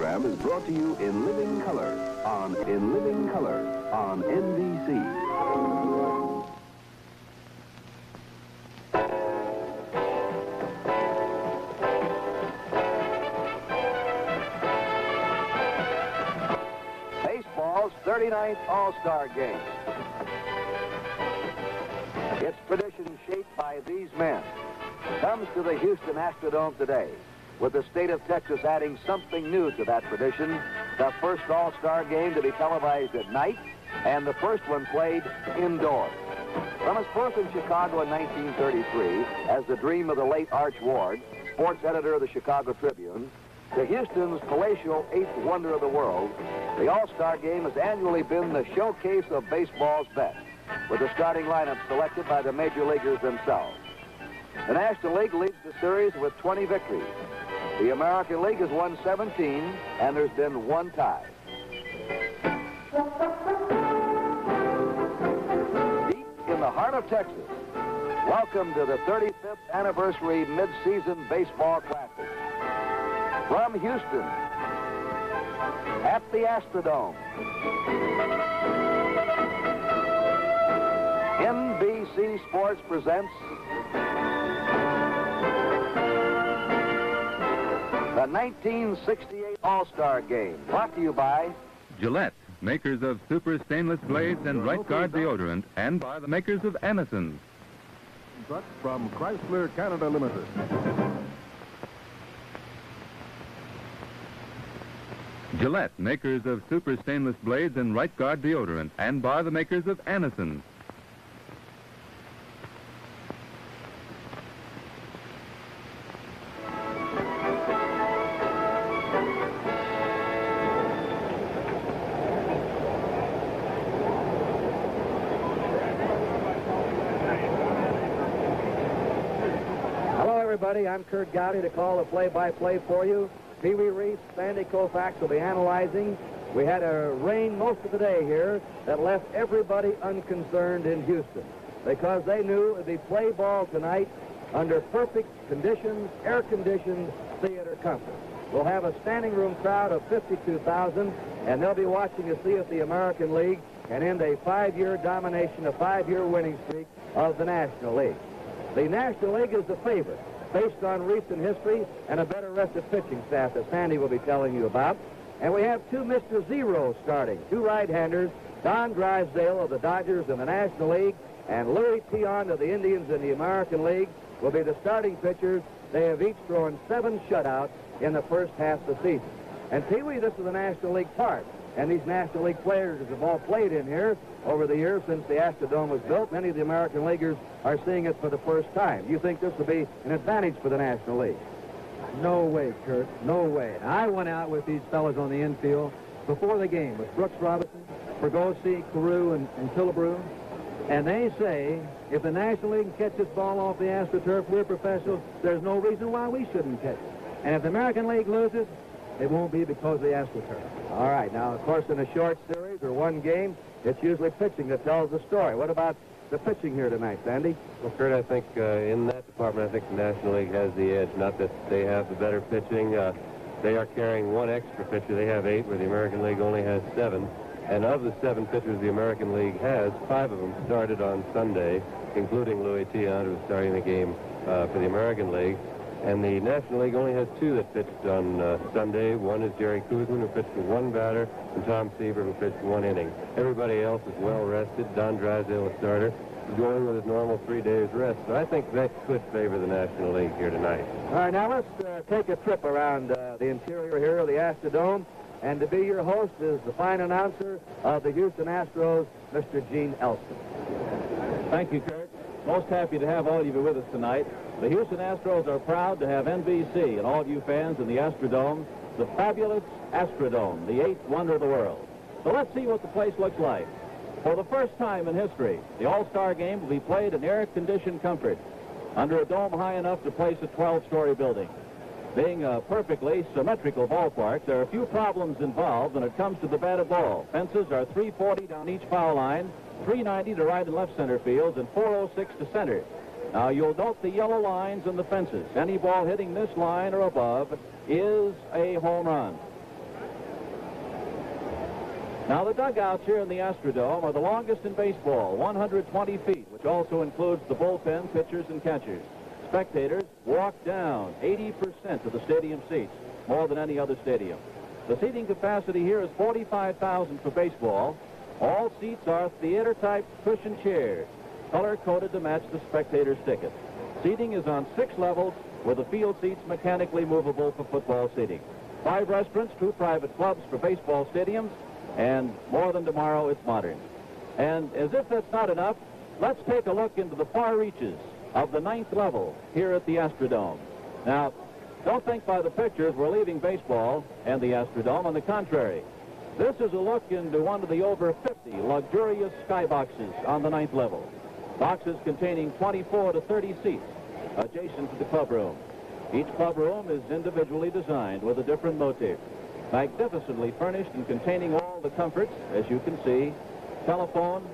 program is brought to you in living color on NBC. Baseball's 39th All-Star Game. Its tradition shaped by these men comes to the Houston Astrodome today, with the state of Texas adding something new to that tradition, the first All-Star Game to be televised at night, and the first one played indoors. From his birth in Chicago in 1933 as the dream of the late Arch Ward, sports editor of the Chicago Tribune, to Houston's palatial eighth wonder of the world, the All-Star Game has annually been the showcase of baseball's best, with the starting lineup selected by the major leaguers themselves. The National League leads the series with 20 victories. The American League has won 17, and there's been one tie. Deep in the heart of Texas, welcome to the 35th anniversary mid-season baseball classic. From Houston, at the Astrodome, NBC Sports presents the 1968 All-Star Game, brought to you by Gillette, makers of super stainless blades and right guard deodorant, and by the makers of Emerson's. Truck from Chrysler Canada Limited. Gillette, makers of super stainless blades and right guard deodorant, and by the makers of Emerson's. I'm Kurt Gowdy to call the play-by-play for you. Pee Wee Reese, Sandy Koufax will be analyzing. We had a rain most of the day here that left everybody unconcerned in Houston because they knew it would be play ball tonight under perfect conditions, air-conditioned theater comfort. We'll have a standing room crowd of 52,000, and they'll be watching to see if the American League can end a 5-year domination, a 5-year winning streak of the National League. The National League is the favorite, based on recent history and a better rested pitching staff that Sandy will be telling you about. And we have two Mr. Zeros starting, two right-handers, Don Drysdale of the Dodgers in the National League and Louis Tion of the Indians in the American League will be the starting pitchers. They have each thrown 7 shutouts in the first half of the season. And Pee Wee, this is the National League part. And these National League players have all played in here over the years since the Astrodome was built. Many of the American Leaguers are seeing it for the first time. Do you think this will be an advantage for the National League? No way, Kurt. No way. I went out with these fellas on the infield before the game with Brooks Robinson, Fregosi, Carew, and Killebrew. And they say if the National League can catch this ball off the AstroTurf, we're professionals. There's no reason why we shouldn't catch it. And if the American League loses, it won't be because of the AstroTurf. All right. Now, of course, in a short series or one game, it's usually pitching that tells the story. What about the pitching here tonight, Sandy? Well, Kurt, I think in that department, I think the National League has the edge. Not that they have the better pitching. They are carrying one extra pitcher. They have 8, where the American League only has 7. And of the 7 pitchers the American League has, 5 of them started on Sunday, including Louis Tion, who was starting the game for the American League. And the National League only has 2 that pitched on Sunday. One is Jerry Kuzman, who pitched with 1 batter, and Tom Seaver, who pitched 1 inning. Everybody else is well rested. Don Drysdale, a starter, is going with his normal 3 days rest. So I think that could favor the National League here tonight. All right, now let's take a trip around the interior here of the Astrodome. And to be your host is the fine announcer of the Houston Astros, Mr. Gene Elston. Thank you, Kurt. Most happy to have all of you with us tonight. The Houston Astros are proud to have NBC and all of you fans in the Astrodome, the fabulous Astrodome, the 8th wonder of the world. So let's see what the place looks like. For the first time in history, the All-Star Game will be played in air-conditioned comfort under a dome high enough to place a 12-story building. Being a perfectly symmetrical ballpark, there are few problems involved when it comes to the batted ball. Fences are 340 down each foul line, 390 to right and left center fields, and 406 to center. Now, you'll note the yellow lines in the fences. Any ball hitting this line or above is a home run. Now, the dugouts here in the Astrodome are the longest in baseball, 120 feet, which also includes the bullpen, pitchers, and catchers. Spectators walk down 80% of the stadium seats, more than any other stadium. The seating capacity here is 45,000 for baseball. All seats are theater-type cushion chairs, color-coded to match the spectator's ticket. Seating is on 6 levels, with the field seats mechanically movable for football seating. 5 restaurants, 2 private clubs for baseball stadiums, and more than tomorrow, it's modern. And as if that's not enough, let's take a look into the far reaches of the 9th level here at the Astrodome. Now, don't think by the pictures we're leaving baseball and the Astrodome. On the contrary, this is a look into one of the over 50 luxurious skyboxes on the 9th level. Boxes containing 24 to 30 seats adjacent to the club room. Each club room is individually designed with a different motif. Magnificently furnished and containing all the comforts, as you can see, telephone,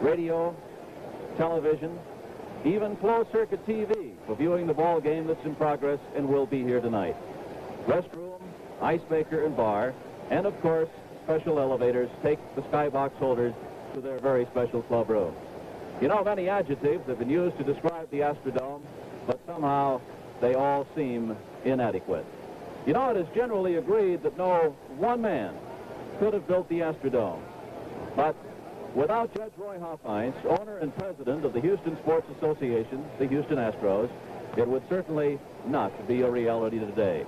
radio, television, even closed-circuit TV for viewing the ball game that's in progress and will be here tonight. Restroom, ice maker, and bar, and of course, special elevators take the skybox holders to their very special club room. You know, many adjectives have been used to describe the Astrodome, but somehow they all seem inadequate. You know, it is generally agreed that no one man could have built the Astrodome. But without Judge Roy Hoffheinz, owner and president of the Houston Sports Association, the Houston Astros, it would certainly not be a reality today.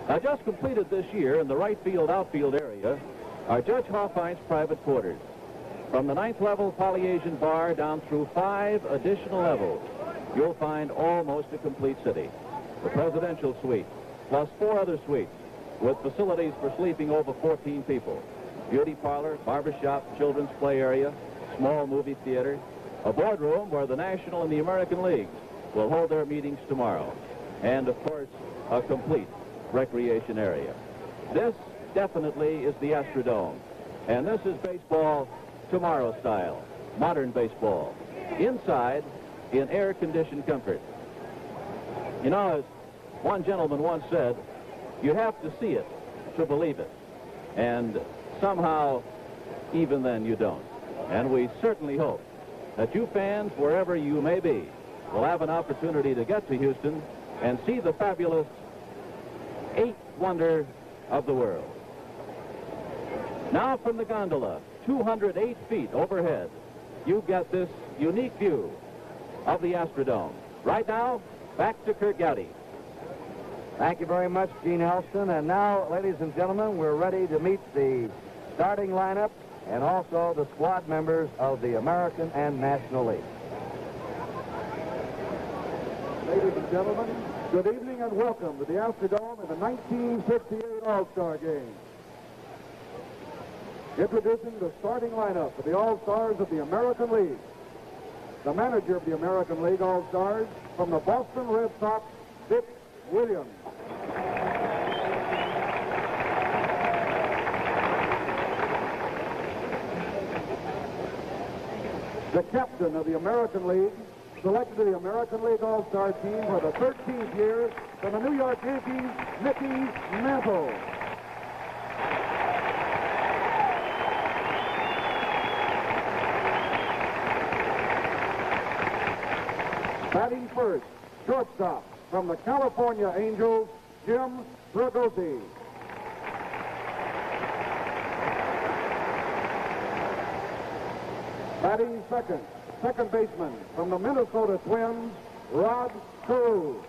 Now, just completed this year in the right field outfield area are Judge Hoffheinz's private quarters. From the 9th level Polyasian bar down through 5 additional levels, you'll find almost a complete city. The presidential suite, plus 4 other suites with facilities for sleeping over 14 people. Beauty parlor, barbershop, children's play area, small movie theater, a boardroom where the National and the American Leagues will hold their meetings tomorrow, and, of course, a complete recreation area. This definitely is the Astrodome, and this is baseball tomorrow style, modern baseball, inside in air-conditioned comfort. You know, as one gentleman once said, you have to see it to believe it. And somehow, even then, you don't. And we certainly hope that you fans, wherever you may be, will have an opportunity to get to Houston and see the fabulous 8th wonder of the world. Now from the gondola, 208 feet overhead, you get this unique view of the Astrodome. Right now, back to Kurt Gowdy. Thank you very much, Gene Elston. And now, ladies and gentlemen, we're ready to meet the starting lineup and also the squad members of the American and National League. Ladies and gentlemen, good evening and welcome to the Astrodome in the 1958 All-Star Game. Introducing the starting lineup for the All-Stars of the American League. The manager of the American League All-Stars, from the Boston Red Sox, Dick Williams. The captain of the American League, selected to the American League All-Star team for the 13th year from the New York Yankees, Mickey Mantle. Batting first, shortstop, from the California Angels, Jim Fregosi. Batting second, second baseman, from the Minnesota Twins, Rod Carew.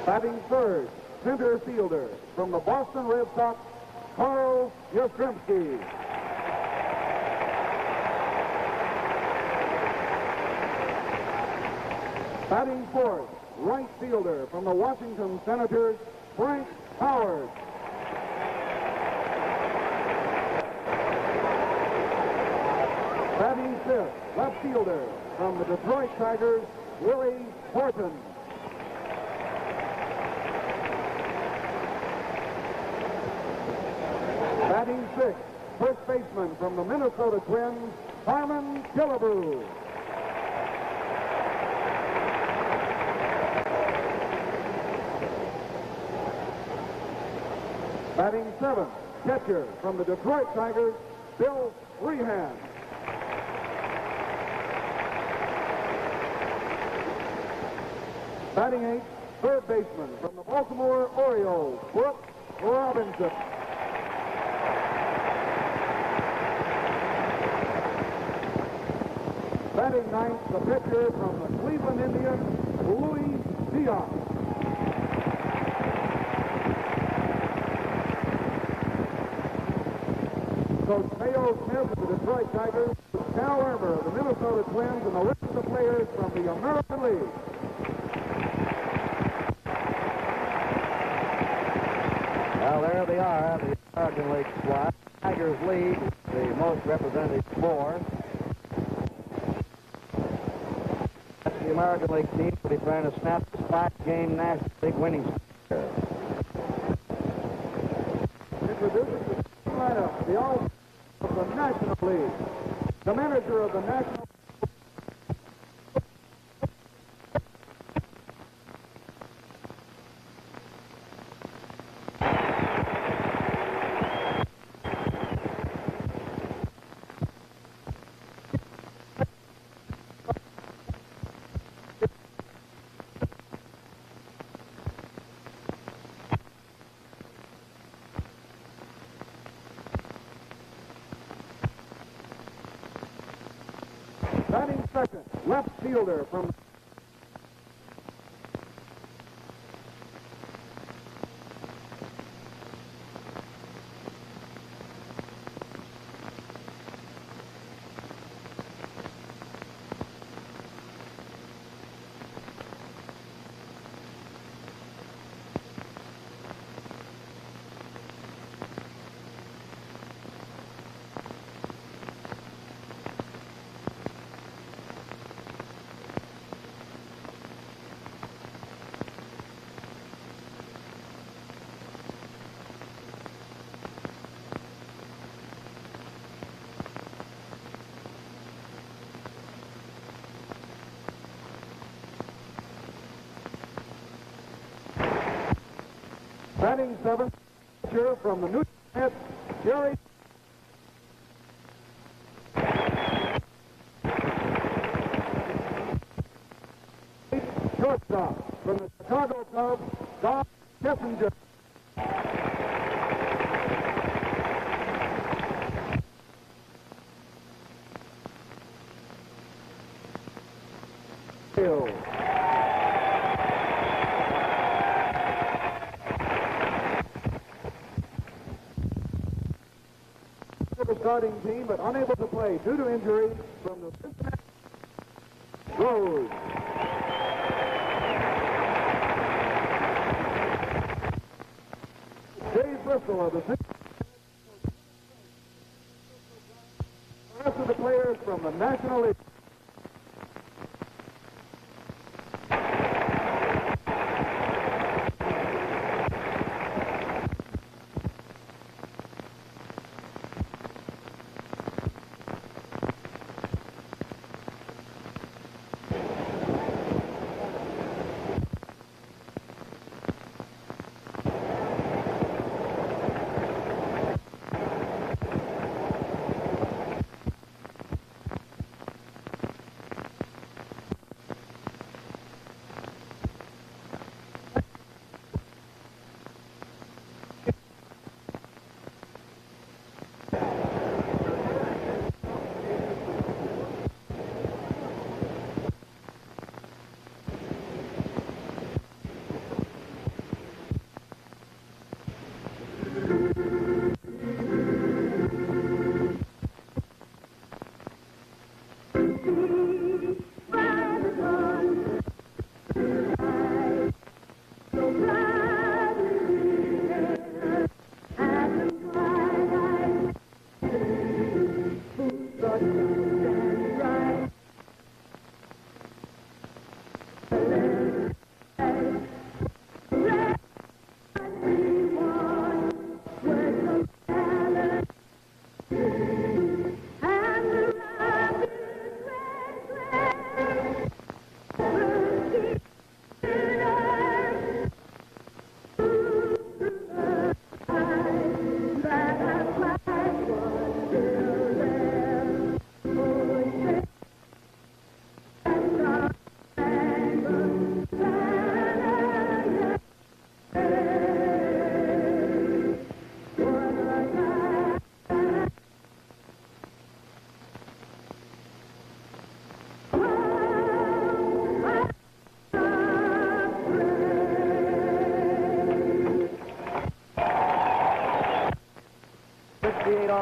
Batting third, center fielder, from the Boston Red Sox, Carl Yastrzemski. Batting fourth, right fielder, from the Washington Senators, Frank Howard. Batting fifth, left fielder, from the Detroit Tigers, Willie Horton. Batting sixth, first baseman, from the Minnesota Twins, Harmon Killebrew. Batting seventh, catcher from the Detroit Tigers, Bill Freehan. Batting eighth, third baseman from the Baltimore Orioles, Brooks Robinson. Batting ninth, the pitcher from the Cleveland Indians, Louis Diaz. Coach Mayo Smith of the Detroit Tigers, Cal Erber of the Minnesota Twins, and the rest of the players from the American League. Well, there they are, the American League squad. Tigers lead the most representative four. That's the American League team will be trying to snap the 5-game National League winning streak. Introducing the lineup, the All-Star of the National League. The manager of the National batting second, left fielder from batting seventh, pitcher from the New York Mets, Jerry. Shortstop from the Chicago Cubs, Don Kissinger. The starting team, but unable to play due to injury from the Cincinnati Rose. Dave Bristol of the rest of the players from the National League.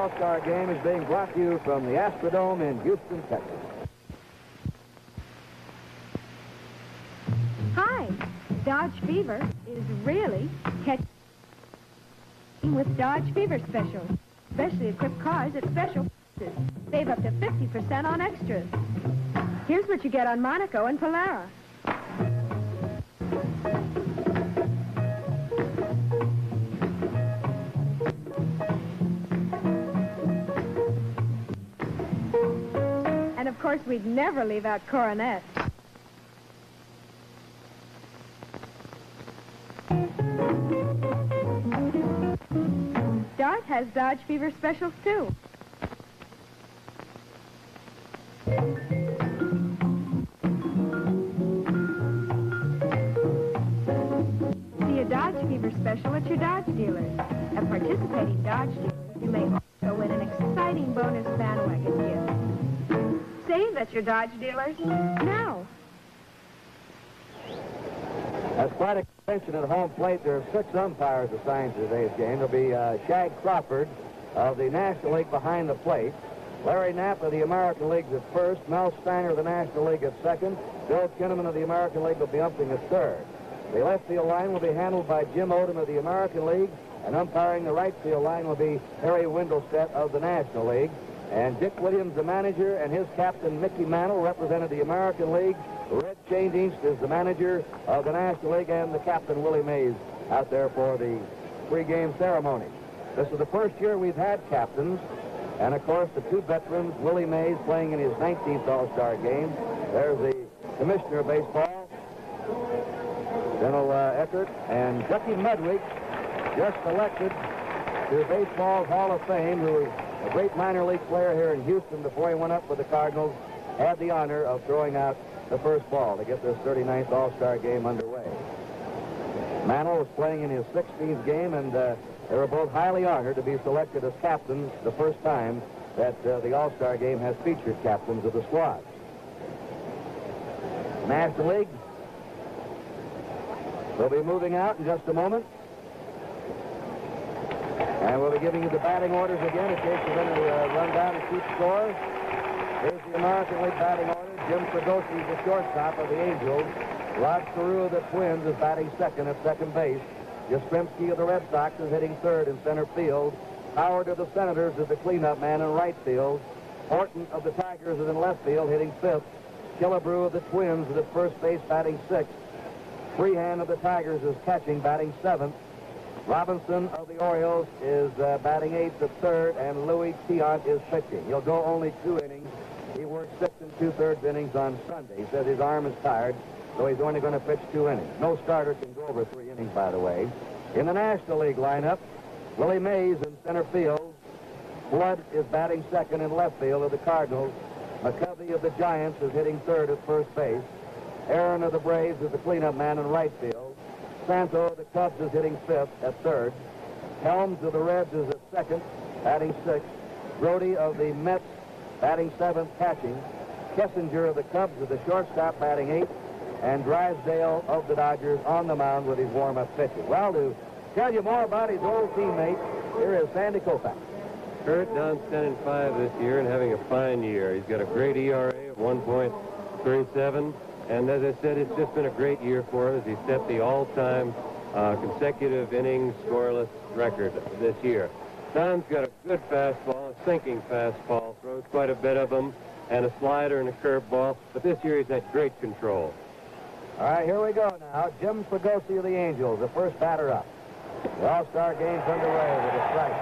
All-Star Game is being brought to you from the Astrodome in Houston, Texas. Hi, Dodge Fever is really catching with Dodge Fever specials. Especially equipped cars at special prices. Save up to 50% on extras. Here's what you get on Monaco and Polara. And of course, we'd never leave out Coronet. Dart has Dodge Fever specials, too. See a Dodge Fever special at your Dodge dealers. At participating Dodge dealers, you may also win an exciting bonus bandwagon gift. Save at your Dodge dealers now. That's quite a convention at home plate. There are 6 umpires assigned to today's game. There'll be Shag Crawford of the National League behind the plate. Larry Knapp of the American League at first. Mel Steiner of the National League at second. Bill Kinnaman of the American League will be umping at third. The left field line will be handled by Jim Odom of the American League, and umpiring the right field line will be Harry Windelstedt of the National League. And Dick Williams, the manager, and his captain, Mickey Mantle, represented the American League. Red Shane East is the manager of the National League, and the captain, Willie Mays, out there for the pre-game ceremony. This is the first year we've had captains, and of course the 2 veterans, Willie Mays playing in his 19th All-Star game. There's the commissioner of baseball, General Eckert, and Ducky Medwick, just elected to Baseball's Hall of Fame, who was a great minor league player here in Houston before he went up with the Cardinals, had the honor of throwing out the first ball to get this 39th All-Star game underway. Mantle was playing in his 16th game, and they were both highly honored to be selected as captains the first time that the All-Star game has featured captains of the squad. National League will be moving out in just a moment. And we'll be giving you the batting orders again in case you're going to run down and keep score. Here's the American League batting order. Jim Fregosi is the shortstop of the Angels. Rod Carew of the Twins is batting second at second base. Yastrzemski of the Red Sox is hitting third in center field. Howard of the Senators is the cleanup man in right field. Horton of the Tigers is in left field hitting fifth. Killebrew of the Twins is at first base batting sixth. Freehan of the Tigers is catching, batting seventh. Robinson of the Orioles is batting eighth at third, and Louis Tiant is pitching. He'll go only 2 innings. He worked 6 2/3 innings on Sunday. He says his arm is tired, so he's only going to pitch 2 innings. No starter can go over 3 innings, by the way. In the National League lineup, Willie Mays in center field. Flood is batting second in left field of the Cardinals. McCovey of the Giants is hitting third at first base. Aaron of the Braves is the cleanup man in right field. Santo of the Cubs is hitting fifth at third. Helms of the Reds is at second, batting sixth. Brody of the Mets batting seventh, catching. Kessinger of the Cubs is the shortstop, batting eighth. And Drysdale of the Dodgers on the mound with his warm-up pitches. Well, to tell you more about his old teammate, here is Sandy Koufax. Kurt Down's 10-5 this year and having a fine year. He's got a great ERA of 1.37. And as I said, it's just been a great year for him as he set the all-time consecutive innings scoreless record this year. Don's got a good fastball, a sinking fastball, throws quite a bit of them, and a slider and a curveball. But this year he's had great control. All right, here we go now. Jim Fregosi of the Angels, the first batter up. The All-Star game's underway with a strike.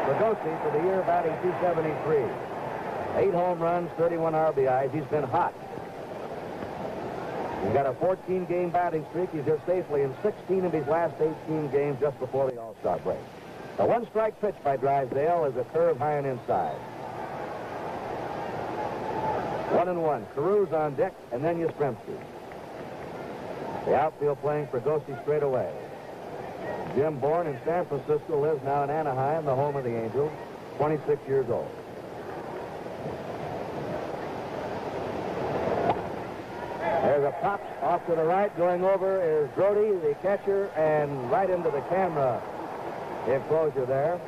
Fregosi for the year batting .273. 8 home runs, 31 RBIs. He's been hot. He's got a 14-game batting streak. He's hit safely in 16 of his last 18 games just before the All-Star break. The one-strike pitch by Drysdale is a curve high and inside. 1-1. Carew's on deck, and then Yastrzemski. The outfield playing Fregosi straight away. Jim, born in San Francisco, lives now in Anaheim, the home of the Angels, 26 years old. There's a pop off to the right. Going over is Brody, the catcher, and right into the camera enclosure there.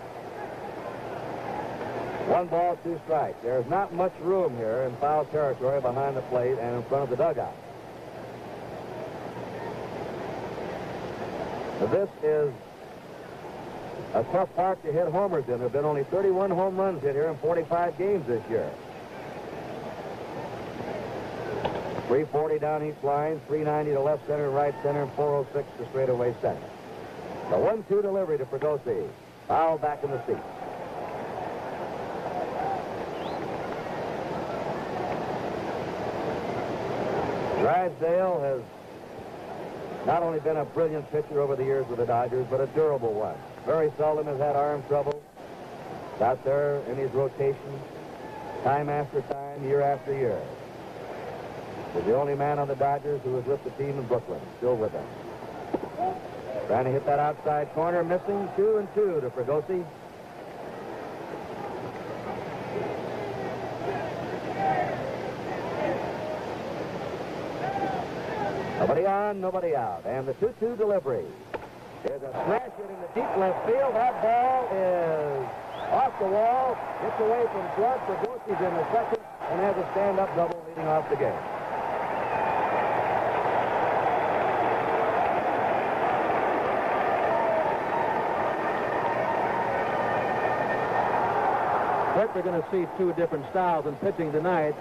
1 ball, 2 strikes. There's not much room here in foul territory behind the plate and in front of the dugout. This is a tough park to hit homers in. There have been only 31 home runs hit here in 45 games this year. 340 down each line, 390 to left center and right center, and 406 to straightaway center. The 1-2 delivery to Fregosi. Foul back in the seat. Drysdale has not only been a brilliant pitcher over the years with the Dodgers, but a durable one. Very seldom has had arm trouble. Out there in his rotation, time after time, year after year. He's the only man on the Dodgers who was with the team in Brooklyn, still with them. Trying to hit that outside corner, missing. 2-2 to Fregosi. Nobody on, nobody out. And the 2-2 delivery. There's a smash hit in the deep left field. That ball is off the wall. Gets away from Flood. Fragosi's in the second and has a stand-up double leading off the game. We're going to see 2 different styles in pitching tonight.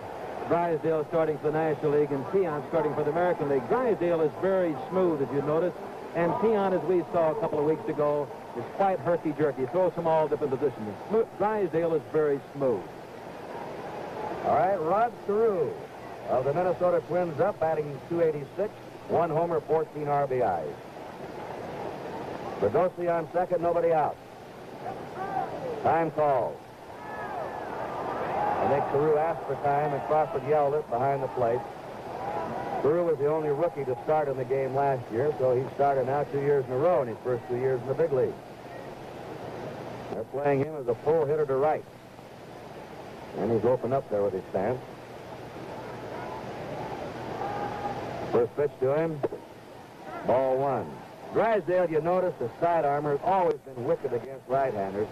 Drysdale starting for the National League and Tiant starting for the American League. Drysdale is very smooth, as you notice, and Tiant, as we saw a couple of weeks ago, is quite herky-jerky. Throws from all different positions. Drysdale is very smooth. All right, Rod Carew of the Minnesota Twins up, batting .286, 1 homer, 14 RBIs. Fregosi on second, nobody out. Time called. I think Carew asked for time, and Crawford yelled it behind the plate. Carew was the only rookie to start in the game last year, so he started now 2 years in a row in his first 2 years in the big league. They're playing him as a pull hitter to right. And he's opened up there with his stance. First pitch to him, ball 1. Drysdale, you notice, the side armor has always been wicked against right-handers.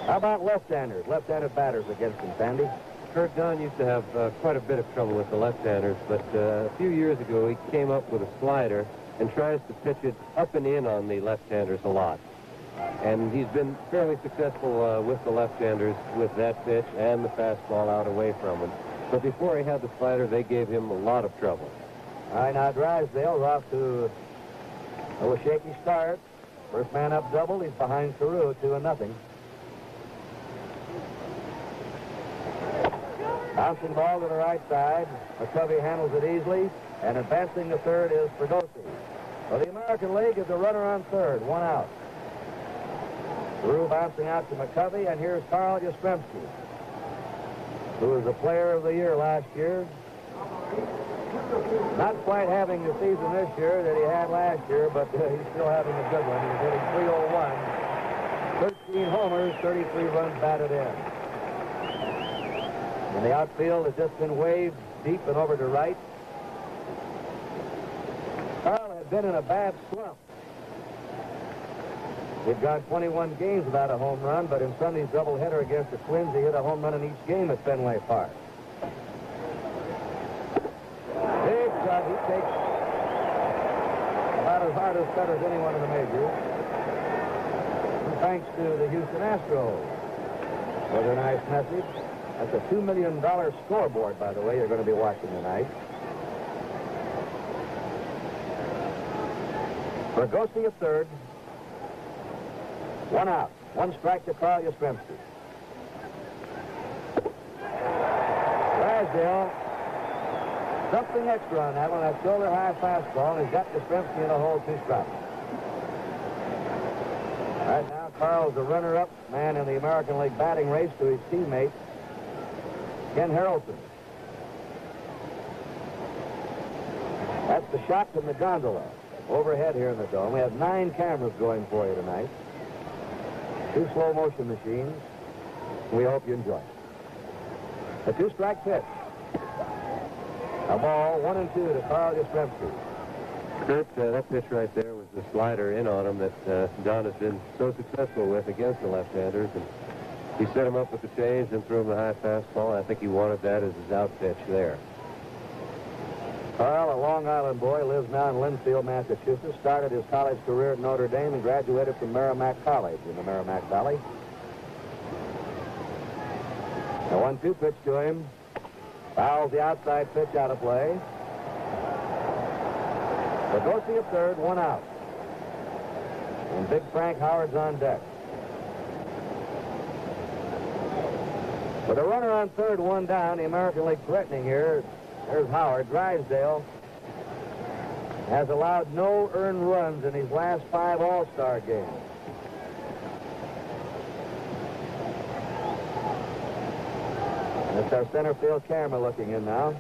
How about left-handers, left-handed batters against him, Sandy? Kurt Dunn used to have quite a bit of trouble with the left-handers, but a few years ago he came up with a slider and tries to pitch it up and in on the left-handers a lot. And he's been fairly successful with the left-handers with that pitch and the fastball out away from him. But before he had the slider, they gave him a lot of trouble. All right, now Drysdale's off to a shaky start. First man up double. He's behind Carew, 2-0. Bouncing ball to the right side. McCovey handles it easily. And advancing to third is Fregosi. For the American League is a runner on third, 1 out. Carew bouncing out to McCovey, and here's Carl Yastrzemski, who was the player of the year last year. Not quite having the season this year that he had last year, but he's still having a good one. He's hitting .301, 13 homers, 33 runs batted in. And the outfield has just been waved deep and over to right. Carl had been in a bad slump. He'd gone 21 games without a home run, but in Sunday's doubleheader against the Twins, he hit a home run in each game at Fenway Park. Big shot. He takes about as hard a cut as anyone in the majors. And thanks to the Houston Astros for their nice message. That's a $2 million scoreboard, by the way, you're going to be watching tonight. Fregosi at third. 1 out. 1 strike to Carl Yastrzemski. Drysdale, something extra on that one. That shoulder high fastball, and he's got Yastrzemski in a hole, 2 strikes. Right now, Carl's the runner-up man in the American League batting race to his teammate, Ken Harrelson. That's the shot from the gondola overhead here in the dome. We have 9 cameras going for you tonight. 2 slow motion machines. We hope you enjoy it. A 2-strike pitch. A ball, 1-2 to Carl Yastrzemski. Kurt, that pitch right there was the slider in on him that Don has been so successful with against the left-handers. And He set him up with the change and threw him the high fastball. I think he wanted that as his out pitch there. Carl, a Long Island boy, lives now in Linfield, Massachusetts. Started his college career at Notre Dame and graduated from Merrimack College in the Merrimack Valley. A 1-2 pitch to him. Fouls the outside pitch out of play. Bergosi at third, 1 out. And big Frank Howard's on deck. With a runner on third, 1 down, the American League threatening here. There's Howard. Drysdale has allowed no earned runs in his last 5 All-Star games. That's our center field camera looking in now.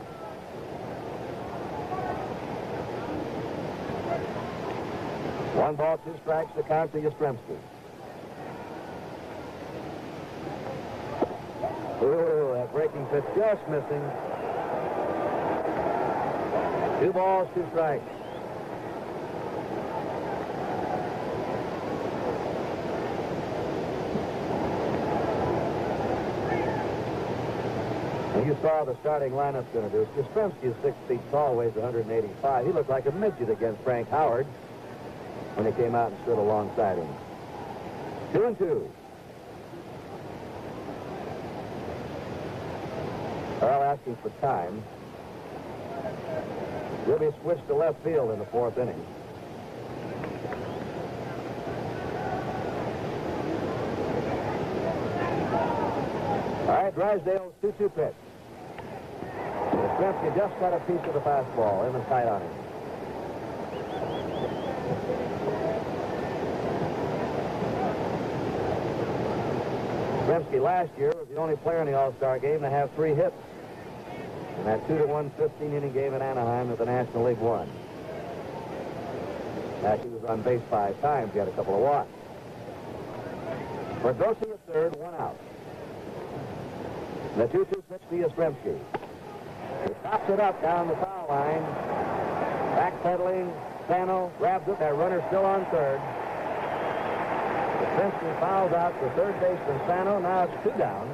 One ball, 2 strikes, the count to Yastrzemski. Ooh, that breaking pitch just missing. 2 balls, 2 strikes. And you saw the starting lineup's going to do. Yastrzemski is 6 feet tall, weighs 185. He looked like a midget against Frank Howard when he came out and stood alongside him. 2-2. Carl asking for time. He'll be switched to left field in the 4th inning. All right, Drysdale's 2-2 pitch. Yastrzemski just got a piece of the fastball in the sight on him. Yastrzemski last year was the only player in the All-Star game to have 3 hits in that 2-1 15-inning game in Anaheim that the National League won. Actually, was on base 5 times. He had a couple of walks. Bergosi at third, 1 out. The 2-2 pitch to Yastrzemski. He stops it up down the foul line. Backpedaling, Sano grabs it. That runner's still on third. Yastrzemski fouls out for third baseman Sano. Now it's 2 down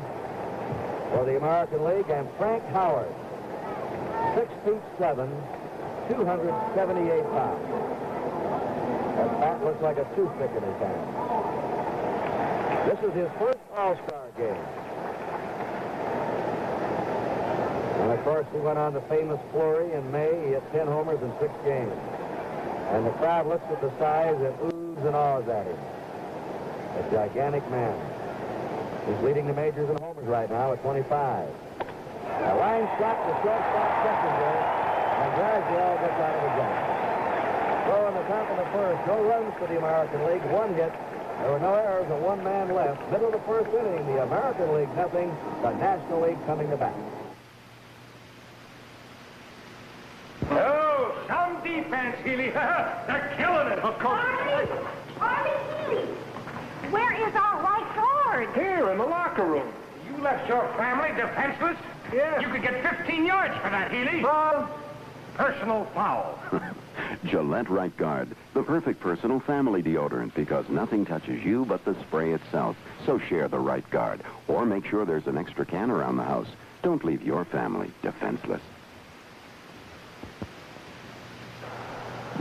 for the American League. And Frank Howard, 6 feet 7, 278 pounds. That bat looks like a toothpick in his hand. This is his first All-Star game. And of course, he went on the famous flurry in May. He hit 10 homers in 6 games. And the crowd looks at the size and oohs and ahs at him. A gigantic man. He's leading the majors in homers right now at 25. A line shot to shortstop secondary, and Drysdale gets out of the jump. So in the top of the first, no runs for the American League, 1 hit. There were no errors and 1 man left. Middle of the first inning, the American League nothing, the National League coming to bat. Oh, some defense, Healy. They're killing it. Of course. Artie Healy, where is our right guard? Here in the locker room. You left your family defenseless? Yes. You could get 15 yards for that, Healy. Well, personal foul. Gillette Right Guard, the perfect personal family deodorant because nothing touches you but the spray itself. So share the Right Guard or make sure there's an extra can around the house. Don't leave your family defenseless.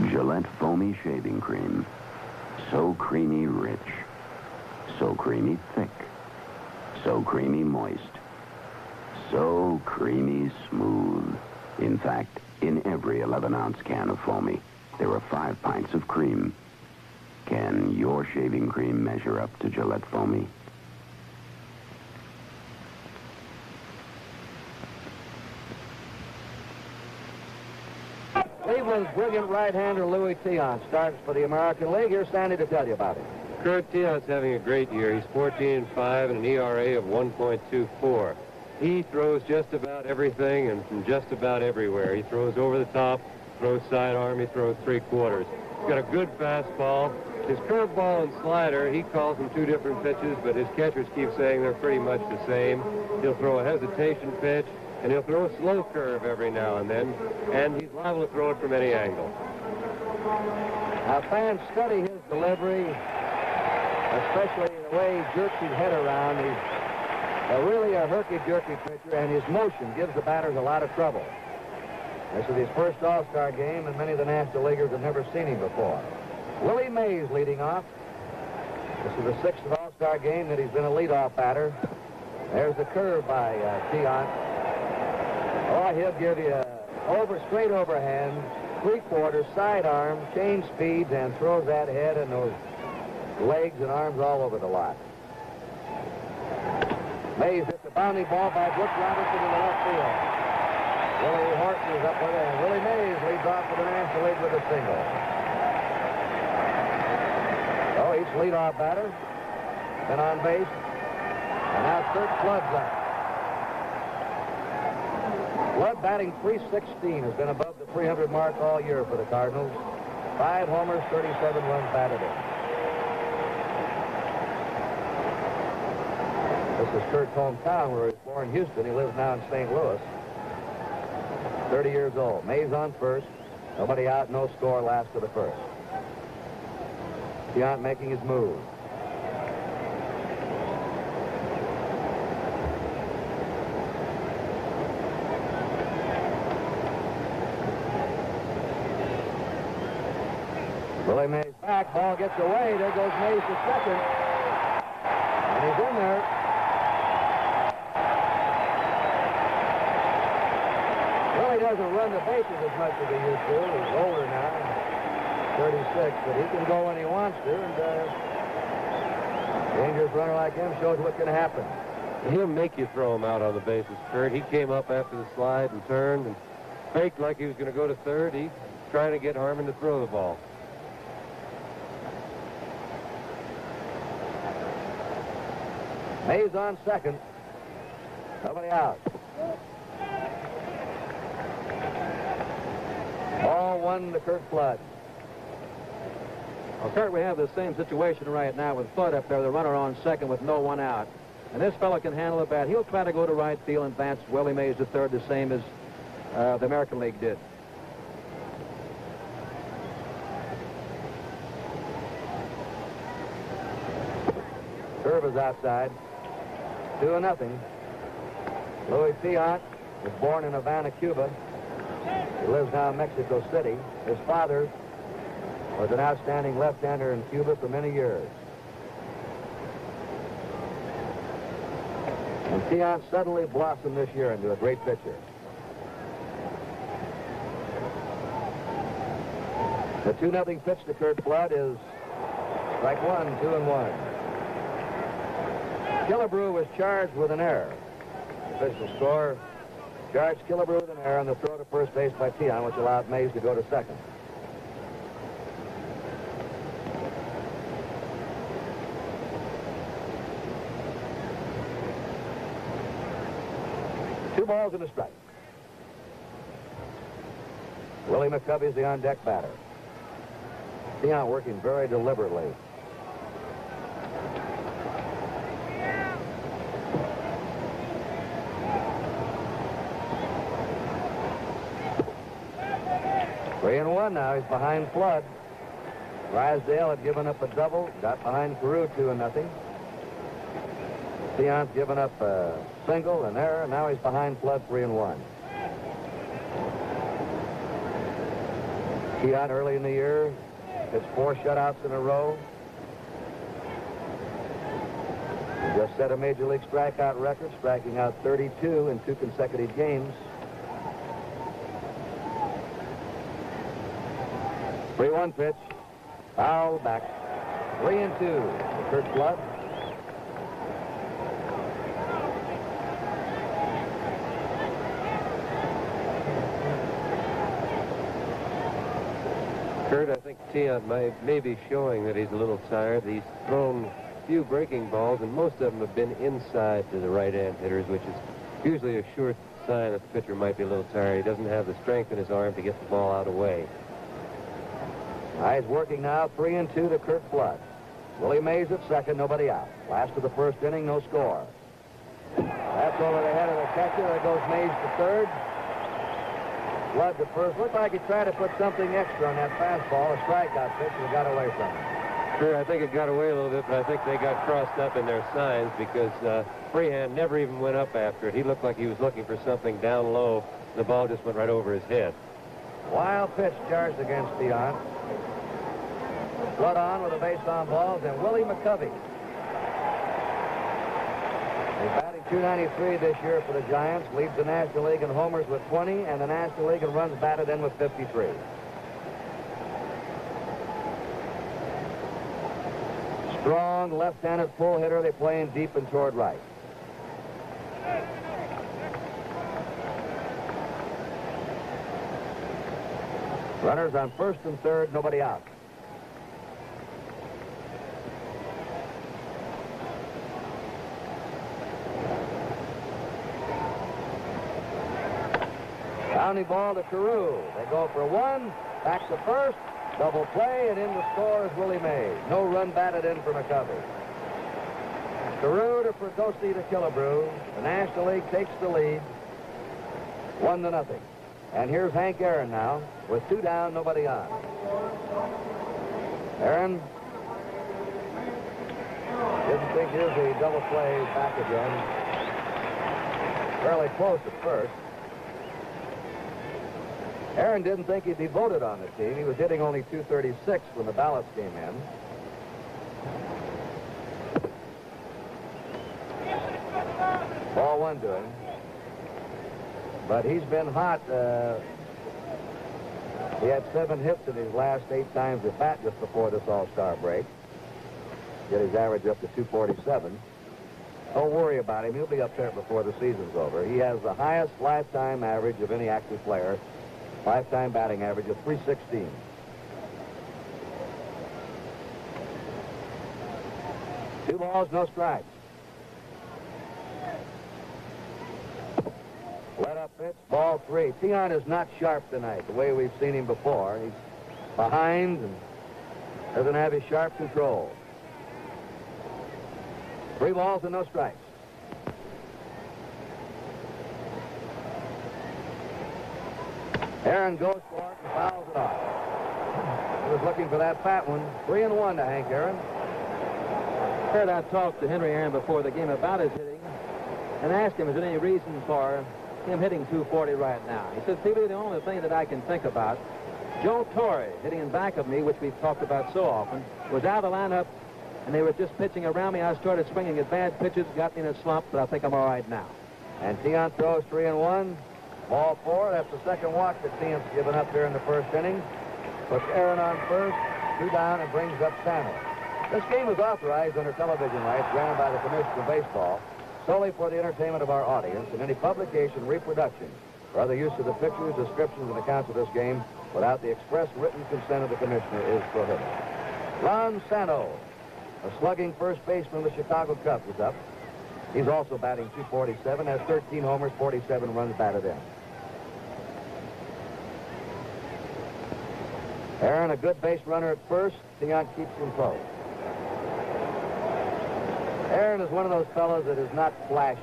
Gillette Foamy Shaving Cream. So creamy rich. So creamy thick. So creamy moist. So creamy smooth. In fact, in every 11-ounce can of Foamy, there are 5 pints of cream. Can your shaving cream measure up to Gillette Foamy? Cleveland's brilliant right-hander Louis Tion starts for the American League. Here's Sandy to tell you about it. Kurt Tion's having a great year. He's 14-5 and an ERA of 1.24. He throws just about everything and from just about everywhere. He throws over the top, throws sidearm, he throws 3/4. He's got a good fastball. His curveball and slider, he calls them 2 different pitches, but his catchers keep saying they're pretty much the same. He'll throw a hesitation pitch, and he'll throw a slow curve every now and then, and he's liable to throw it from any angle. Now, fans study his delivery, especially the way he jerks his head around. He's Really a herky-jerky pitcher, and his motion gives the batters a lot of trouble. This is his first All-Star game, and many of the National Leaguers have never seen him before. Willie Mays leading off. This is the 6th All-Star game that he's been a leadoff batter. There's the curve by Tiant. Oh, he'll give you straight overhand, three-quarter, sidearm, change speeds, and throws that head and those legs and arms all over the lot. Mays hits a bounding ball by Brooks Robinson in the left field. Willie Horton is up with it, and Willie Mays leads off for the National League with a single. So each leadoff batter been on base, and now Kurt Flood's up. Flood batting .316 has been above the 300 mark all year for the Cardinals. 5 homers, 37 runs batted in. This is Kurt's hometown where he was born in Houston. He lives now in St. Louis. 30 years old. Mays on first. Nobody out, no score, last to the first. Tiant making his move. Willie Mays back, ball gets away. There goes Mays to second. And he's in there. Willie doesn't run the bases as much as he used to. He's older now, 36, but he can go when he wants to. And dangerous runner like him shows what's going to happen. He'll make you throw him out on the bases, Kurt. He came up after the slide and turned and faked like he was going to go to third. He's trying to get Harmon to throw the ball. Mays on second. Nobody out. Ball 1 to Kurt Flood. Well, Kurt, we have the same situation right now with Flood up there, the runner on second with no one out. And this fellow can handle the bat. He'll try to go to right field and advance Willie Mays to third, the same as the American League did. Curve is outside. 2-0. Louis Tiant was born in Havana, Cuba. He lives now in Mexico City. His father was an outstanding left-hander in Cuba for many years. And Tiant suddenly blossomed this year into a great pitcher. The 2-0 pitch to Kurt Flood is strike 1, 2-1. Killebrew was charged with an error. The official score charged Killebrew with an error on the throw to first base by Tiant, which allowed Mays to go to second. Two balls and a strike. Willie McCovey's the on-deck batter. Tiant working very deliberately. Three and one now. He's behind Flood. Drysdale had given up a double, got behind Carew 2-0. Tiant's given up a single, an error. Now he's behind Flood 3-1. Tiant early in the year hits 4 shutouts in a row. He just set a major league strikeout record, striking out 32 in 2 consecutive games. 3-1 pitch. Foul back. 3-2 to Kurt Flood. Kurt, I think Tiant may be showing that he's a little tired. He's thrown a few breaking balls, and most of them have been inside to the right-hand hitters, which is usually a sure sign that the pitcher might be a little tired. He doesn't have the strength in his arm to get the ball out of the way. He's working now. 3-2 to Kurt Flood. Willie Mays at second, nobody out. Last of the first inning, no score. That's over the head of the catcher. There goes Mays to third. Flood to first. Looked like he tried to put something extra on that fastball, a strikeout pitch, and got away from him. Sure, I think it got away a little bit, but I think they got crossed up in their signs because Freehand never even went up after it. He looked like he was looking for something down low. The ball just went right over his head. Wild pitch charged against Dion. Flood on with the base on balls, and Willie McCovey. He's batting .293 this year for the Giants, leads the National League in homers with 20, and the National League in runs batted in with 53. Strong left-handed pull hitter. They play him deep and toward right. Runners on first and third, nobody out. Bounding ball to Carew. They go for one, back to first, double play, and in to score is Willie Mays. No run batted in for McCovey. Carew to Fregosi to Killebrew. The National League takes the lead, 1-0. And here's Hank Aaron now, with 2 down, nobody on. Aaron didn't think here's a double play back again. Fairly close at first. Aaron didn't think he'd be voted on the team. He was hitting only .236 when the ballots came in. Ball 1 to him. But he's been hot. He had 7 hits in his last 8 times at bat just before this All-Star break. Get his average up to .247. Don't worry about him. He'll be up there before the season's over. He has the highest lifetime average of any active player. Lifetime batting average of .316. Two balls, no strikes. Let up pitch, ball 3. Tian is not sharp tonight, the way we've seen him before. He's behind and doesn't have his sharp control. 3 balls and no strikes. Aaron goes for it and fouls it off. He was looking for that fat one. 3-1 to Hank Aaron. Heard I talked to Henry Aaron before the game about his hitting and asked him, is there any reason for him hitting .240 right now? He said, Peavy, the only thing that I can think about, Joe Torre, hitting in back of me, which we've talked about so often, was out of the lineup, and they were just pitching around me. I started swinging at bad pitches, got me in a slump, but I think I'm all right now. And Tian throws 3-1. Ball 4. That's the second walk that Tian's given up here in the first inning. Puts Aaron on first, 2 down, and brings up Sano. This game is authorized under television rights granted by the Commission of Baseball solely for the entertainment of our audience, and any publication, reproduction, or other use of the pictures, descriptions, and accounts of this game without the express written consent of the commissioner is prohibited. Ron Sano, a slugging first baseman of the Chicago Cubs, is up. He's also batting .247, has 13 homers, 47 runs batted in. Aaron, a good base runner at first. Tian keeps him close. Aaron is one of those fellows that is not flashy.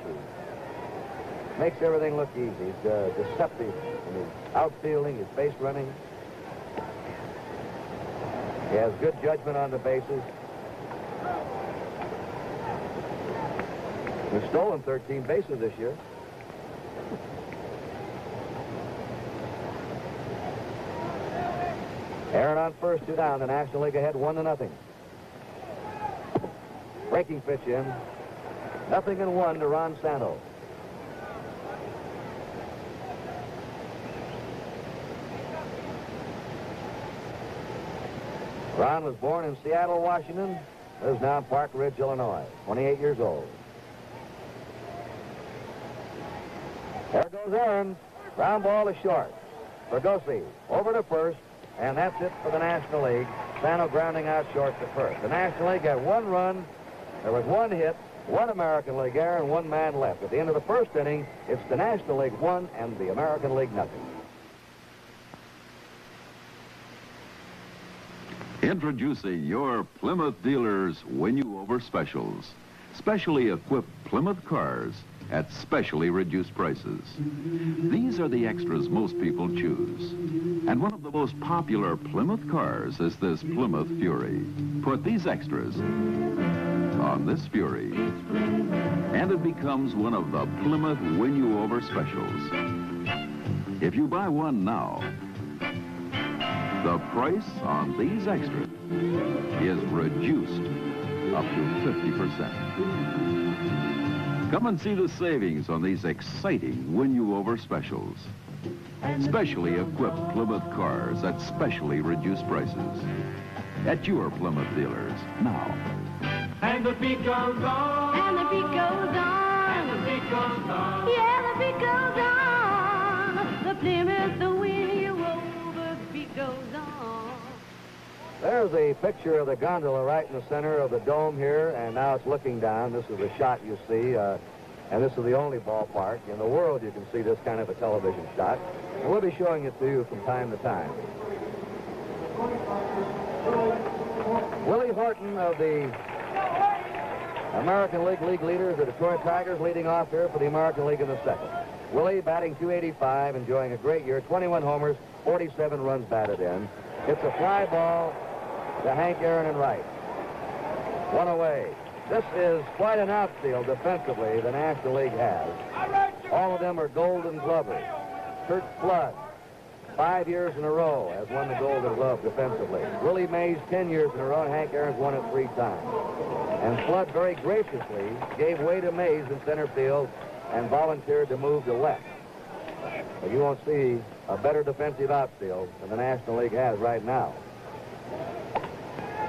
Makes everything look easy. He's deceptive in his outfielding, his base running. He has good judgment on the bases. He's stolen 13 bases this year. Aaron on first, 2 down. The National League ahead 1-0. Breaking pitch in. 0-1 to Ron Santo. Ron was born in Seattle, Washington. Lives now in Park Ridge, Illinois. 28 years old. There goes Aaron. Ground ball is short. Fregosi over to first, and that's it for the National League. Sano grounding out short to first. The National League had 1 run. There was 1 hit, 1 American League error, and 1 man left. At the end of the first inning, it's the National League 1 and the American League nothing. Introducing your Plymouth dealers Win You Over specials. Specially equipped Plymouth cars at specially reduced prices. These are the extras most people choose. And one of the most popular Plymouth cars is this Plymouth Fury. Put these extras on this Fury, and it becomes one of the Plymouth Win You Over specials. If you buy one now, the price on these extras is reduced up to 50%. Come and see the savings on these exciting Win You Over specials. Specially equipped Plymouth cars at specially reduced prices. At your Plymouth dealers now. And the beat goes on. And the beat goes on. And the beat goes on. Yeah, the beat goes on. The Plymouth, the Win You Over, beat goes on. There's a picture of the gondola right in the center of the dome here, and now it's looking down. This is the shot you see, and this is the only ballpark in the world you can see this kind of a television shot. And we'll be showing it to you from time to time. Willie Horton of the American League leaders, the Detroit Tigers, leading off here for the American League in the second. Willie batting .285, enjoying a great year, 21 homers, 47 runs batted in. It's a fly ball to Hank Aaron and right. One away. This is quite an outfield defensively the National League has. All of them are Golden Glovers. Kurt Flood, 5 years in a row, has won the Golden Glove defensively. Willie Mays, 10 years in a row, and Hank Aaron's won it 3 times. And Flood very graciously gave way to Mays in center field and volunteered to move to left. But you won't see a better defensive outfield than the National League has right now.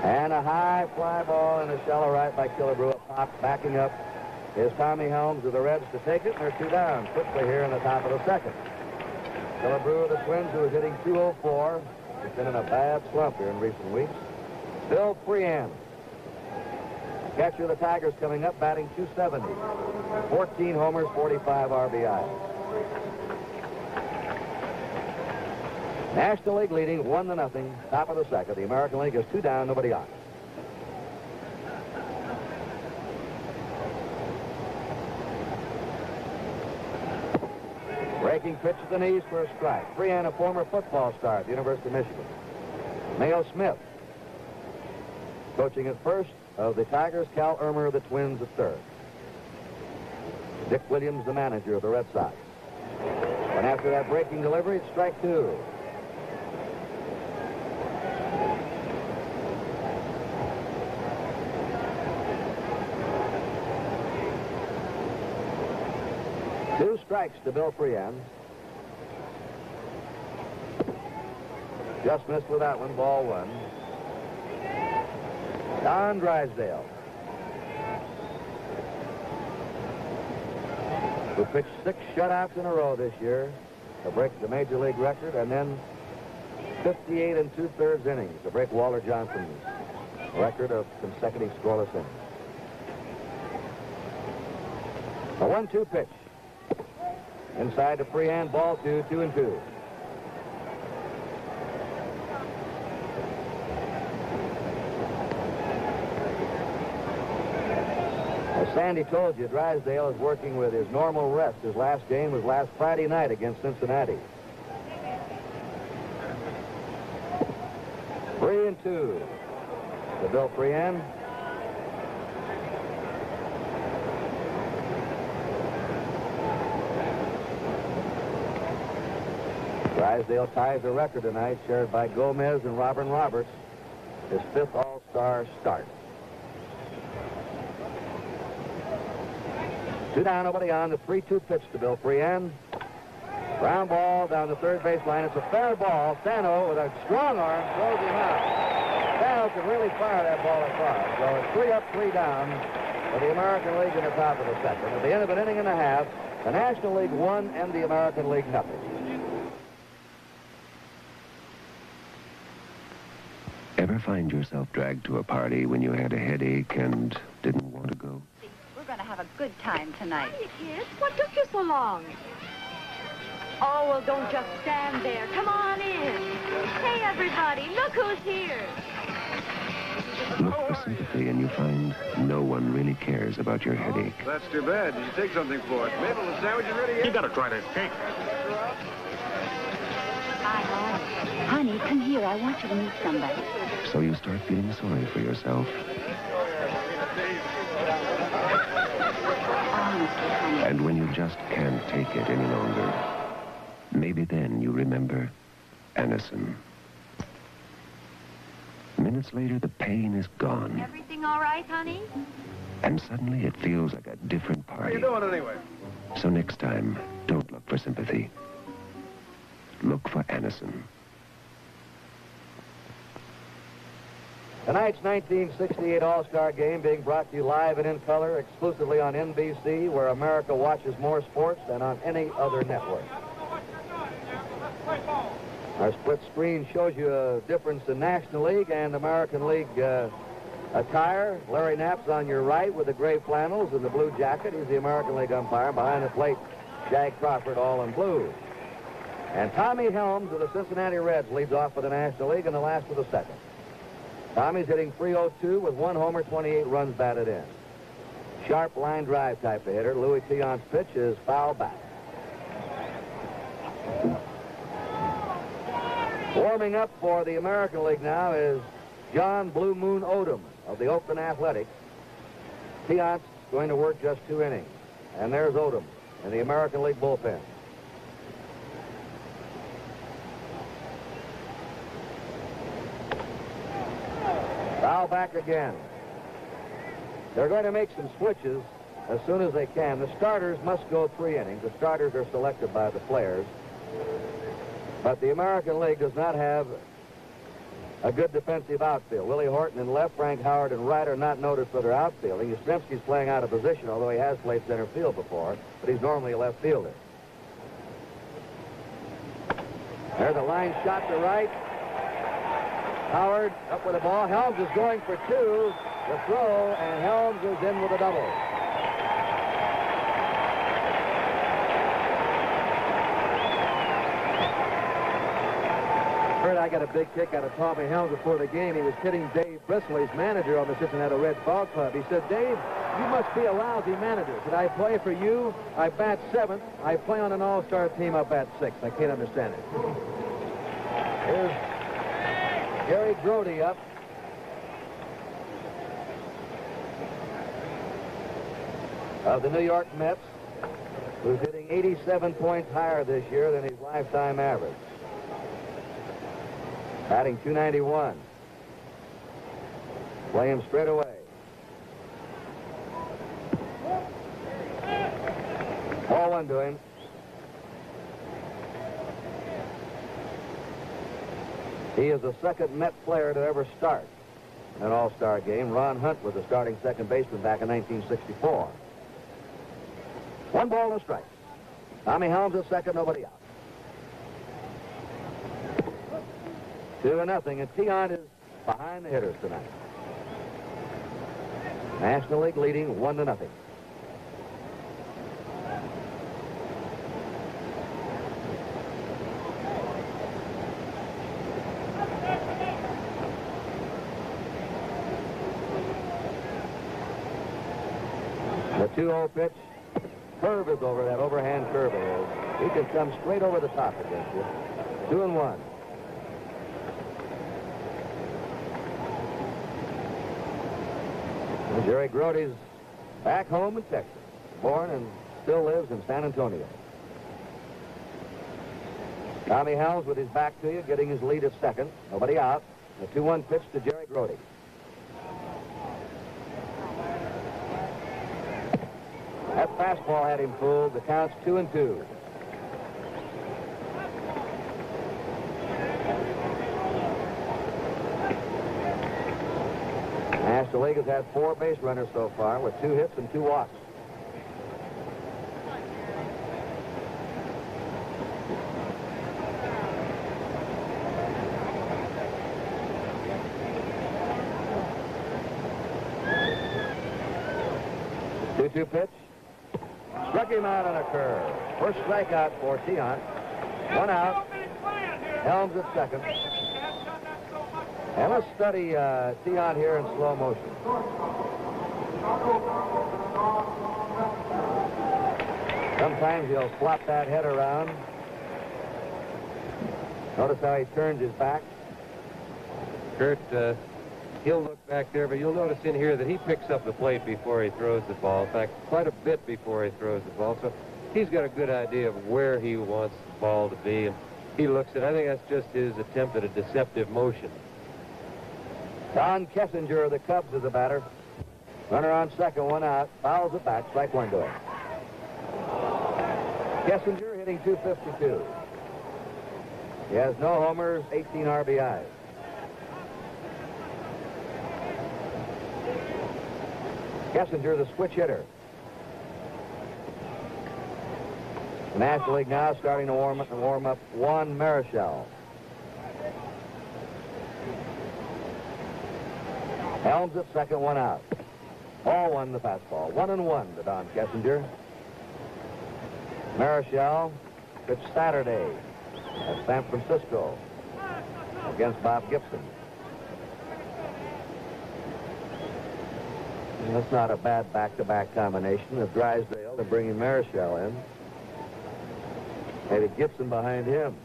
And a high fly ball in the shallow right by Killebrew. Pop backing up is Tommy Helms of the Reds to take it, and they're 2 down quickly here in the top of the second. Killebrew of the Twins, who is hitting .204, has been in a bad slump here in recent weeks. Bill Freehan, catcher of the Tigers, coming up, batting .270. 14 homers, 45 RBI. National League leading 1-0, top of the second. The American League is 2 down, nobody on. Breaking pitch at the knees for a strike. Freehan, a former football star at the University of Michigan. Mayo Smith, coaching at first of the Tigers. Cal Irmer of the Twins at third. Dick Williams, the manager of the Red Sox. And after that breaking delivery, it's strike 2. Two strikes to Bill Freehan. Just missed with that one, ball 1. Don Drysdale, who pitched 6 shutouts in a row this year to break the Major League record, and then 58 2/3 innings to break Walter Johnson's record of consecutive scoreless innings. A 1-2 pitch. Inside to Freehan, ball 2, 2-2. As Sandy told you, Drysdale is working with his normal rest. His last game was last Friday night against Cincinnati. 3-2 to Bill Freehan. Drysdale ties the record tonight, shared by Gomez and Robin Roberts, his 5th All-Star start. 2 down, nobody on. The 3-2 pitch to Bill Freehan. Ground ball down the third baseline. It's a fair ball. Sano, with a strong arm, throws him out. Sano can really fire that ball across. So it's 3 up, 3 down for the American League in the top of the second. At the end of an inning and a half, the National League 1 and the American League 0. Ever find yourself dragged to a party when you had a headache and didn't want to go? We're going to have a good time tonight. Hey, kids, what took you so long? Oh, well, don't just stand there. Come on in. Hey, everybody, look who's here. Look for sympathy and you find no one really cares about your headache. That's too bad. Did you take something for it? Mabel, the sandwich is ready yet? You gotta try this cake. Honey, come here. I want you to meet somebody. So you start feeling sorry for yourself. Honestly, honey. And when you just can't take it any longer, maybe then you remember Anison. Minutes later, the pain is gone. Everything all right, honey? And suddenly it feels like a different How party. you doing anyway? So next time, don't look for sympathy. Look for Anison. Tonight's 1968 All-Star Game being brought to you live and in color exclusively on NBC, where America watches more sports than on any other network. Our split screen shows you a difference in National League and American League attire. Larry Knapp's on your right with the gray flannels and the blue jacket. He's the American League umpire. Behind the plate, Jag Crawford, all in blue. And Tommy Helms of the Cincinnati Reds leads off for the National League in the last of the second. Tommy's hitting .302 with 1 homer, 28 runs batted in. Sharp line drive type of hitter. Louis Tion's pitch is foul back. Warming up for the American League now is John Blue Moon Odom of the Oakland Athletics. Tion's going to work just 2 innings. And there's Odom in the American League bullpen. Foul back again. They're going to make some switches as soon as they can. The starters must go 3 innings. The starters are selected by the players. But the American League does not have a good defensive outfield. Willie Horton in left, Frank Howard in right are not noted for their outfielding. Yastrzemski's playing out of position, although he has played center field before, but he's normally a left fielder. There's a line shot to right. Howard up with the ball. Helms is going for 2. The throw, and Helms is in with a double. Heard I got a big kick out of Tommy Helms before the game. He was kidding Dave Brisley's manager on the Cincinnati Reds ball club. He said, "Dave, you must be a lousy manager. Said, I play for you. I bat 7th. I play on an all-star team. I bat 6th. I can't understand it." Here's Gary Grody up. Of the New York Mets, who's hitting 87 points higher this year than his lifetime average. Batting .291. Play him straight away. Ball 1 to him. He is the second Met player to ever start an All-Star game. Ron Hunt was the starting second baseman back in 1964. 1 ball and a strike. Tommy Helms is second, nobody out. 2-0, and Tion is behind the hitters tonight. National League leading 1-0. The 2-0 pitch. Curve is over, that overhand curve it is. He can come straight over the top against you. 2-1. And Jerry Grody's back home in Texas. Born and still lives in San Antonio. Tommy Helms with his back to you, getting his lead at second. Nobody out. The 2-1 pitch to Jerry Grody. That fastball had him fooled. The count's 2-2. National League has had 4 base runners so far with 2 hits and 2 walks. The 2-2 pitch. Struck him out on a curve. First strikeout for Tion. 1 out. Helms at second. And let's study Tion here in slow motion. Sometimes he'll flop that head around. Notice how he turns his back. Kurt, he'll look back there, but you'll notice in here that he picks up the plate before he throws the ball. In fact, quite a bit before he throws the ball. So he's got a good idea of where he wants the ball to be, and he looks at it. I think that's just his attempt at a deceptive motion. Don Kessinger of the Cubs is the batter. Runner on second, one out. Fouls it back, strike one to him. Kessinger hitting .252. He has no homers, 18 RBIs. Kessinger, the switch hitter. The National League now starting to warm up Juan Marichal. Helms at second, one out. Ball one, the fastball. 1-1 to Don Kessinger. Marichal pitched Saturday at San Francisco against Bob Gibson. And that's not a bad back-to-back combination of Drysdale and bringing Marichal in. Maybe Gibson behind him.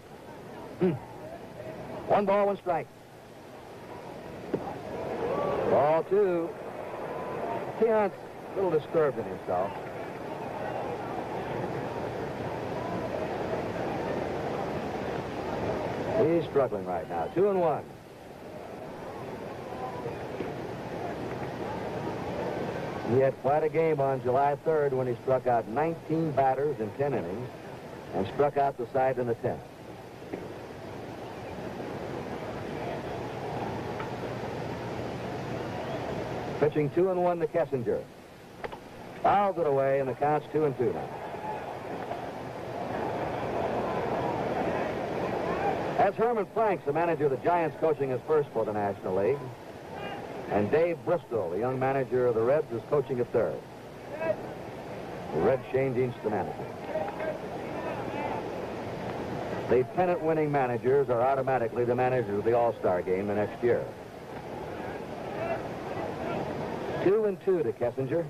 1 ball, 1 strike. Ball 2. Tion's a little disturbed in himself. He's struggling right now. 2-1. He had quite a game on July 3rd when he struck out 19 batters in 10 innings and struck out the side in the 10th. Pitching 2-1 to Kessinger. Fouls it away, and the count's 2-2 now. That's Herman Franks, the manager of the Giants, coaching his first for the National League. And Dave Bristol, the young manager of the Reds, is coaching at third. The Reds changing the manager. The pennant-winning managers are automatically the managers of the All-Star game the next year. 2-2 to Kessinger.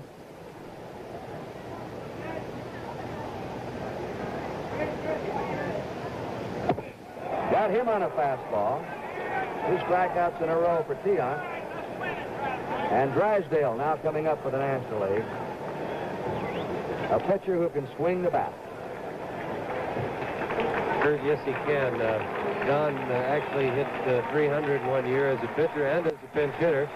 Got him on a fastball. 2 strikeouts in a row for Tion. And Drysdale now coming up for the National League. A pitcher who can swing the bat. Kurt, yes, he can. Don actually hit 300 one year as a pitcher and as a pinch hitter.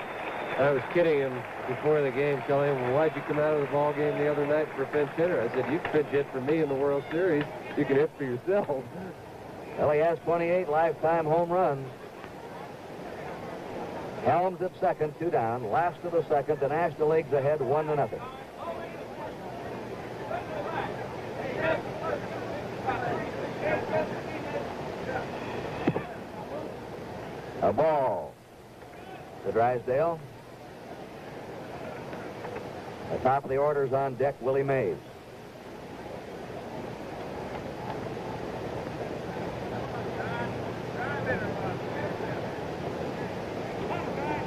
I was kidding him before the game, telling him, well, why'd you come out of the ball game the other night for a pinch hitter? I said, you can pinch hit for me in the World Series. You can hit for yourself. Well, he has 28 lifetime home runs. Helms at second, 2 down. Last of the second, the National League's ahead 1-0. A ball to Drysdale. The top of the order's on deck, Willie Mays.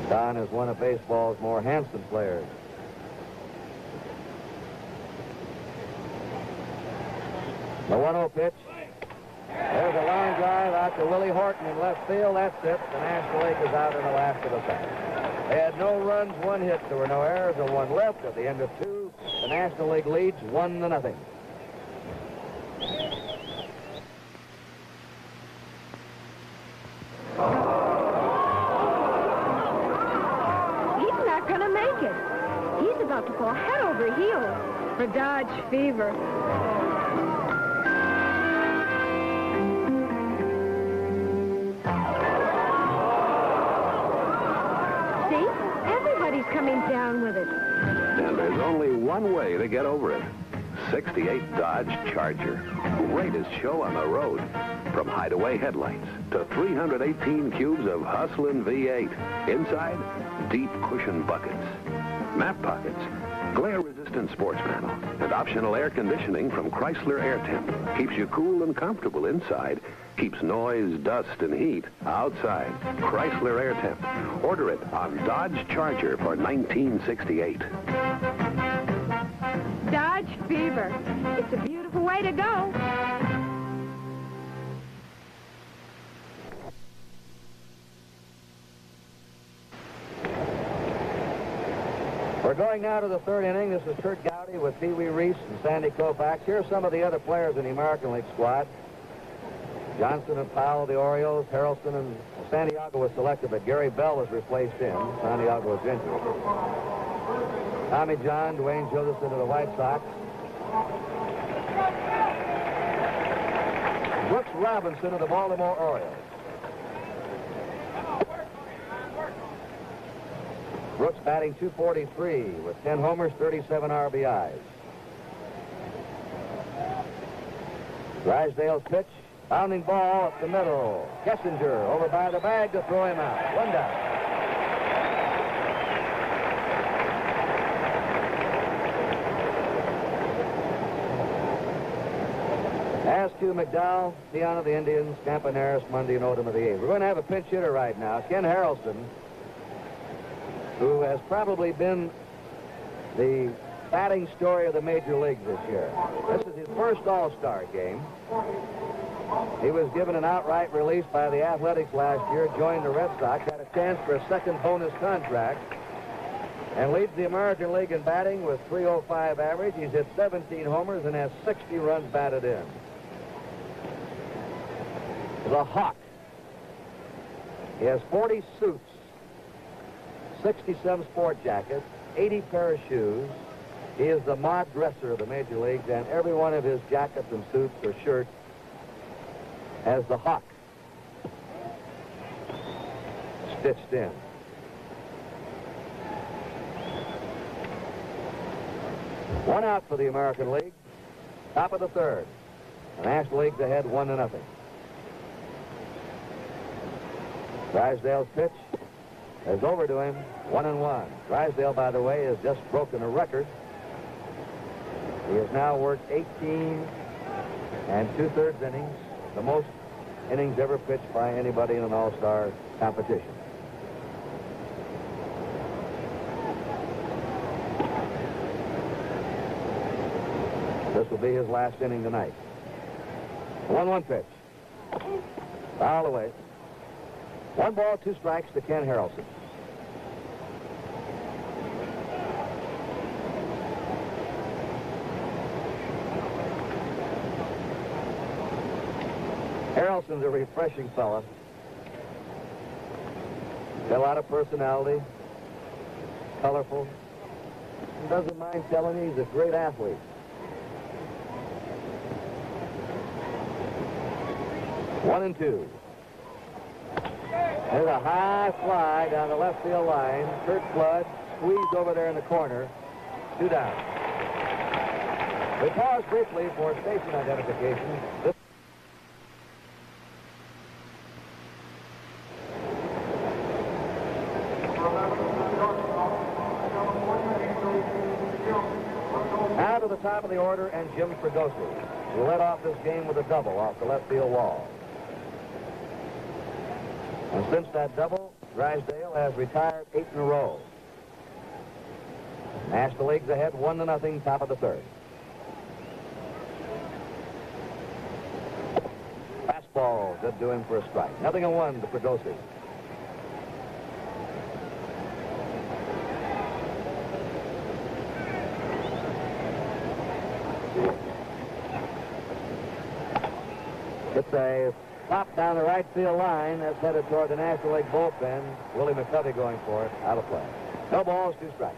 Don is one of baseball's more handsome players. The 1-0 pitch. There's a line drive out to Willie Horton in left field. That's it. The National League is out in the last of the second. They had no runs, 1 hit. There were no errors and 1 left. At the end of 2, the National League leads 1-0. He's about to fall head over heels for Dodge Fever. See? Everybody's coming down with it. And there's only one way to get over it. 68 Dodge Charger. Greatest show on the road. From hideaway headlights to 318 cubes of hustling V8. Inside, deep cushion buckets. map pockets, glare-resistant sports panel, and optional air conditioning from Chrysler Air Temp. Keeps you cool and comfortable inside, keeps noise, dust, and heat outside. Chrysler Air Temp. Order it on Dodge Charger for $1968. Dodge Fever. It's a beautiful way to go. We're going now to the third inning. This is Kurt Gowdy with Pee Wee Reese and Sandy Koufax. Here are some of the other players in the American League squad. Johnson and Powell of the Orioles, Harrelson and Santiago was selected, but Gary Bell was replaced in. Santiago was injured. Tommy John, Dwayne Josephson of the White Sox. Brooks Robinson of the Baltimore Orioles. Brooks batting .243 with 10 homers, 37 RBIs. Drysdale's pitch, bounding ball up the middle. Kessinger over by the bag to throw him out. One down. Askew, McDowell, Tiana of the Indians, Campaneris, Mundy, and Odom of the A's. We're going to have a pinch hitter right now, Ken Harrelson, who has probably been the batting story of the major leagues this year. This is his first All-Star game. He was given an outright release by the Athletics last year, joined the Red Sox, had a chance for a second bonus contract, and leads the American League in batting with .305 average. He's hit 17 homers and has 60 runs batted in. The Hawk. He has 40 suits, 67 sport jackets, 80 pair of shoes. He is the mod dresser of the major leagues, and every one of his jackets and suits or shirts has the Hawk stitched in. One out for the American League. Top of the third. The National League's ahead 1-0. Drysdale's pitch is over to him, 1-1. Drysdale, by the way, has just broken a record. He has now worked 18 2/3 innings, the most innings ever pitched by anybody in an All-Star competition. This will be his last inning tonight. 1-1 pitch. Foul away. 1 ball, 2 strikes to Ken Harrelson. Harrelson's a refreshing fella. Got a lot of personality, colorful, and doesn't mind telling you he's a great athlete. One and two. There's a high fly down the left field line. Kurt Flood squeezed over there in the corner. 2 down. We pause briefly for station identification. Now to the top of the order, and Jim Fregosi, who led off this game with a double off the left field wall. And since that double, Drysdale has retired 8 in a row. National League's ahead 1-0, top of the third. Fastball, good to him for a strike. 0-1 to Fregosi. It's a pop down the right field line. That's headed toward the National League bullpen. Willie McCovey going for it. Out of play. No balls, 2 strikes.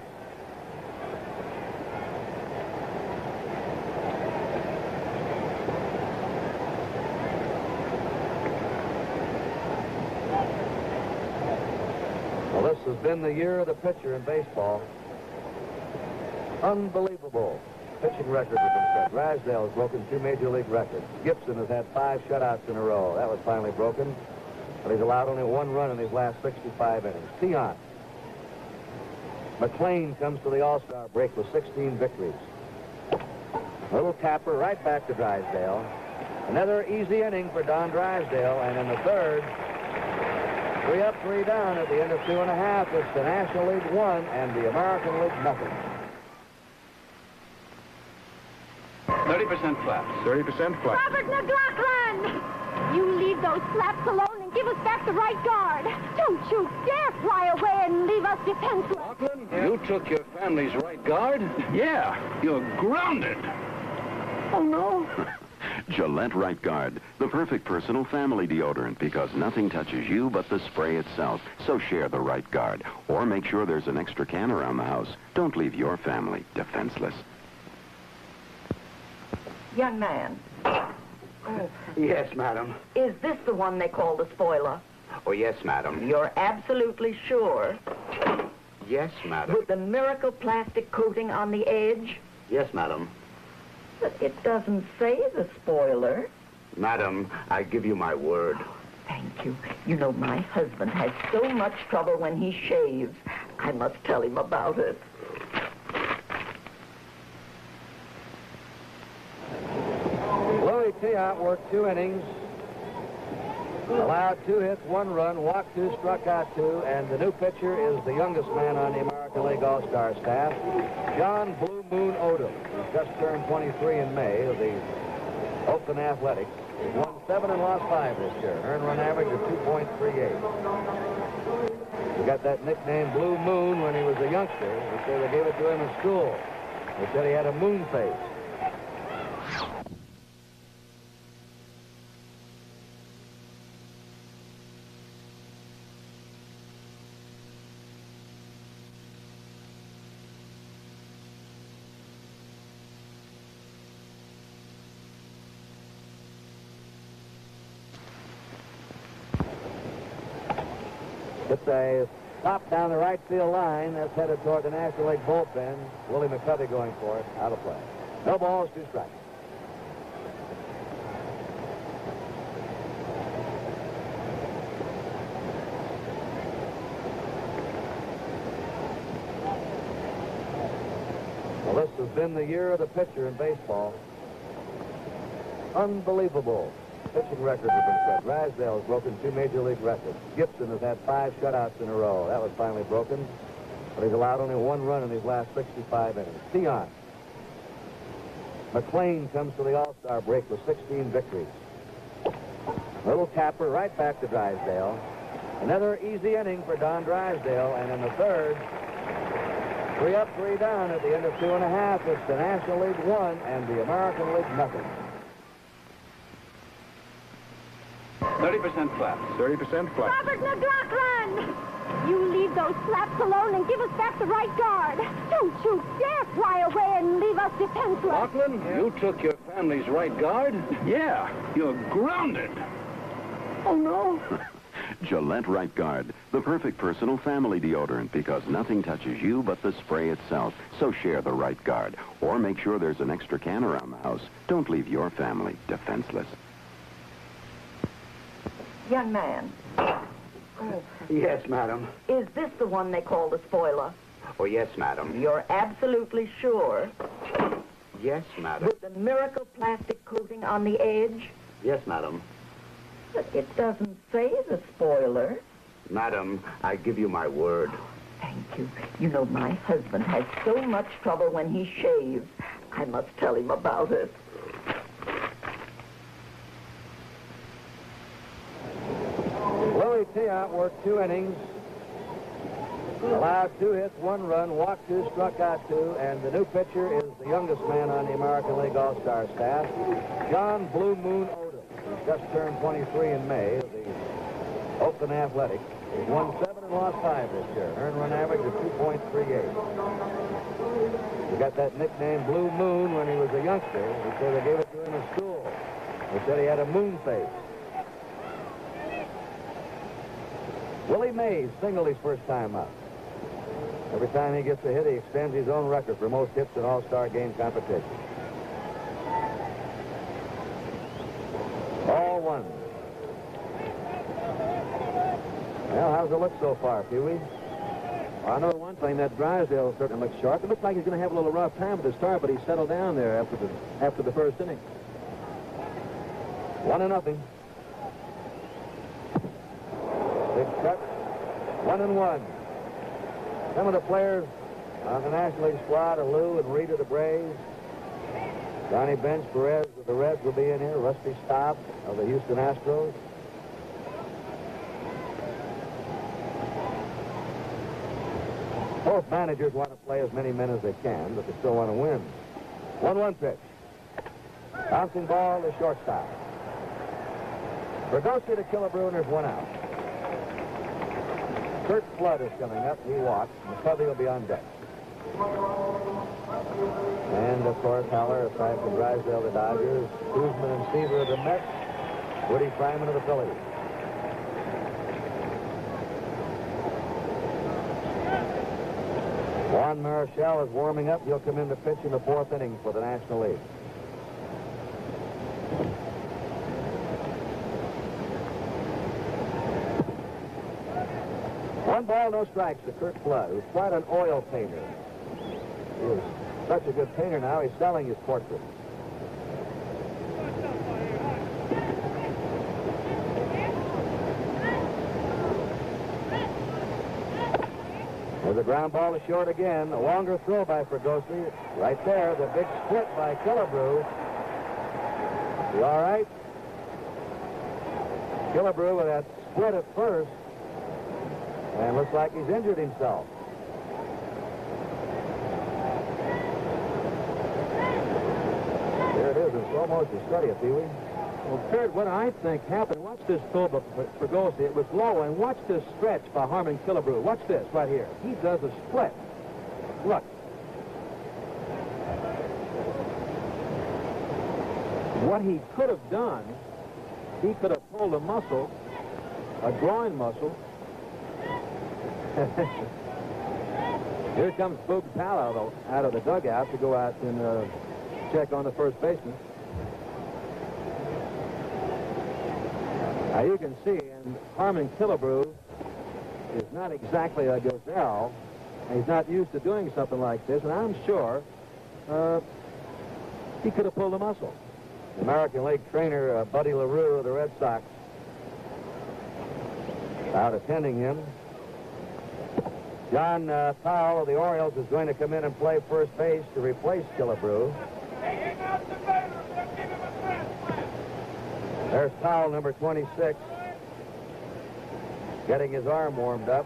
Well, this has been the year of the pitcher in baseball. Unbelievable pitching records have been set. Drysdale has broken 2 major league records. Gibson has had 5 shutouts in a row. That was finally broken. But he's allowed only 1 run in his last 65 innings. Tion McLean comes to the All-Star break with 16 victories. A little tapper right back to Drysdale. Another easy inning for Don Drysdale, and in the third, 3 up, 3 down at the end of 2.5. It's the National League 1 and the American League nothing. 30% flat. 30% flat. Robert McLaughlin! You leave those flaps alone and give us back the right guard. Don't you dare fly away and leave us defenseless. Lachlan, you took your family's right guard? Yeah, you're grounded. Oh, no. Gillette Right Guard, the perfect personal family deodorant because nothing touches you but the spray itself. So share the Right Guard or make sure there's an extra can around the house. Don't leave your family defenseless. Young man. Yes, madam. Is this the one they call the spoiler? Oh, yes, madam. You're absolutely sure? Yes, madam. With the miracle plastic coating on the edge? Yes, madam. But it doesn't say the spoiler. Madam, I give you my word. Thank you. You know, my husband has so much trouble when he shaves. I must tell him about it. Louis Tiant worked 2 innings, allowed 2 hits, 1 run, walked 2, struck out 2, and the new pitcher is the youngest man on the American League All-Star staff, John Blue Moon Odom. He's just turned 23 in May of the Oakland Athletics. He's won 7 and lost 5 this year, earned run average of 2.38. He got that nickname Blue Moon when he was a youngster. They say they gave it to him in school. They said he had a moon face. It's a pop down the right field line. That's headed toward the National League bullpen. Willie McCovey going for it. Out of play. No balls, 2 strikes. Well, this has been the year of the pitcher in baseball. Unbelievable pitching records have been set. Drysdale has broken 2 major league records. Gibson has had 5 shutouts in a row. That was finally broken, but he's allowed only 1 run in these last 65 innings. Tiant. McLean comes to the All-Star break with 16 victories. A little tapper right back to Drysdale. Another easy inning for Don Drysdale, and in the third, 3 up, 3 down at the end of 2.5. It's the National League 1 and the American League nothing. 30% flat. 30% flat. Robert McLaughlin! You leave those flaps alone and give us back the right guard. Don't you dare fly away and leave us defenseless. Lachlan, you took your family's right guard? Yeah, you're grounded. Oh, no. Gillette Right Guard, the perfect personal family deodorant because nothing touches you but the spray itself. So share the Right Guard or make sure there's an extra can around the house. Don't leave your family defenseless. Young man. Yes, madam. Is this the one they call the spoiler? Oh, yes, madam. You're absolutely sure? Yes, madam. With the miracle plastic coating on the edge? Yes, madam. But it doesn't say the spoiler. Madam, I give you my word. Thank you. You know, my husband has so much trouble when he shaves. I must tell him about it. Louis Tiant worked 2 innings, allowed 2 hits, 1 run, walked 2, struck out 2, and the new pitcher is the youngest man on the American League All-Star staff, John Blue Moon Odom. He's just turned 23 in May of the Oakland Athletics. He's won 7 and lost 5 this year, earned run average of 2.38. He got that nickname Blue Moon when he was a youngster. They say they gave it to him in school. They said he had a moon face. Willie Mays singled his first time up. Every time he gets a hit, he extends his own record for most hits in All-Star game competition. All 1. Well, how's it look so far, Pee-wee? I know once thing, that Drysdale certainly looks sharp. It looks like he's going to have a little rough time at the start, but he settled down there after the first inning. 1-0. Big cut. 1-1. Some of the players on the National League squad are Lou and Reed of the Braves. Johnny Bench Perez of the Reds will be in here. Rusty Staub of the Houston Astros. Both managers want to play as many men as they can, but they still want to win. 1-1 pitch. Bouncing ball to shortstop. Bergosi to Killebrew, and there's 1 out. Kurt Flood is coming up. He walks. McCovey will be on deck. And, of course, Haller, aside from Drysdale, the Dodgers, Kuzman and Seaver of the Mets, Woody Fryman of the Phillies. Juan Marichal is warming up. He'll come in to pitch in the 4th inning for the National League. One ball, no strikes to Kurt Flood, who's quite an oil painter. He is such a good painter now, he's selling his portrait. With a ground ball to short again. A longer throw by Fregosi. Right there, the big split by Killebrew. Is he all right? Killebrew with that split at first. And looks like he's injured himself. There it is in slow motion. Study it, Pee-wee. Well, Kurt, what I think happened, watch this throw for Fregosi. It was low, and watch this stretch by Harmon Killebrew. Watch this right here. He does a split. Look. What he could have done, he could have pulled a muscle, a groin muscle. Here comes Boog Powell out of the dugout to go out and check on the first baseman. Now you can see, and Harmon Killebrew is not exactly a gazelle. He's not used to doing something like this, and I'm sure he could have pulled a muscle. The American League trainer, Buddy LaRue of the Red Sox, out attending him. John Powell of the Orioles is going to come in and play first base to replace Killebrew. There's Powell, number 26, getting his arm warmed up.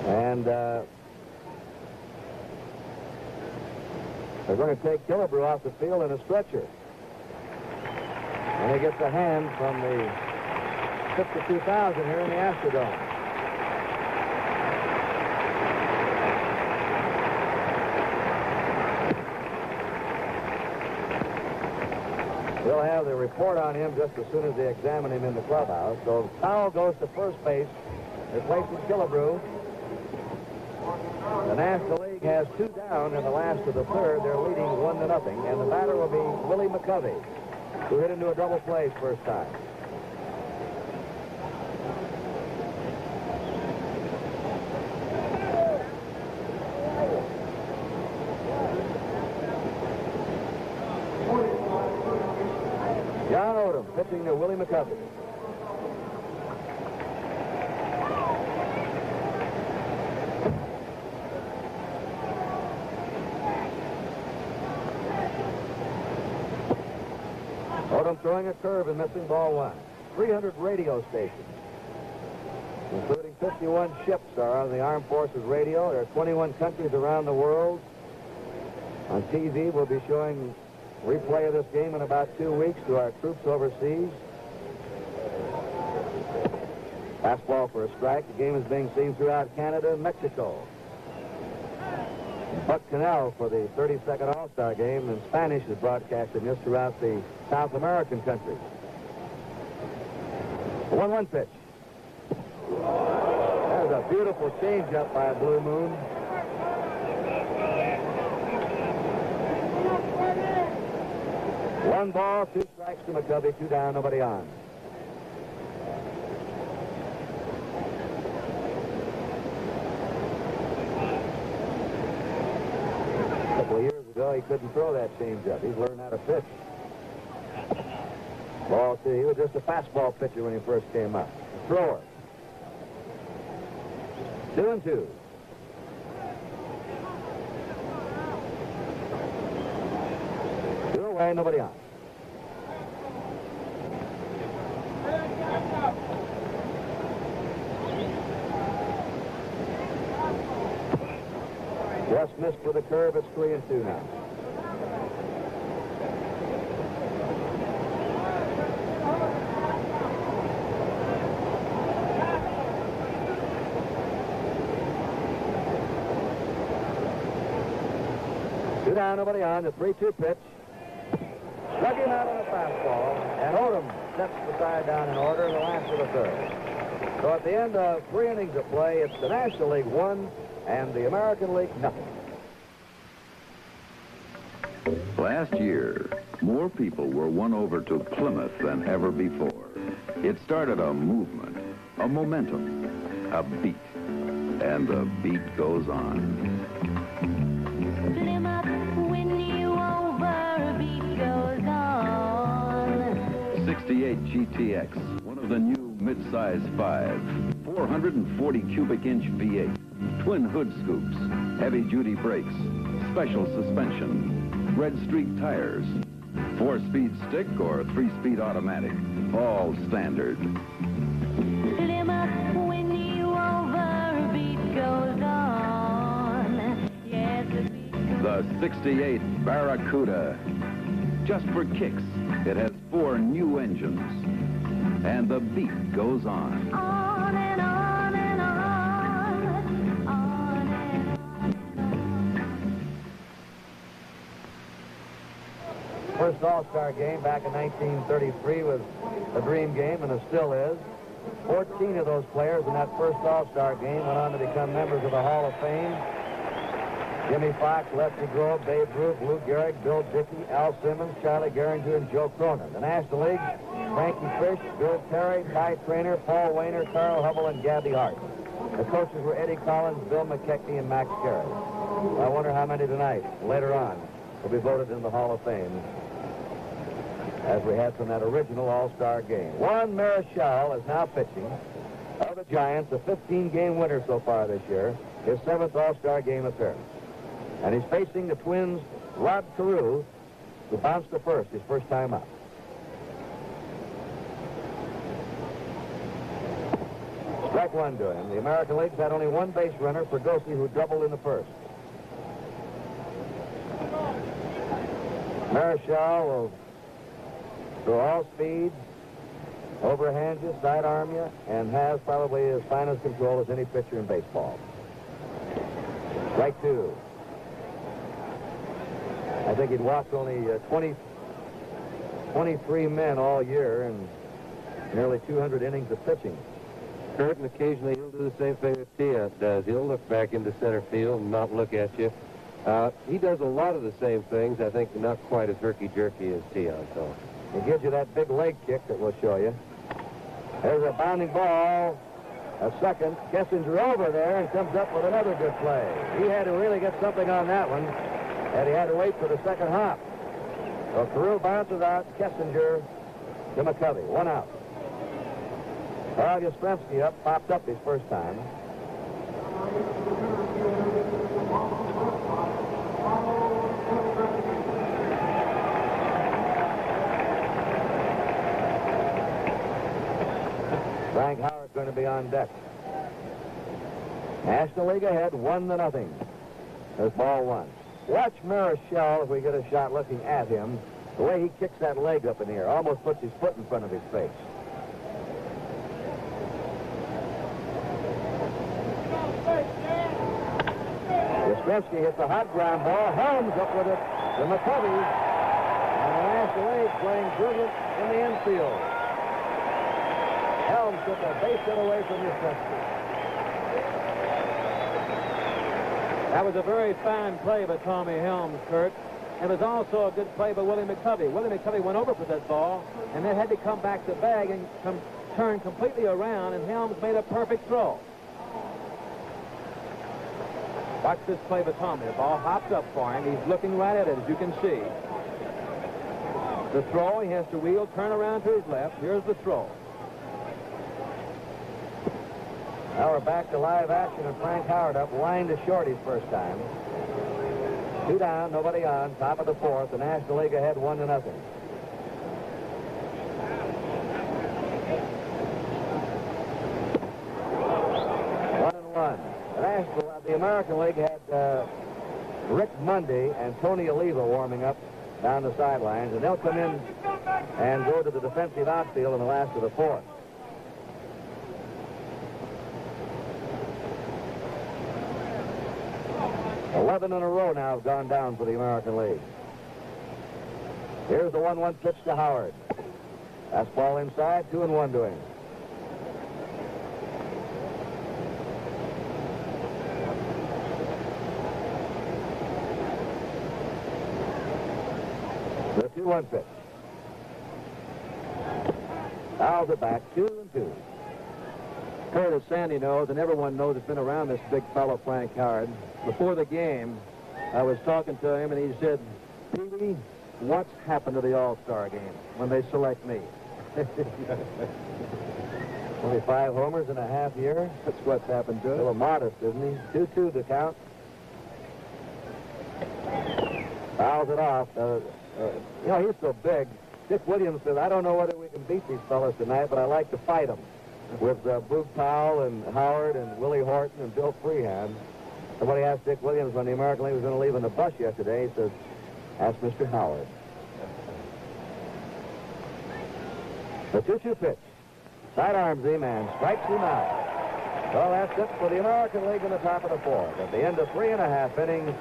And they're going to take Killebrew off the field in a stretcher. And he gets a hand from the 52,000 here in the Astrodome. We'll have the report on him just as soon as they examine him in the clubhouse. So Powell goes to first base, replacing Killebrew. The National League has 2 down in the last of the 3rd. They're leading 1-0, and the batter will be Willie McCovey, who hit into a double play first time. John Odom pitching to Willie McCovey. Odom throwing a curve and missing ball 1. 300 radio stations, including 51 ships, are on the Armed Forces radio. There are 21 countries around the world. On TV, we'll be showing replay of this game in about 2 weeks to our troops overseas. Fastball for a strike. The game is being seen throughout Canada and Mexico. Buck Canal for the 32nd All-Star game, and Spanish is broadcasting this throughout the South American countries. A 1-1 pitch. There's a beautiful changeup by Blue Moon. 1 ball, 2 strikes to McCovey, 2 down, nobody on. A couple of years ago, he couldn't throw that changeup. He's learned how to pitch. Ball 2. He was just a fastball pitcher when he first came up. Thrower. 2-2. Away, nobody on. Just missed with a curve. It's 3-2 now. Two down, nobody on. The 3-2 pitch. Struck him out on a fastball, and Odom sets the side down in order in the last of the third. So at the end of 3 innings of play, it's the National League 1 and the American League nothing. Last year, more people were won over to Plymouth than ever before. It started a movement, a momentum, a beat, and the beat goes on. Plymouth, when you over, beat goes on. 68 GTX, one of the new mid-size 5, 440 cubic inch V8, twin hood scoops, heavy-duty brakes, special suspension, red streak tires, 4-speed stick or 3-speed automatic, all standard. Plymouth, when you over, beat goes on. Yes, the beat goes The 68 Barracuda. Just for kicks, it has 4 new engines. And the beat goes on. on and on and on, on and on. First All-Star game back in 1933 was a dream game, and it still is. 14 of those players in that first All-Star game went on to become members of the Hall of Fame. Jimmy Fox, Lefty Grove, Babe Ruth, Lou Gehrig, Bill Dickey, Al Simmons, Charlie Gehringer, and Joe Cronin. The National League, Frankie Fish, Bill Terry, Ty Traynor, Paul Wainer, Carl Hubble, and Gabby Hart. The coaches were Eddie Collins, Bill McKechnie, and Max Carey. I wonder how many tonight, later on, will be voted in the Hall of Fame, as we had from that original All-Star game. Juan Marichal is now pitching of the Giants, a 15-game winner so far this year, his 7th All-Star game appearance. And he's facing the Twins' Rod Carew, who bounced to first his first time up. Strike 1 to him. The American League's had only 1 base runner, Fregosi, who doubled in the first. Marichal will throw all speeds, overhand you, sidearm you, and has probably as fine as control as any pitcher in baseball. Strike 2. I think he'd walked only 23 men all year and nearly 200 innings of pitching. Kurt, and occasionally he'll do the same thing that Tia does. He'll look back into center field and not look at you. He does a lot of the same things, I think not quite as herky-jerky as Tion, so. He gives you that big leg kick that we'll show you. There's a bounding ball. A second. Kessinger over there and comes up with another good play. He had to really get something on that one, and he had to wait for the second hop. So Carew bounces out. Kessinger to McCovey. 1 out. Carl Yastrzemski popped up his first time. Frank Howard's going to be on deck. National League ahead, 1-0. There's ball 1. Watch Marichal, if we get a shot looking at him, the way he kicks that leg up in the air, almost puts his foot in front of his face. Yastrzemski hits a hot ground ball. Helms up with it to McCovey. And the National League playing brilliant in the infield. Helms took a base hit away from Yastrzemski. That was a very fine play by Tommy Helms, Kurt. And it was also a good play by Willie McCovey. Willie McCovey went over for that ball and then had to come back to the bag and turn completely around, and Helms made a perfect throw. Watch this play by Tommy. The ball hops up for him. He's looking right at it, as you can see. The throw, he has to wheel, turn around to his left. Here's the throw. Now we're back to live action, and Frank Howard up line to short his first time. 2 down, nobody on, top of the 4th. The National League ahead 1-0. 1-1. The American League had Rick Mundy and Tony Oliva warming up down the sidelines, and they'll come in and go to the defensive outfield in the last of the 4th. 11 in a row now have gone down for the American League. Here's the 1-1 pitch to Howard. Fastball inside, 2-1 to him. The 2-1 pitch. Fouls it back, 2-2. Kurt, as Sandy knows, and everyone knows, has been around this big fellow, Frank Howard. Before the game, I was talking to him, and he said, Pee-wee, what's happened to the All-Star game when they select me? Only 5 homers in a half year. That's what's happened to him. A little modest, isn't he? 2-2 to count. Fouls it off. You know, he's so big. Dick Williams said, I don't know whether we can beat these fellas tonight, but I like to fight them. With Boog Powell and Howard and Willie Horton and Bill Freehand. Somebody asked Dick Williams when the American League was going to leave in the bus yesterday. He says, ask Mr. Howard. The 2-2 pitch. Sidearms him and strikes him out. Well, that's it for the American League in the top of the 4th. At the end of 3.5 innings,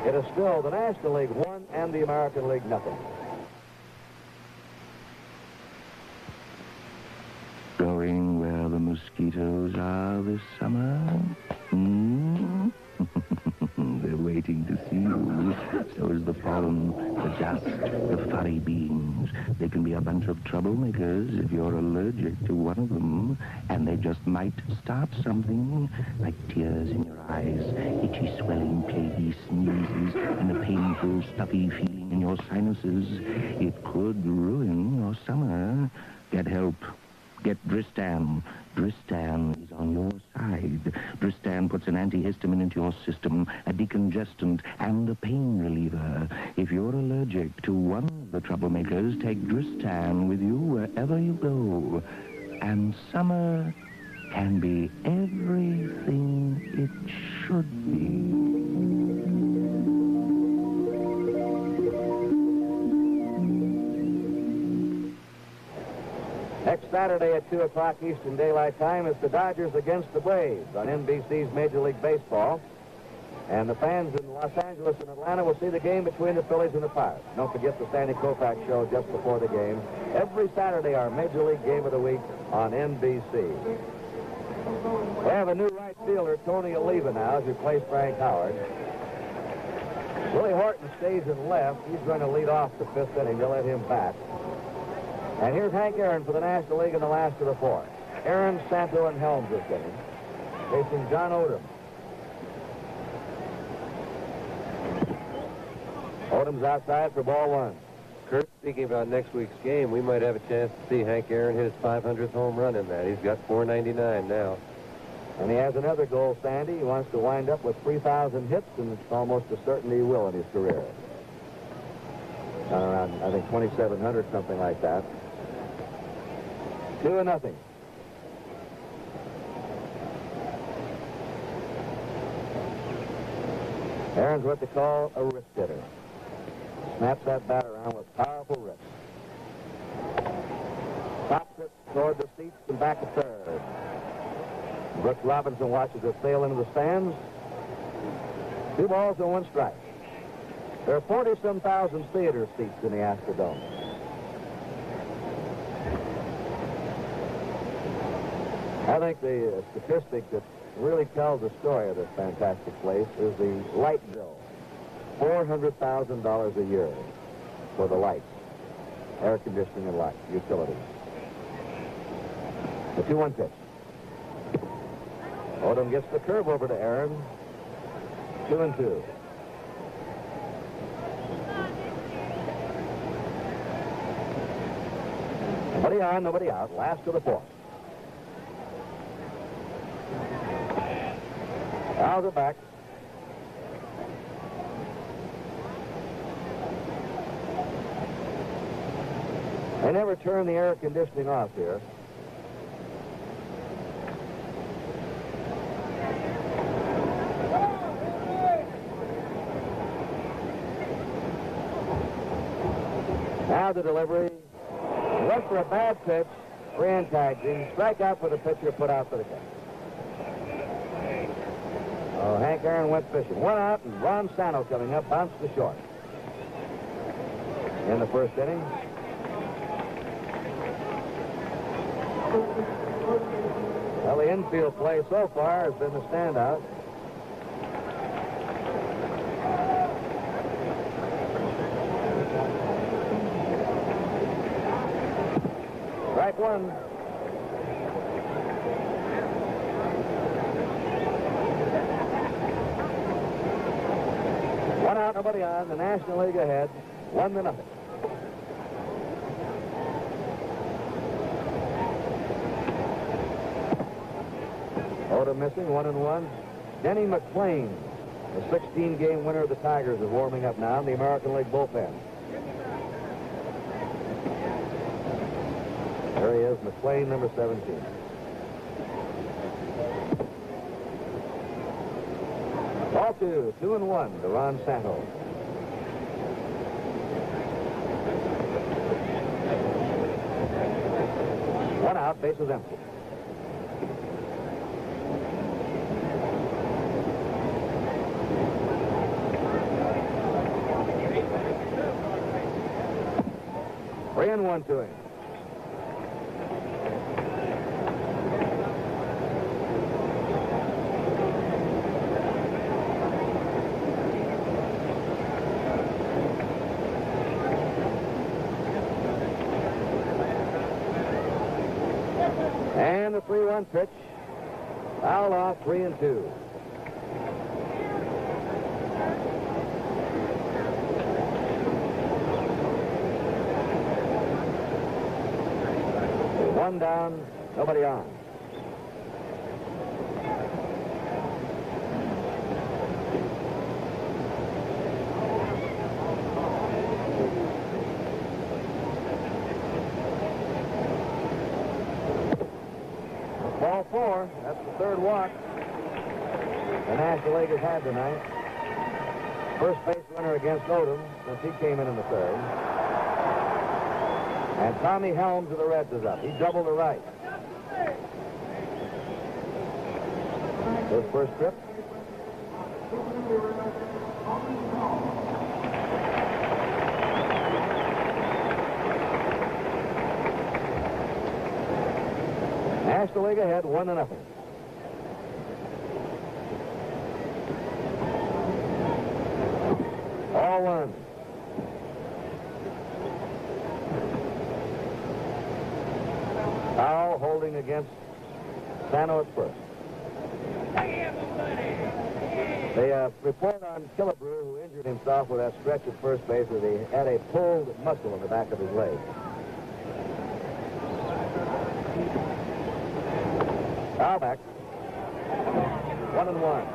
it is still the National League 1 and the American League nothing. Going where the mosquitoes are this summer? They're waiting to see you. So is the pollen, the dust, the furry beings. They can be a bunch of troublemakers if you're allergic to one of them, and they just might start something like tears in your eyes, itchy, swelling, plaguey sneezes, and a painful, stuffy feeling in your sinuses. It could ruin your summer. Get help. Get Dristan. Dristan is on your side. Dristan puts an antihistamine into your system, a decongestant, and a pain reliever. If you're allergic to one of the troublemakers, take Dristan with you wherever you go. And summer can be everything it should be. Next Saturday at 2 o'clock Eastern Daylight Time, it's the Dodgers against the Braves on NBC's Major League Baseball. And the fans in Los Angeles and Atlanta will see the game between the Phillies and the Pirates. Don't forget the Sandy Koufax show just before the game. Every Saturday, our Major League Game of the Week on NBC. We have a new right fielder, Tony Oliva, now, has replaced Frank Howard. Willie Horton stays in left. He's going to lead off the 5th inning. They'll let him bat. And here's Hank Aaron for the National League in the last of the 4th. Aaron, Santo, and Helms is getting, facing John Odom. Odom's outside for ball 1. Kurt, speaking about next week's game, we might have a chance to see Hank Aaron hit his 500th home run in that. He's got 499 now. And he has another goal, Sandy. He wants to wind up with 3,000 hits, and it's almost a certainty he will in his career. Around, I think, 2,700, something like that. 2-0. Aaron's what they call a wrist hitter. Snaps that bat around with powerful wrists. Pops it toward the seats and back to third. Brooks Robinson watches it sail into the stands. 2 balls and 1 strike. There are 40-some thousand theater seats in the Astrodome. I think the statistic that really tells the story of this fantastic place is the light bill. $400,000 a year for the lights, air conditioning and lights, utilities. The 2-1 pitch. Odom gets the curve over to Aaron. 2-2. Nobody on, nobody out. Last to the 4th. Fouls it back. They never turn the air conditioning off here. Now the delivery. Went for a bad pitch. Ran tagged him. Strike out for the pitcher, put out for the catcher. Oh, Hank Aaron went fishing. 1 out, and Ron Santo coming up, bounced to short. In the first inning. Well, the infield play so far has been the standout. Strike 1. One out, nobody on. The National League ahead, 1-0. Odom missing, 1-1. Denny McClain, the 16-game winner of the Tigers, is warming up now in the American League bullpen. There he is, McClain, number 17. Ball 2, 2-1 to Ron Santo. One out, bases empty. Three and 1 to him. And the 3-1 pitch. Fouled off, 3-2. One down, nobody on. Ball 4, that's the third walk the National League has had tonight. First base runner against Odom since he came in the third. And Tommy Helms of the Reds is up. He doubled the right. His first trip. National League ahead, 1-0. All 1. Foul holding against Sano at first. The report on Killebrew, who injured himself with that stretch at first base, that he had a pulled muscle in the back of his leg. Foul back. 1-1.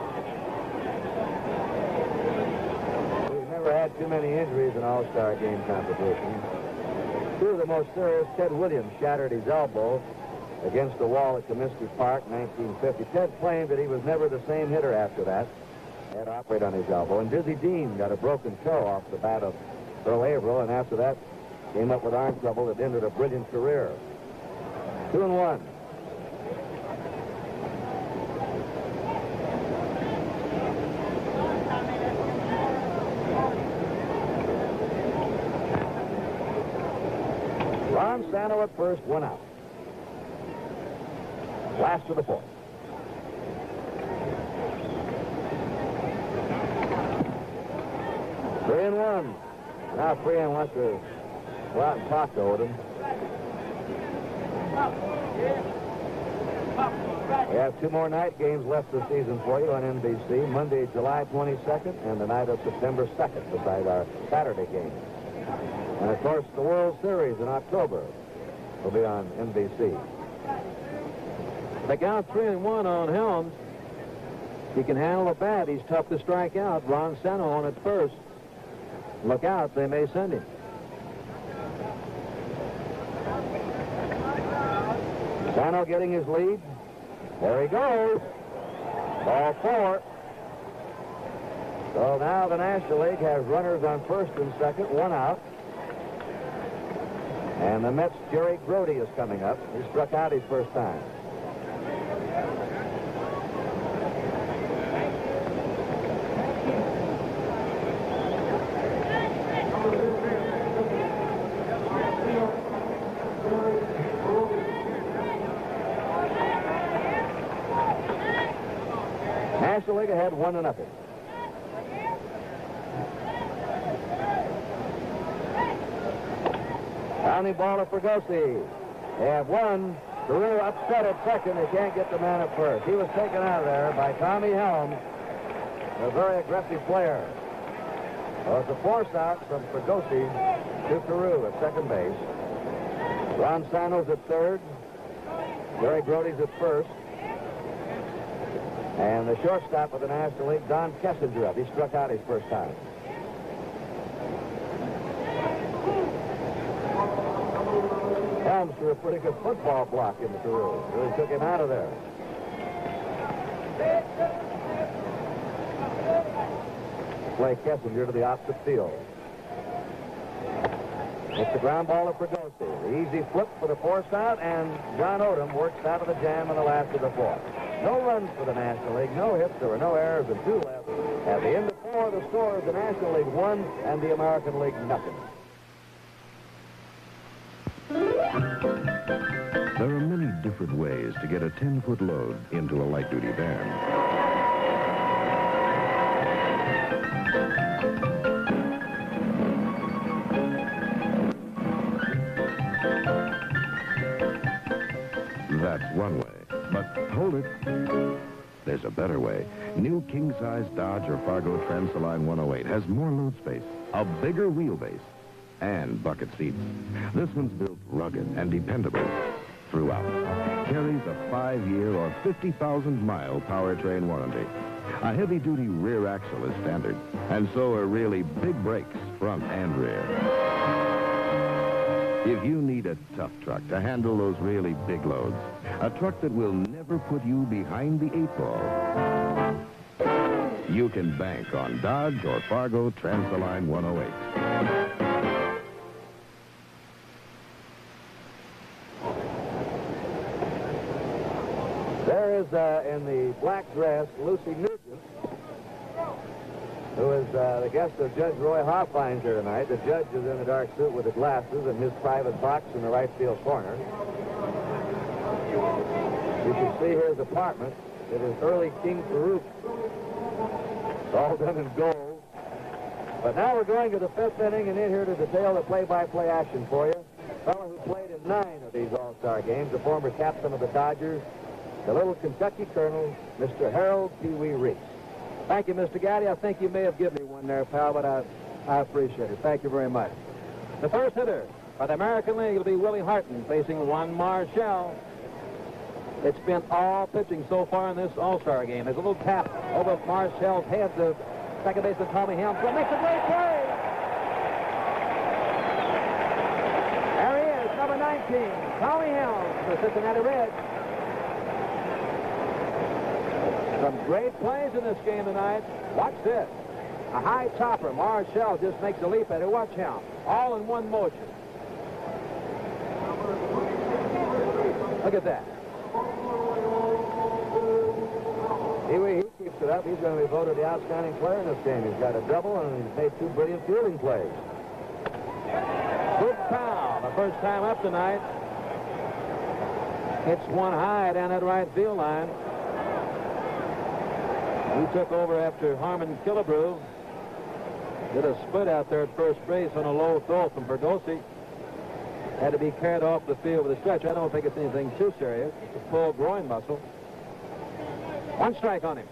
We've never had too many injuries in All-Star game competition. Two of the most serious, Ted Williams shattered his elbow against the wall at Comiskey Park in 1950. Ted claimed that he was never the same hitter after that. He had to operate on his elbow. And Dizzy Dean got a broken toe off the bat of Earl Averill, and after that came up with arm trouble that ended a brilliant career. 2-1. Ron Santo at first, 1 out. Last to the 4th. 3-1. Now Freehan wants to go out and talk to Odom. We have 2 more night games left this season for you on NBC. Monday, July 22nd, and the night of September 2nd, besides our Saturday game. And, of course, the World Series in October will be on NBC. They count 3-1 on Helms. He can handle a bat. He's tough to strike out. Ron Sano on at first. Look out, they may send him. Sano getting his lead. There he goes. Ball 4. So now the National League has runners on first and second, 1 out. And the Mets' Jerry Grody is coming up. He struck out his first time. National League ahead 1-0. Rounding ball to Fregosi. They have one. Carew upset at second. They can't get the man at first. He was taken out of there by Tommy Helms, a very aggressive player. Well, it's a force out from Fregosi to Carew at second base. Ron Sano's at third. Jerry Grody's at first. And the shortstop of the National League, Don Kessinger, up. He struck out his first time. Helms threw a pretty good football block into Carew. Really took him out of there. Play Kessinger to the opposite field. It's the ground ball to Fregosi. The easy flip for the force out, and John Odom works out of the jam in the last of the 4th. No runs for the National League, no hits, there were no errors, and 2 left. At the end of 4, the score is the National League 1 and the American League nothing. There are many different ways to get a 10-foot load into a light-duty van. That's one way. But hold it. There's a better way. New king-size Dodge or Fargo Transaline 108 has more load space, a bigger wheelbase, and bucket seats. This one's built rugged and dependable throughout. Carries a 5-year or 50,000-mile powertrain warranty. A heavy-duty rear axle is standard, and so are really big brakes, front and rear. If you need a tough truck to handle those really big loads, a truck that will never put you behind the 8-ball, you can bank on Dodge or Fargo Transaline 108. There is, in the black dress, Lucy Nugent, who is the guest of Judge Roy Hoffines here tonight. The judge is in the dark suit with the glasses and his private box in the right field corner. You can see his apartment. It is early King Farouk. It's all done in gold. But now we're going to the 5th inning and in here to detail the play-by-play action for you. A fellow who played in 9 of these All-Star games, the former captain of the Dodgers, the little Kentucky Colonel, Mr. Harold Pee Wee Reese. Thank you, Mr. Gaddy. I think you may have given me one there, pal, but I appreciate it. Thank you very much. The first hitter for the American League will be Willie Harton facing Juan Marshall. It's been all pitching so far in this All-Star game. There's a little tap over Marshall's head to second baseman Tommy Helms. Well, makes a great play. There he is, number 19, Tommy Helms, the Cincinnati Reds. Some great plays in this game tonight. Watch this. A high topper. Marshall just makes a leap at it. Watch him. All in one motion. Look at that. He keeps it up. He's going to be voted the outstanding player in this game. He's got a double and he's made 2 brilliant fielding plays. Good foul. The first time up tonight. Hits one high down that right field line. He took over after Harmon Killebrew. Did a split out there at first base on a low throw from Bergosi. Had to be carried off the field with a stretch. I don't think it's anything too serious. It's a pulled groin muscle. 1 strike on him.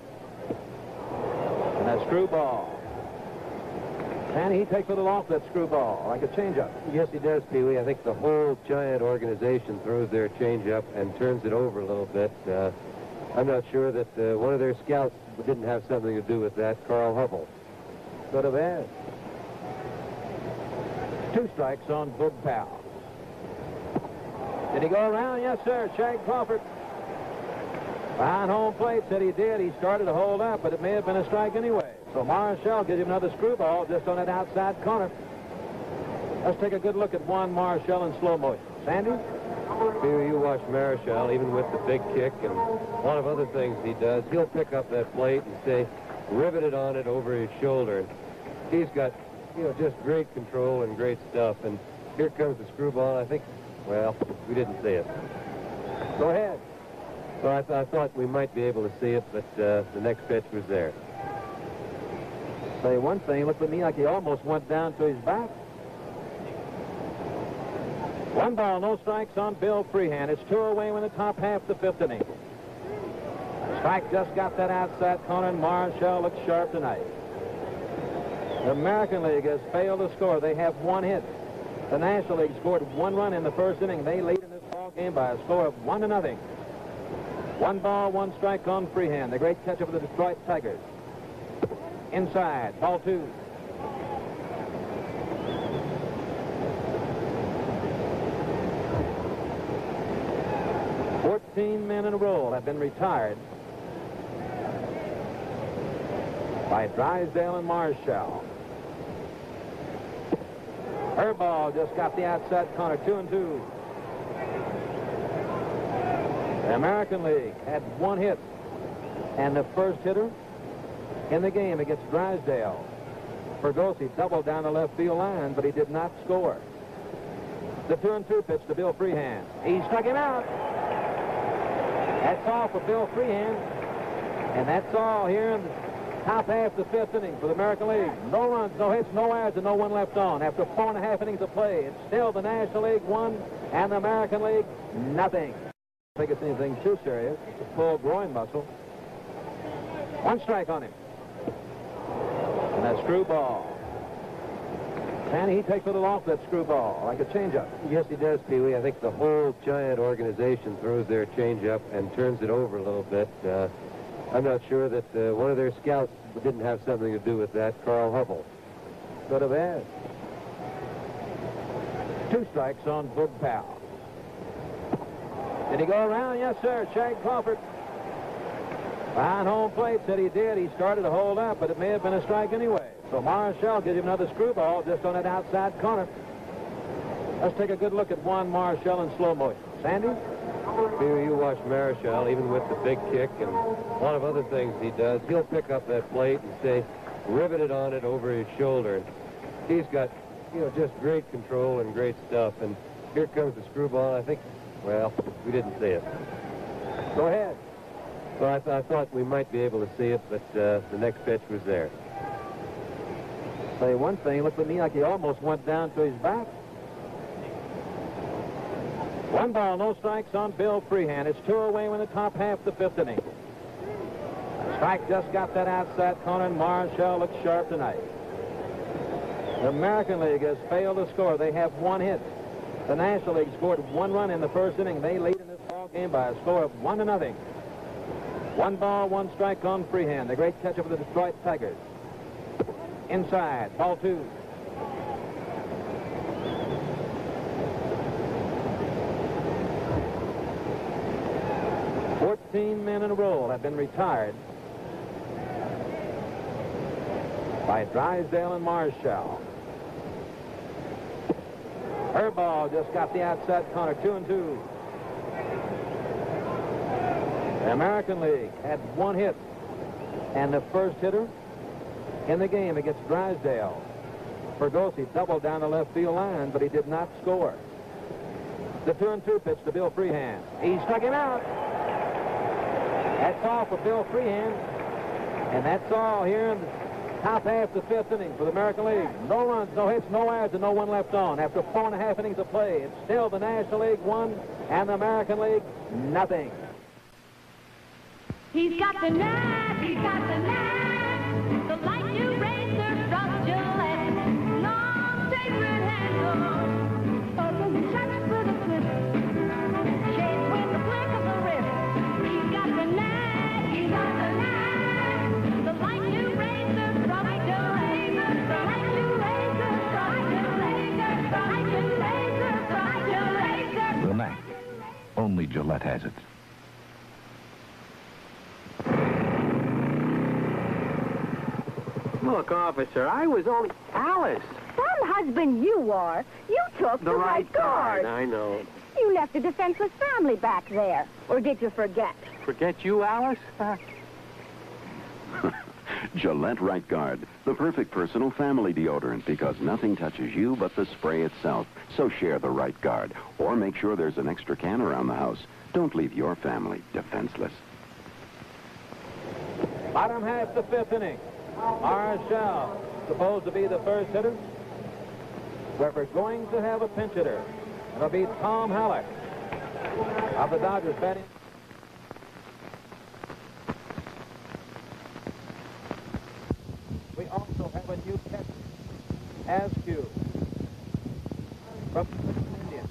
And a screwball. And he takes a little off that screwball, like a changeup. Yes, he does, Pee Wee. I think the whole Giant organization throws their changeup and turns it over a little bit. I'm not sure that one of their scouts didn't have something to do with that, Carl Hubble. Could have had. 2 strikes on Boog Powell. Did he go around? Yes, sir. Shag Crawford. Behind home plate said he did. He started to hold up, but it may have been a strike anyway. So Marshall gives him another screwball just on that outside corner. Let's take a good look at Juan Marshall in slow motion. Sandy? You watch Marichal, even with the big kick and a lot of other things he does, he'll pick up that plate and say, riveted on it over his shoulder. He's got, just great control and great stuff. And here comes the screwball. I think, well, we didn't see it. Go ahead. So I thought we might be able to see it, but the next pitch was there. Say one thing, looked to me like he almost went down to his back. 1 ball, no strikes on Bill Freehand. It's 2 away in the top half of the 5th inning. Strike just got that outside corner, and Marshall looks sharp tonight. The American League has failed to score. They have 1 hit. The National League scored 1 run in the 1st inning. They lead in this ball game by a score of 1-0. 1 ball, 1 strike on Freehand. The great catcher for the Detroit Tigers. Inside, ball 2. Men in a row have been retired by Drysdale and Marshall. Herball just got the outside corner, 2-2. The American League had 1 hit, and the first hitter in the game against Drysdale. Bergosi doubled down the left field line, but he did not score. The 2-2 pitch to Bill Freehand. He struck him out. That's all for Bill Freehand. And that's all here in the top half of the 5th inning for the American League. No runs, no hits, no errors, and no 1 left on. After 4.5 innings of play, it's still the National League 1 and the American League nothing. I don't think it's anything too serious. It's a pulled groin muscle. 1 strike on him. And that screwball. And he takes a little off that screwball, like a changeup. Yes, he does, Pee Wee. I think the whole Giant organization throws their changeup and turns it over a little bit. I'm not sure that one of their scouts didn't have something to do with that, Carl Hubble. Could have had. 2 strikes on Boog Powell. Did he go around? Yes, sir. Shag Crawford. Behind home plate said he did. He started to hold up, but it may have been a strike anyway. So Marshall gives him another screwball just on that outside corner. Let's take a good look at Juan Marshall in slow motion. Sandy? You watch Marichal, even with the big kick and a lot of other things he does, he'll pick up that plate and say, riveted on it over his shoulder. He's got, just great control and great stuff. And here comes the screwball. I think, well, we didn't see it. Go ahead. So I thought we might be able to see it, but the next pitch was there. Say one thing, looked to me like he almost went down to his back. 1 ball, no strikes on Bill Freehand. It's 2 away in the top half of the 5th inning. Strike just got that outside corner, and Marshall looks sharp tonight. The American League has failed to score. They have 1 hit. The National League scored 1 run in the 1st inning. They lead in this ball game by a score of 1-0. 1 ball, 1 strike on Freehand, the great catcher for the Detroit Tigers. Inside, ball 2. Men in a row have been retired by Drysdale and Marshall. Herball just got the outside corner, 2-2. The American League had 1 hit, and the first hitter in the game against Drysdale. Bergosi doubled down the left field line, but he did not score. The 2-2 pitch to Bill Freehand. He struck him out. That's all for Bill Freehand. And that's all here in the Top half the fifth inning for the American League. No runs, no hits, no errors, and no one left on. After 4.5 innings of play, it's still the National League 1 and the American League nothing. He's got the knack, he's got the knack. The light new razor from Gillette. Long sacred handle. Open the shutters for the twist. Shades with the flick of the wrist. He's got the knack, he's got the knack. The light new razor from Gillette. The light new razor from Gillette. The light new razor from Gillette. The knack. Only Gillette has it. Look, officer, I was only... Alice! Some husband you are. You took the right guard. I know. You left a defenseless family back there. Or did you forget? Forget you, Alice? Gillette Right Guard, the perfect personal family deodorant because nothing touches you but the spray itself. So share the Right Guard. Or make sure there's an extra can around the house. Don't leave your family defenseless. Bottom half the fifth inning. Marshall, supposed to be the first hitter. We're going to have a pinch hitter. It'll be Tom Halleck of the Dodgers batting. We also have a new catcher, Askew, from the Indians.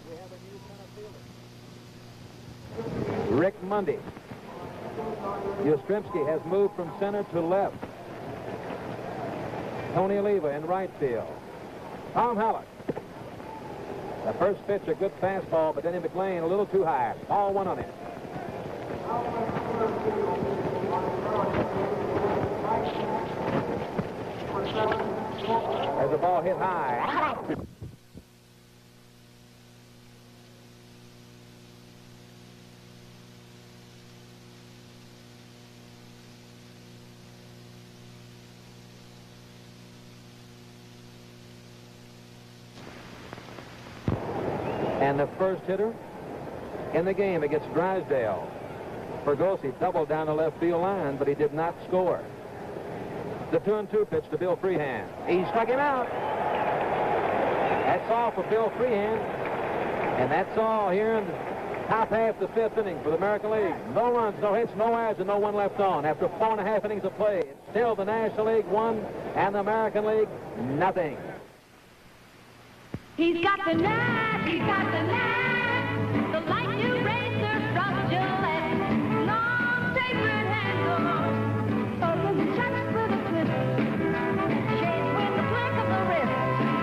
We have a new center fielder, Rick Mundy. Yastrzemski has moved from center to left. Tony Oliva in right field. Tom Halleck. The first pitch, a good fastball, but Denny McLean a little too high. Ball one on him. As the ball hit high. And the first hitter in the game against Drysdale. Fergosi doubled down the left field line, but he did not score. The 2-2 pitch to Bill Freehand. He struck him out. That's all for Bill Freehand. And that's all here in the top half the fifth inning for the American League. No runs, no hits, no errors, and no one left on. After 4.5 innings of play, it's still the National League 1 and the American League nothing. He's got the knack, he's got the knack. The light new razor from Gillette. Long sacred handle. Open the shutters for the twist. Shades with the flick of the wrist.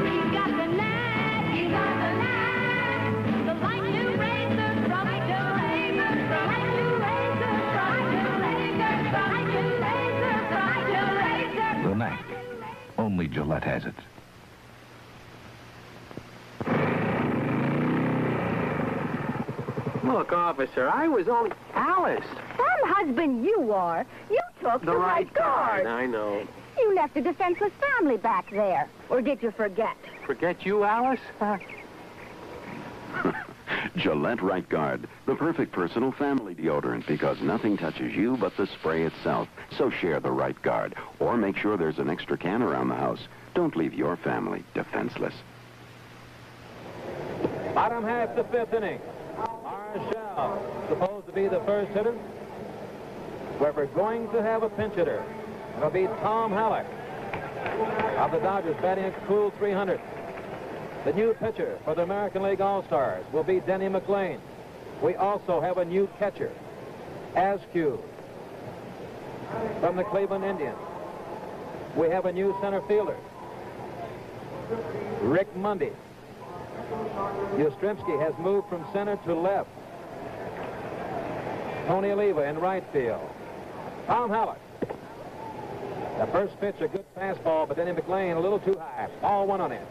He's got the knack, he's got the knack. The light new razor from Gillette. The light new razor from Gillette. The light new razor from Gillette. The knack. Only Gillette has it. Look, officer, I was only... Alice! Some husband you are. You took the right guard. I know. You left a defenseless family back there. Or did you forget? Forget you, Alice? Gillette Right Guard, the perfect personal family deodorant because nothing touches you but the spray itself. So share the Right Guard. Or make sure there's an extra can around the house. Don't leave your family defenseless. Bottom half the fifth inning. Marshall, supposed to be the first hitter. We're going to have a pinch hitter. It'll be Tom Halleck of the Dodgers batting a cool 300. The new pitcher for the American League All-Stars will be Denny McLean. We also have a new catcher, Askew, from the Cleveland Indians. We have a new center fielder, Rick Mundy. Yastrzemski has moved from center to left. Tony Oliva in right field. Tom Halleck. The first pitch, a good fastball, but Denny McLean a little too high. Ball one on it.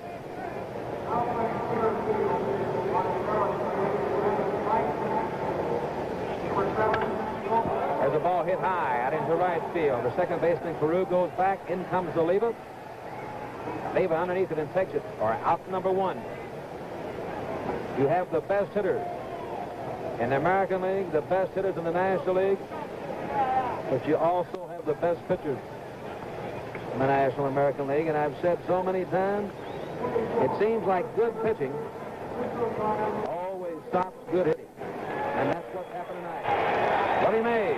There's a ball hit high out into right field. The second baseman, Carew, goes back. In comes Oliva. Oliva underneath it and takes it for out number one. You have the best hitters in the American League, the best hitters in the National League, but you also have the best pitchers in the National American League, and I've said so many times, it seems like good pitching always stops good hitting. And that's what happened tonight. Willie Mays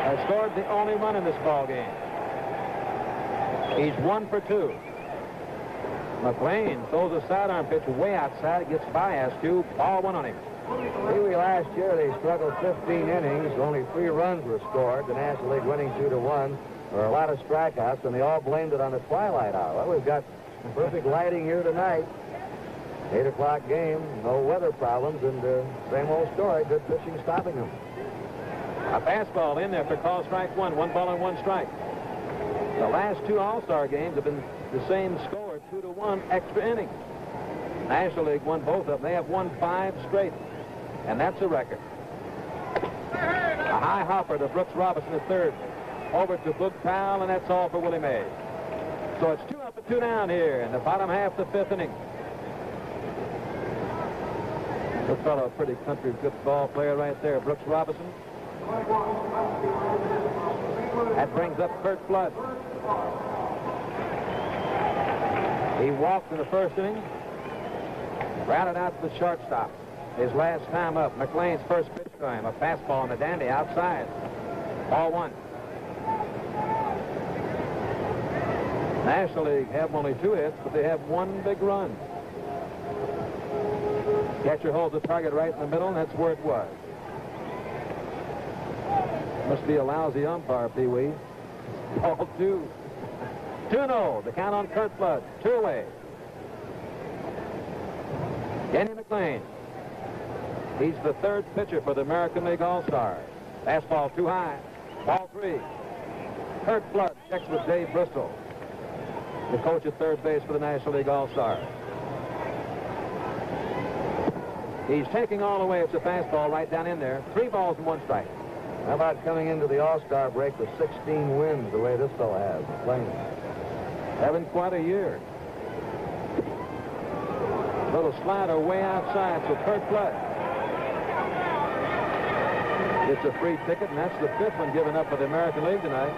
has scored the only run in this ball game. He's 1 for 2. McLean throws a sidearm pitch way outside. It gets by Askew. Ball 1 on him. Pee-wee, last year they struggled 15 innings. Only 3 runs were scored. The National League winning 2-1. There were a lot of strikeouts, and they all blamed it on the twilight hour. Well, we've got perfect lighting here tonight. 8 o'clock game, no weather problems, and same old story. Good pitching stopping them. A fastball in there for call strike 1. 1 ball and 1 strike. The last 2 All-Star games have been the same score, 2-1 extra innings. National League won both of them. They have won 5 straight, and that's a record. A high hopper to Brooks Robinson at third. Over to Boog Powell, and that's all for Willie Mays. So it's 2 up and 2 down here in the bottom half of the 5th inning. This fellow, a pretty country good ball player right there, Brooks Robinson. That brings up Curt Flood. He walked in the first inning, routed out to the shortstop. His last time up, McLean's first pitch to him, a fastball on the dandy outside. Ball 1. National League have only 2 hits, but they have 1 big run. Catcher holds the target right in the middle, and that's where it was. Must be a lousy umpire, Pee-wee. Ball 2. 2-0. The count on Curt Flood. 2 away. Kenny McLean. He's the 3rd pitcher for the American League All-Stars. Fastball too high. Ball 3. Curt Flood checks with Dave Bristol, the coach at third base for the National League All-Stars. He's taking all the way. It's a fastball right down in there. 3 balls and 1 strike. How about coming into the All-Star break with 16 wins the way this fellow has, McLean? Having quite a year. Little slider way outside, so Curt Flood gets a free ticket, and that's the 5th one given up for the American League tonight.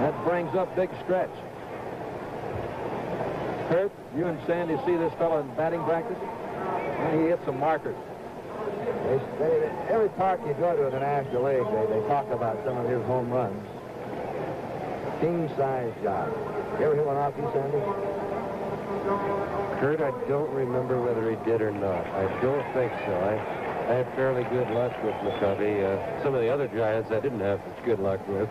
That brings up Big Stretch. Kurt, you and Sandy see this fellow in batting practice? And he hits some markers. Every park you go to in the National League, they talk about some of his home runs. King-size job. You ever hit one off you, Sandy? Kurt, I don't remember whether he did or not. I don't think so. I had fairly good luck with McCovey. Some of the other Giants I didn't have such good luck with.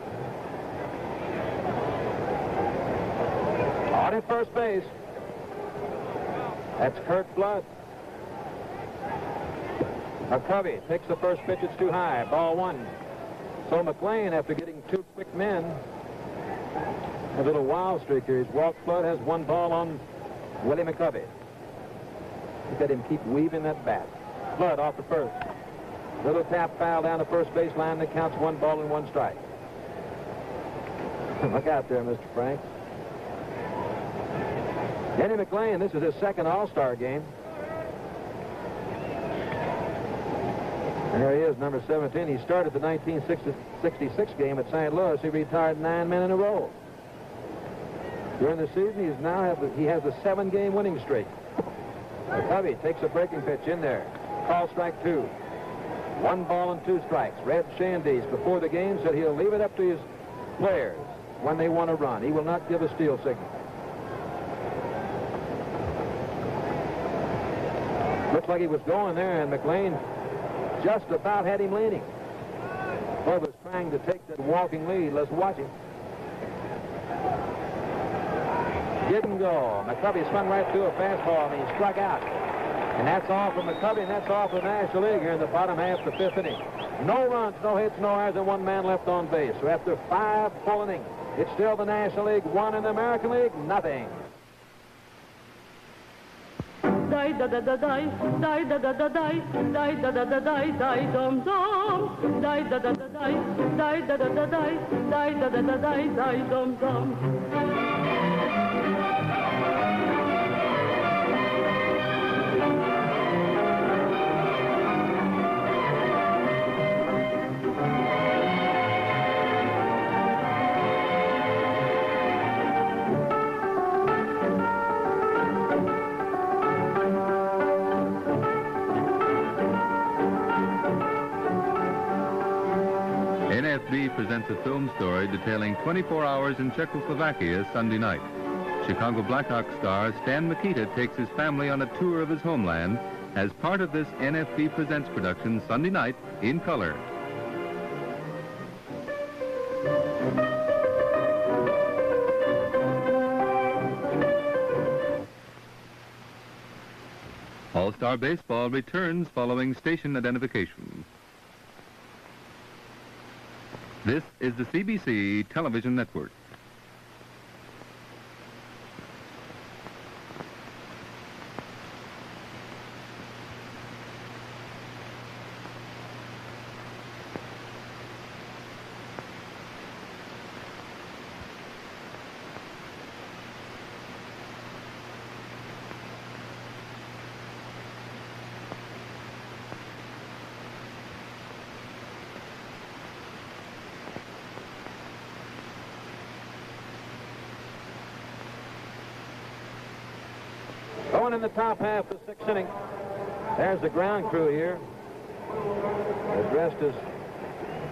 On at first base. That's Curt Flood. McCovey takes the first pitch. It's too high. Ball 1. So McLean, after getting 2 quick men, a little wild streak here. He's walked Flood, has 1 ball on Willie McCovey. Look at him keep weaving that bat. Flood off the first. Little tap foul down the first base line that counts 1 ball and 1 strike. Look out there, Mr. Frank. Kenny McLean, this is his 2nd All-Star game. There he is, number 17. He started the 1966 game at St. Louis. He retired 9 men in a row. During the season, he has a 7-game winning streak. McCovey takes a breaking pitch in there. Call strike 2. 1 ball and 2 strikes. Red Shandies before the game said he'll leave it up to his players when they want to run. He will not give a steal signal. Looks like he was going there, and McLean just about had him leaning. Flood was trying to take that walking lead. Let's watch him. Didn't go. McCovey swung right through a fastball, and he struck out. And that's all for McCovey, and that's all for the National League here in the bottom half of the 5th inning. No runs, no hits, no errors, and 1 man left on base. So after 5 full innings, it's still the National League 1 and the American League nothing. Die da da da die, die da da da die, die da da da die, die dum dum, die da da da die, die da da da die, die da da da die, die dum dum. NFB presents a film story detailing 24 hours in Czechoslovakia Sunday night. Chicago Blackhawks star Stan Mikita takes his family on a tour of his homeland as part of this NFB Presents production Sunday night in color. All-Star Baseball returns following station identification. This is the CBC Television Network. Going in the top half of the sixth inning. There's the ground crew here. They're dressed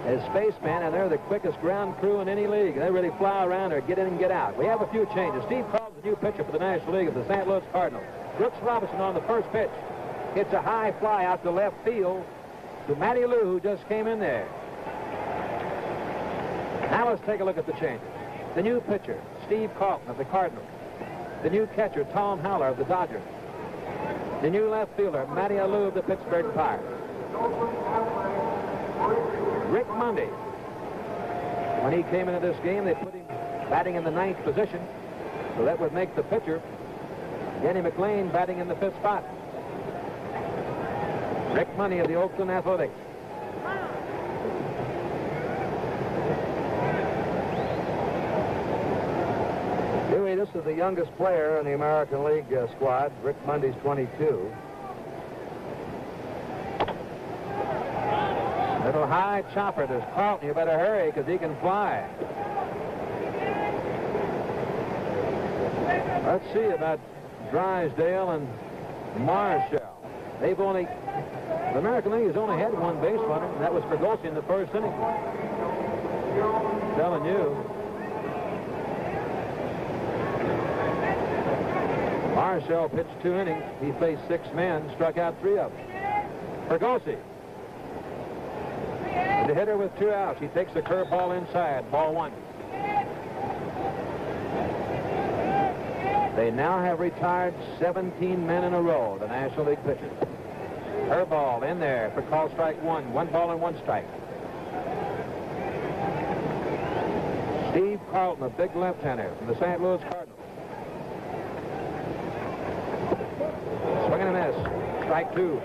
as spacemen, and they're the quickest ground crew in any league. They really fly around or get in and get out. We have a few changes. Steve Carl's the new pitcher for the National League of the St. Louis Cardinals. Brooks Robinson on the first pitch. Hits a high fly out to left field to Matty Lou, who just came in there. Now let's take a look at the changes. The new pitcher, Steve Carlton of the Cardinals. The new catcher, Tom Howler of the Dodgers. The new left fielder, Matty Lou of the Pittsburgh Pirates. Rick Mundy. When he came into this game, they put him batting in the 9th position, so that would make the pitcher, Denny McLean, batting in the 5th spot. Rick Mundy of the Oakland Athletics. This is the youngest player in the American League squad. Rick Mundy's 22. Little high chopper to Carlton. You better hurry because he can fly. Let's see about Drysdale and Marshall. The American League has only had one base runner, and that was Ferguson in the first inning. I'm telling you. Marshall pitched 2 innings. He faced 6 men, struck out 3 of them. Fergosi. The hitter with 2 outs. He takes the curveball inside. Ball 1. They now have retired 17 men in a row, the National League pitchers. Curveball in there for call strike 1. 1 ball and 1 strike. Steve Carlton, a big left-hander from the St. Louis Cardinals. Swing and a miss. Strike 2.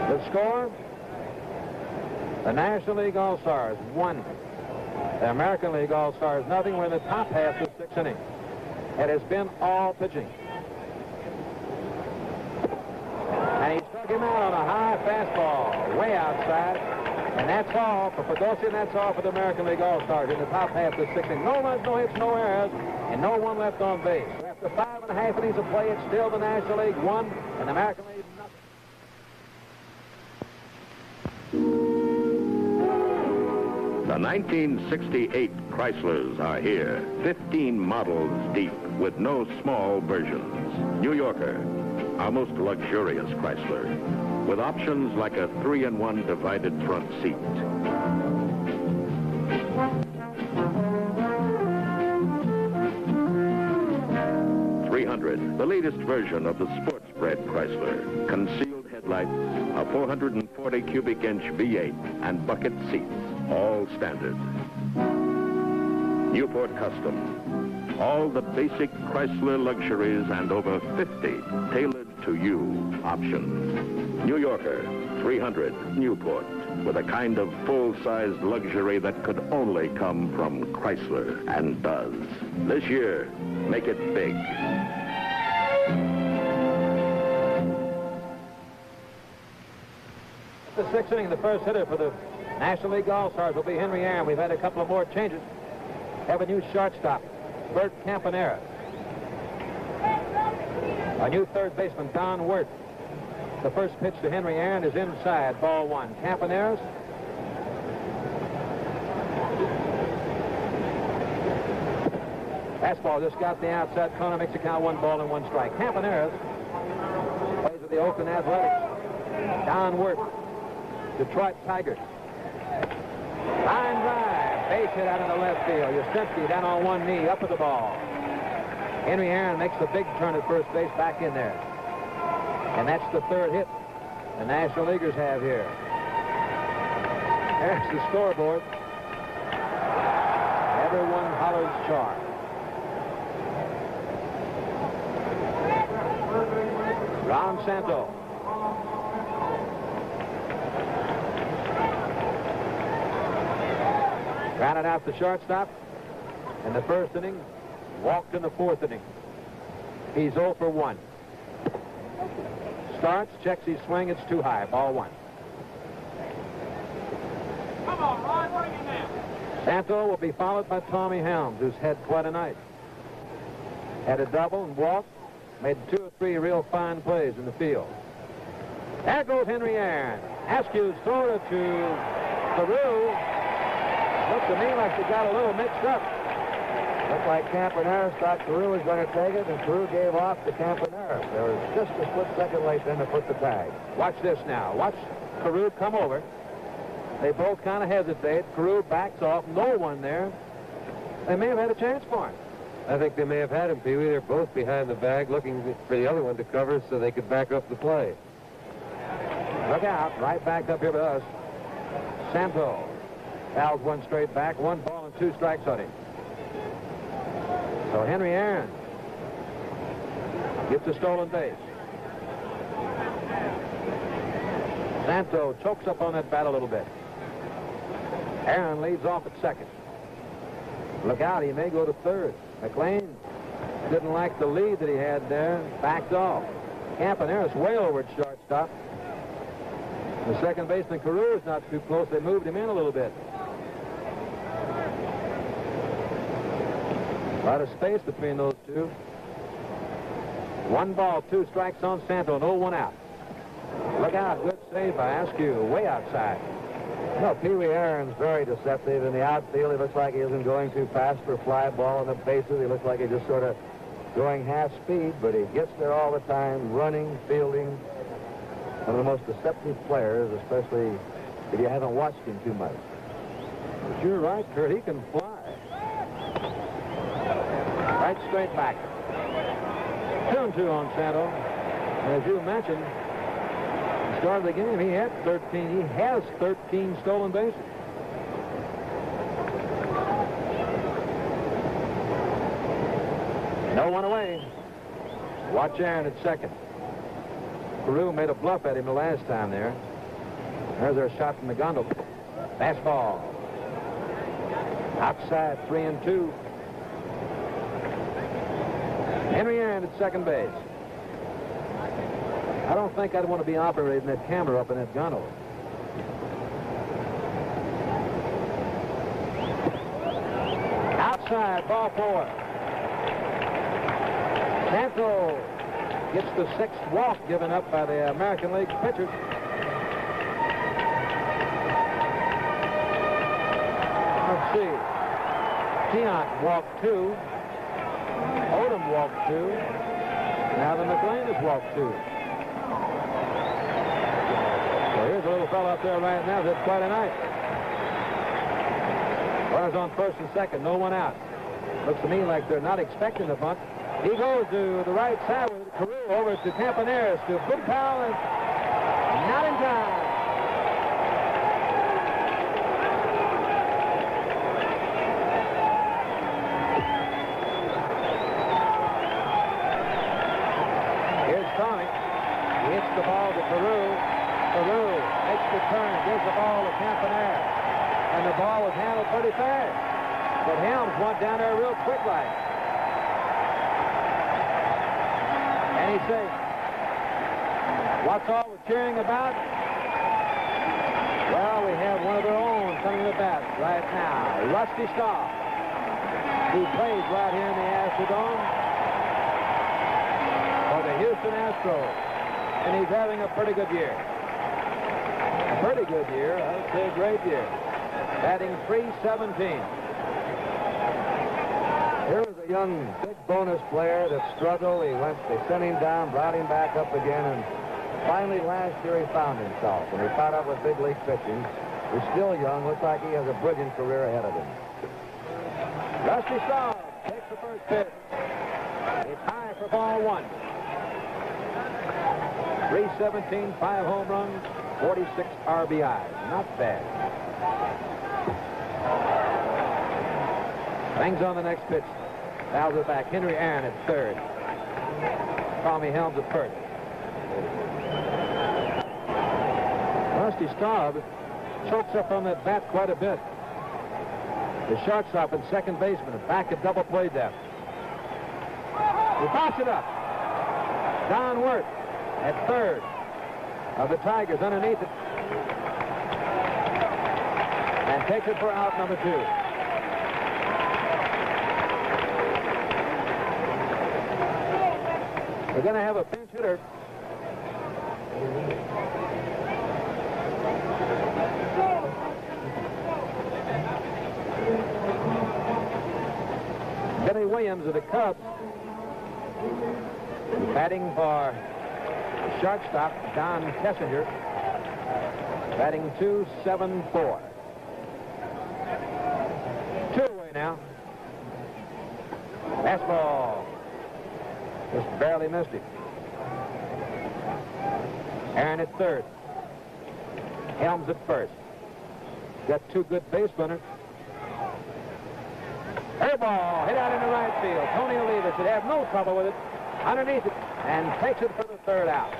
The score, the National League All-Stars 1. The American League All-Stars nothing. We're in the top half of the 6th inning. It has been all pitching. And he struck him out on a high fastball, way outside. And that's all for Ferguson. That's all for the American League All-Stars in the top half of the 6th inning. No runs, no hits, no errors, and no one left on base. After 5.5 innings of play, it's still the National League 1 and the American League nothing. The 1968 Chryslers are here, 15 models deep with no small versions. New Yorker, our most luxurious Chrysler, with options like a 3-in-1 divided front seat. The latest version of the sports-bred Chrysler. Concealed headlights, a 440 cubic inch V8, and bucket seats, all standard. Newport Custom. All the basic Chrysler luxuries and over 50 tailored to you options. New Yorker, 300 Newport, with a kind of full-sized luxury that could only come from Chrysler, and does. This year, make it big. The 6th inning, the first hitter for the National League All-Stars will be Henry Aaron. We've had a couple of more changes. Have a new shortstop, Bert Campanera. A new third baseman, Don Wirt. The first pitch to Henry Aaron is inside, ball 1. Campaneris Fastball just got the outside corner, makes the count 1 ball and 1 strike. Campaneris plays with the Oakland Athletics. Don Wirt, Detroit Tigers. Line drive, base hit out in the left field. Yastrzemski down on one knee, up at the ball. Henry Aaron makes the big turn at first base, back in there. And that's the 3rd hit the National Leaguers have here. There's the scoreboard. Everyone hollers charge. Ron Santo. Grounded out the shortstop in the 1st inning. Walked in the 4th inning. He's 0 for 1. Starts, checks his swing. It's too high. Ball 1. Come on, Ron, bring him in. Santo will be followed by Tommy Helms, who's had quite a night. Had a double and walked. Made 2 or 3 real fine plays in the field. There goes Henry Aaron. Askew's thrown it to Carew. Looked to me like they got a little mixed up. Looked like Campaneris thought Carew was going to take it, and Carew gave off to Campaneris. There was just a split second late then to put the tag. Watch this now. Watch Carew come over. They both kind of hesitate. Carew backs off. No one there. They may have had a chance for him. I think they may have had him, Pee Wee. They're both behind the bag looking for the other one to cover so they could back up the play. Look out. Right back up here with us. Santo. Fouls 1 straight back. 1 ball and 2 strikes on him. So Henry Aaron gets a stolen base. Santo chokes up on that bat a little bit. Aaron leads off at 2nd. Look out, he may go to 3rd. McLean didn't like the lead that he had there, backed off. Campaneris way over at shortstop. The second baseman Carew is not too close. They moved him in a little bit. A lot of space between those two. 1 ball, 2 strikes on Santo, no 1 out. Look out, good save by Askew, way outside. No, Pee Wee Aaron's very deceptive in the outfield. He looks like he isn't going too fast for a fly ball on the bases. He looks like he's just sort of going half speed, but he gets there all the time, running, fielding. One of the most deceptive players, especially if you haven't watched him too much. But you're right, Kurt, he can fly. Right straight back. 2-2 on Santo. As you mentioned, at the start of the game, he had 13. He has 13 stolen bases. No one away. Watch Aaron at 2nd. Carew made a bluff at him the last time there. There's their shot from the gondola. Fastball. Outside, 3-2. Henry Aaron at 2nd base. I don't think I'd want to be operating that camera up in that gondola. Outside, ball 4. Santo gets the 6th walk given up by the American League pitchers. Let's see. Keonk walked 2. Odom walked 2. Now the McLean has walked 2. So here's a little fellow up there right now that's quite a night. Runners on 1st and 2nd, no 1 out. Looks to me like they're not expecting the bunt. He goes to the right side with Carew over to Campaneris to Big Pal, and not in time. Here's Tommy. He hits the ball to Carew. Carew makes the turn, gives the ball to Campaneris. And the ball was handled pretty fast. But Helms went down there real quick like. And he says, what's all the cheering about? Well, we have one of their own coming to bat right now, Rusty Stahl, who plays right here in the Astrodome for the Houston Astros. And he's having a pretty good year. A pretty good year, I would say a great year. Batting .317. Here is a a young, big bonus player that struggled. They sent him down, brought him back up again, and finally last year he found himself. When he caught up with big league pitching, he's still young. Looks like he has a brilliant career ahead of him. Rusty Staub takes the first pitch. It's high for ball one. 317, 5 home runs, 46 RBIs. Not bad. Bangs on the next pitch. Fouls it back. Henry Aaron at third. Tommy Helms at first. Rusty Staub chokes up on that bat quite a bit. The shortstop and second baseman are back at double play depth. He pops it up. Don Wirth at third of the Tigers underneath it. And takes it for out number 2. We're going to have a pinch hitter. Billy Williams of the Cubs. Batting for shortstop Don Kessinger. Batting 2-7-4. 2 away now. Fastball. Just barely missed it. Aaron at third. Helms at first. Got 2 good base runners. Air ball hit out into right field. Tony Oliva should have no trouble with it. Underneath it and takes it for the third out.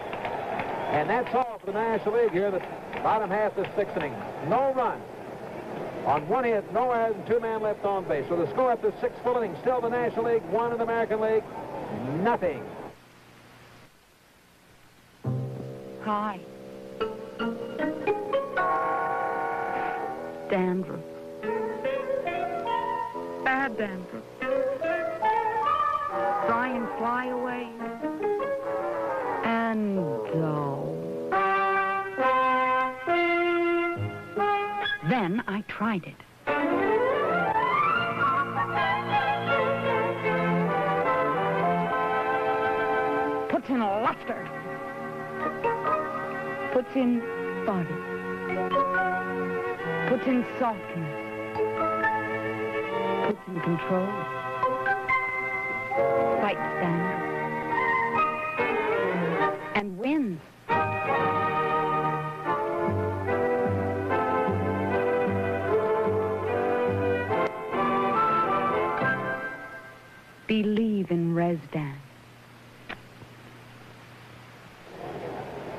And that's all for the National League here. The bottom half of the 6th inning. No run. On 1 hit, no errors, and 2 men left on base. So the score at the 6th full inning, still the National League, 1 in the American League, nothing. Hi. Dandruff. Bad dandruff. Try and fly away. And go. Then I tried it. Puts in luster. Puts in body. Puts in softness. Puts in control. Fights dandruff. And wins. Believe in Resdan.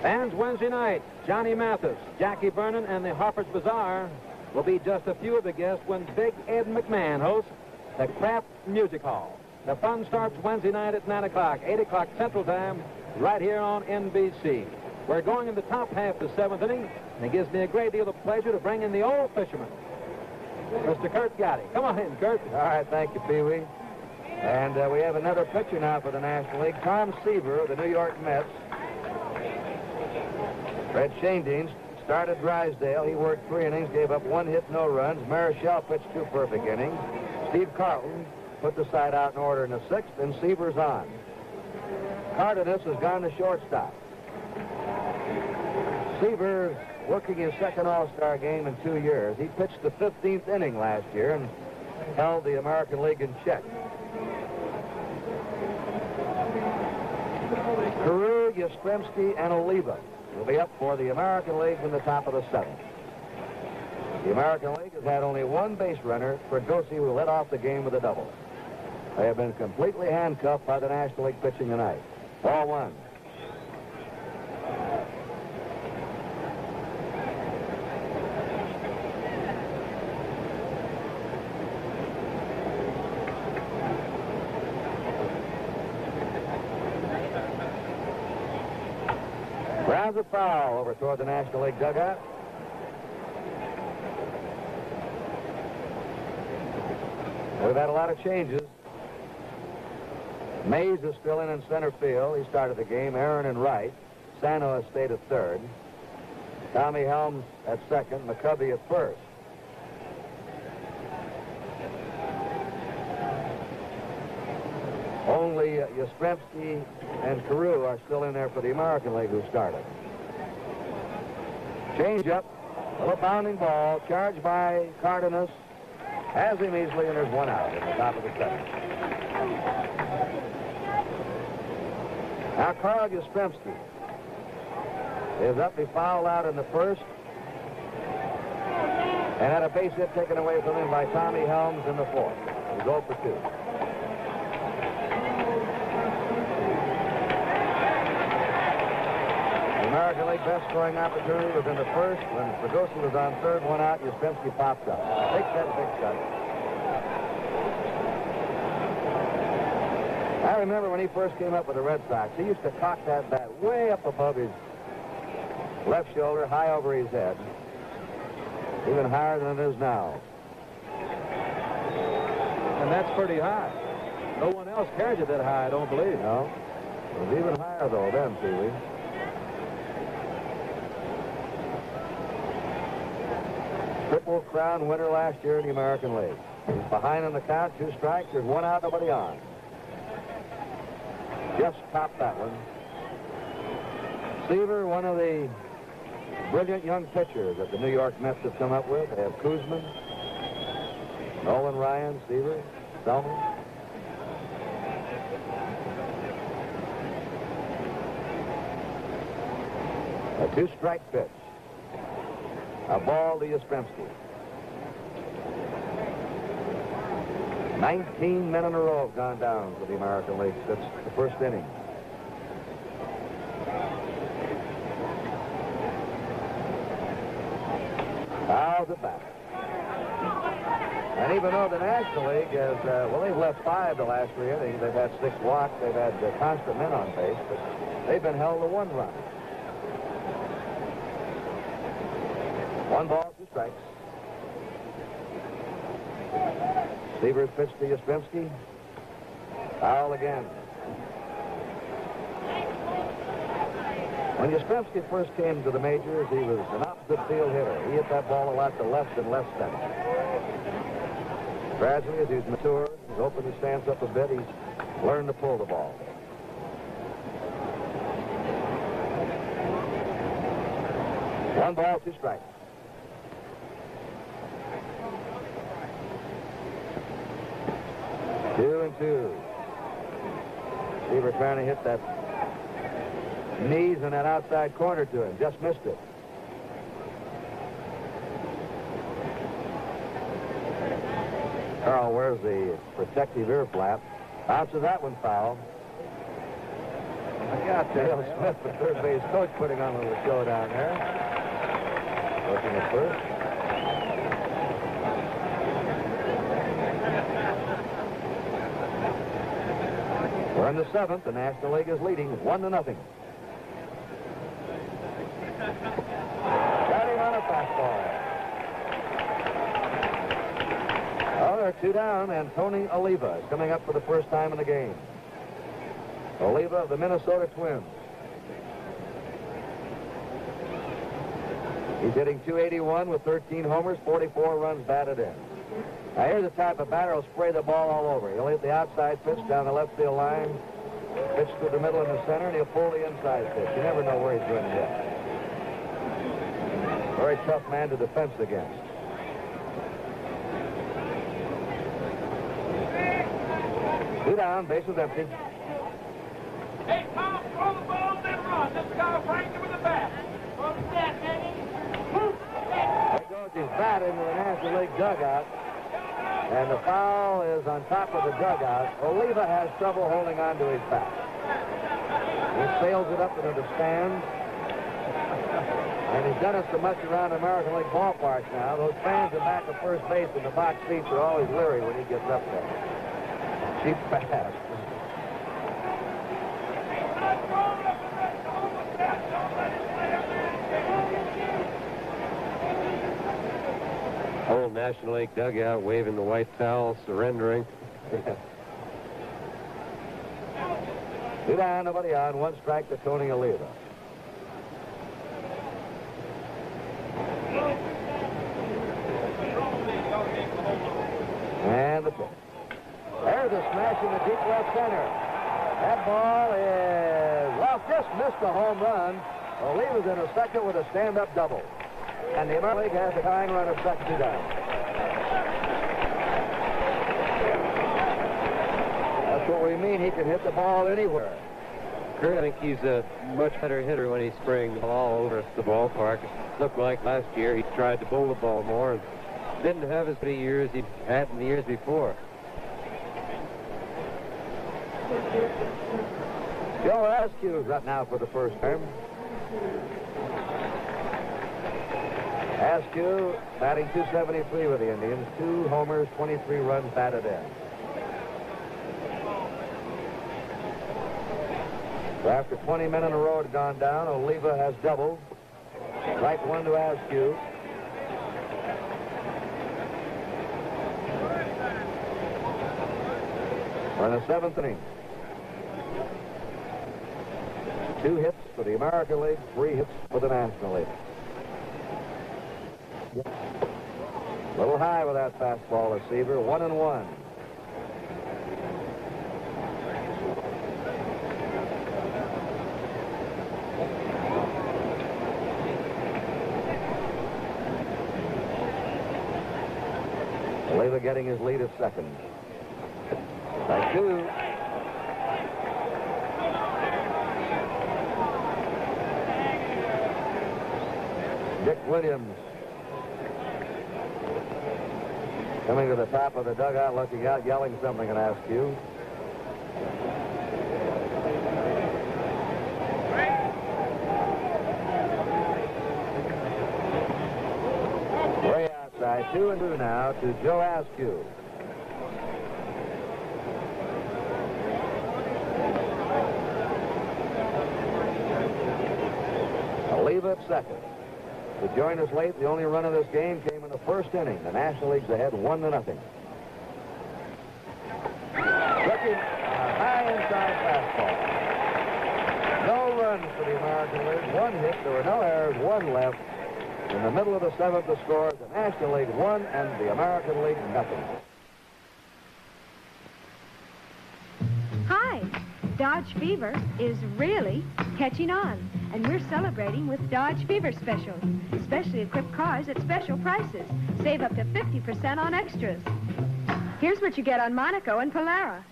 And Wednesday night, Johnny Mathis, Jackie Vernon, and the Harper's Bazaar will be just a few of the guests when Big Ed McMahon hosts the Kraft Music Hall. The fun starts Wednesday night at 9 o'clock, 8 o'clock Central Time, right here on NBC. We're going in the top half of the 7th inning, and it gives me a great deal of pleasure to bring in the old fisherman, Mr. Kurt Gotti. Come on in, Kurt. All right, thank you, Pee-wee. And we have another pitcher now for the National League, Tom Seaver of the New York Mets. Fred Schoendienst started Drysdale. He worked 3 innings, gave up 1 hit, no runs. Marichal pitched 2 perfect innings. Steve Carlton put the side out in order in the 6th, and Seaver's on. Cardenas has gone to shortstop. Seaver working his 2nd All-Star game in 2 years. He pitched the 15th inning last year and held the American League in check. Carew, Yastrzemski, and Oliva will be up for the American League in the top of the 7th. The American League has had only 1 base runner, Fregosi, who led off the game with a double. They have been completely handcuffed by the National League pitching tonight. Ball 1. Grounds a foul over toward the National League dugout. We've had a lot of changes. Mays is still in center field. He started the game. Aaron in right. Sano has stayed at third. Tommy Helms at second. McCovey at first. only Yastrzemski and Carew are still in there for the American League who started. Change up, a little bounding ball, charged by Cardenas, has him easily, and there's one out at the top of the seventh. Now Carl Yastrzemski is up. He fouled out in the first and had a base hit taken away from him by Tommy Helms in the fourth. He's 0 for 2. The American League best scoring opportunity was in the first when Fregosi was on third, one out. Yastrzemski popped up. Big shot. I remember when he first came up with the Red Sox, he used to cock that bat way up above his left shoulder, high over his head. Even higher than it is now. And that's pretty high. No one else carries it that high, I don't believe. No. It was even higher, though, then, Pee Wee. Triple Crown winner last year in the American League. He's behind on the count, 2 strikes. There's 1 out, nobody on. Just topped that one. Seaver, one of the brilliant young pitchers that the New York Mets have come up with. They have Kuzman, Nolan Ryan, Seaver, Selman. A 2-strike pitch. A ball to Yastrzemski. 19 men in a row have gone down for the American League since the first inning. Fouls it back. And even though the National League has, well, they've left 5 the last 3 innings. They've had 6 walks. They've had constant men on base, but they've been held to 1 run. 1 ball, 2 strikes. Seaver's pitch to Yastrzemski. Foul again. When Yastrzemski first came to the majors, he was an opposite field hitter. He hit that ball a lot to left and left center. Gradually, as he's matured, he's opened his stance up a bit, he's learned to pull the ball. One ball, 2 strikes. Two and 2. Seaver trying to hit that knees in that outside corner to him. Just missed it. Carl wears the protective ear flap. Bounces that one foul. I got Dale Smith, the third base coach, putting on a little show down there. Looking at first. We're in the 7th. The National League is leading 1-0. Got him on a fastball. Oh, they're 2 down, and Tony Oliva is coming up for the first time in the game. Oliva of the Minnesota Twins. He's hitting .281 with 13 homers, 44 runs batted in. Now, here's the type of batter who'll spray the ball all over. He'll hit the outside pitch down the left field line, pitch to the middle and the center, and he'll pull the inside pitch. You never know where he's going to hit. Very tough man to defense against. Two down, base is empty. Hey, Tom, throw the ball and then run. This guy franked it with the bat. Throw the bat, baby. There goes his bat into the National League dugout. And the foul is on top of the dugout. Oliva has trouble holding on to his bat. He sails it up into the stands. And he's done it so much around American League ballparks now. Those fans in back of first base in the box seats are always leery when he gets up there. Cheap pass. Whole National League dugout waving the white towel, surrendering. Two down, nobody on. 1 strike to Tony Oliva. And the pitch. There's a smash in the deep left center. That ball is, well, just missed a home run. Oliva's in a second with a stand-up double. And the American League has a tying run of second to down. That's what we mean. He can hit the ball anywhere. Kurt, I think he's a much better hitter when he's spraying the ball over the ballpark. It looked like last year he tried to bowl the ball more and didn't have as many years he had in the years before. Joe Askew's up now for the first time. Askew batting .273 with the Indians. 2 homers, 23 runs batted in. So after 20 men in a row had gone down, Oliva has doubled. Strike 1 to Askew. We're in the 7th inning. 2 hits for the American League, 3 hits for the National League. A little high with that fastball receiver, 1-1. Oliva getting his lead at second. Strike 2. Dick Williams coming to the top of the dugout, looking out, yelling something at Askew. Way outside, 2-2 now to Joe Askew. Oliva at second. To join us late, the only run of this game came in the first inning. The National League's ahead 1-0. Looking high inside fastball. No runs for the American League. 1 hit. There were no errors. 1 left. In the middle of the 7th, the score is the National League 1 and the American League nothing. Hi. Dodge Fever is really catching on, and we're celebrating with Dodge Fever specials, especially equipped cars at special prices. Save up to 50% on extras. Here's what you get on Monaco and Polara.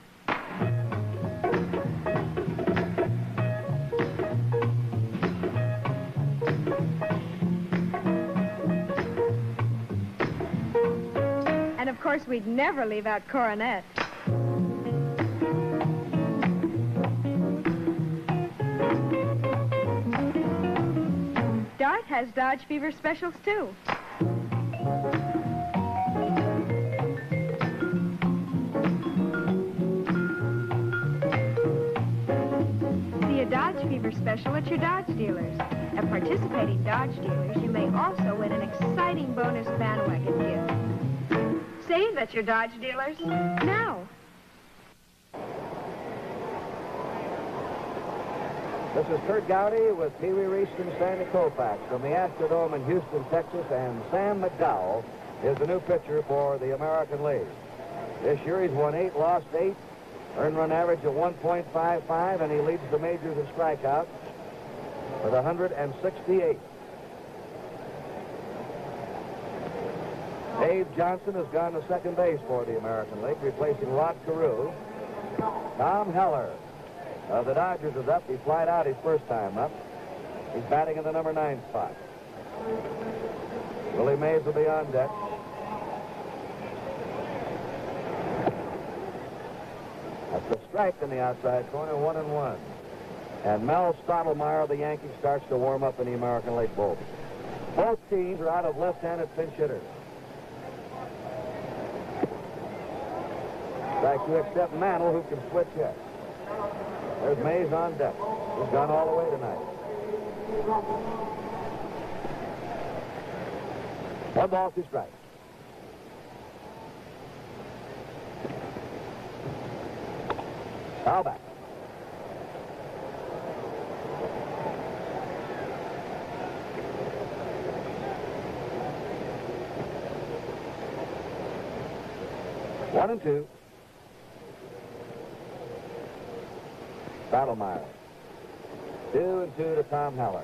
And of course, we'd never leave out Coronet. Dart has Dodge Fever specials, too. See a Dodge Fever special at your Dodge dealers. At participating Dodge dealers, you may also win an exciting bonus bandwagon gift. Save at your Dodge dealers now. This is Kurt Gowdy with Pee Wee Reese and Sandy Koufax from the Astrodome in Houston, Texas, and Sam McDowell is the new pitcher for the American League. This year he's won 8, lost 8, earned run average of 1.55, and he leads the majors in strikeouts with 168. Dave Johnson has gone to second base for the American League, replacing Rod Carew. Tom Heller of the Dodgers is up. He flied out his first time up. He's batting in the number 9 spot. Willie Mays will be on deck. That's a strike in the outside corner, 1-1. And Mel Stottlemyre of the Yankees starts to warm up in the American League bullpen. Both teams are out of left-handed pinch hitters. Strike 2 except Mantle, who can switch hit. There's Mays on deck. He's gone all the way tonight. 1 ball, 2 strikes. Foul back. One and 2. Stottlemyre. 2-2 to Tom Heller.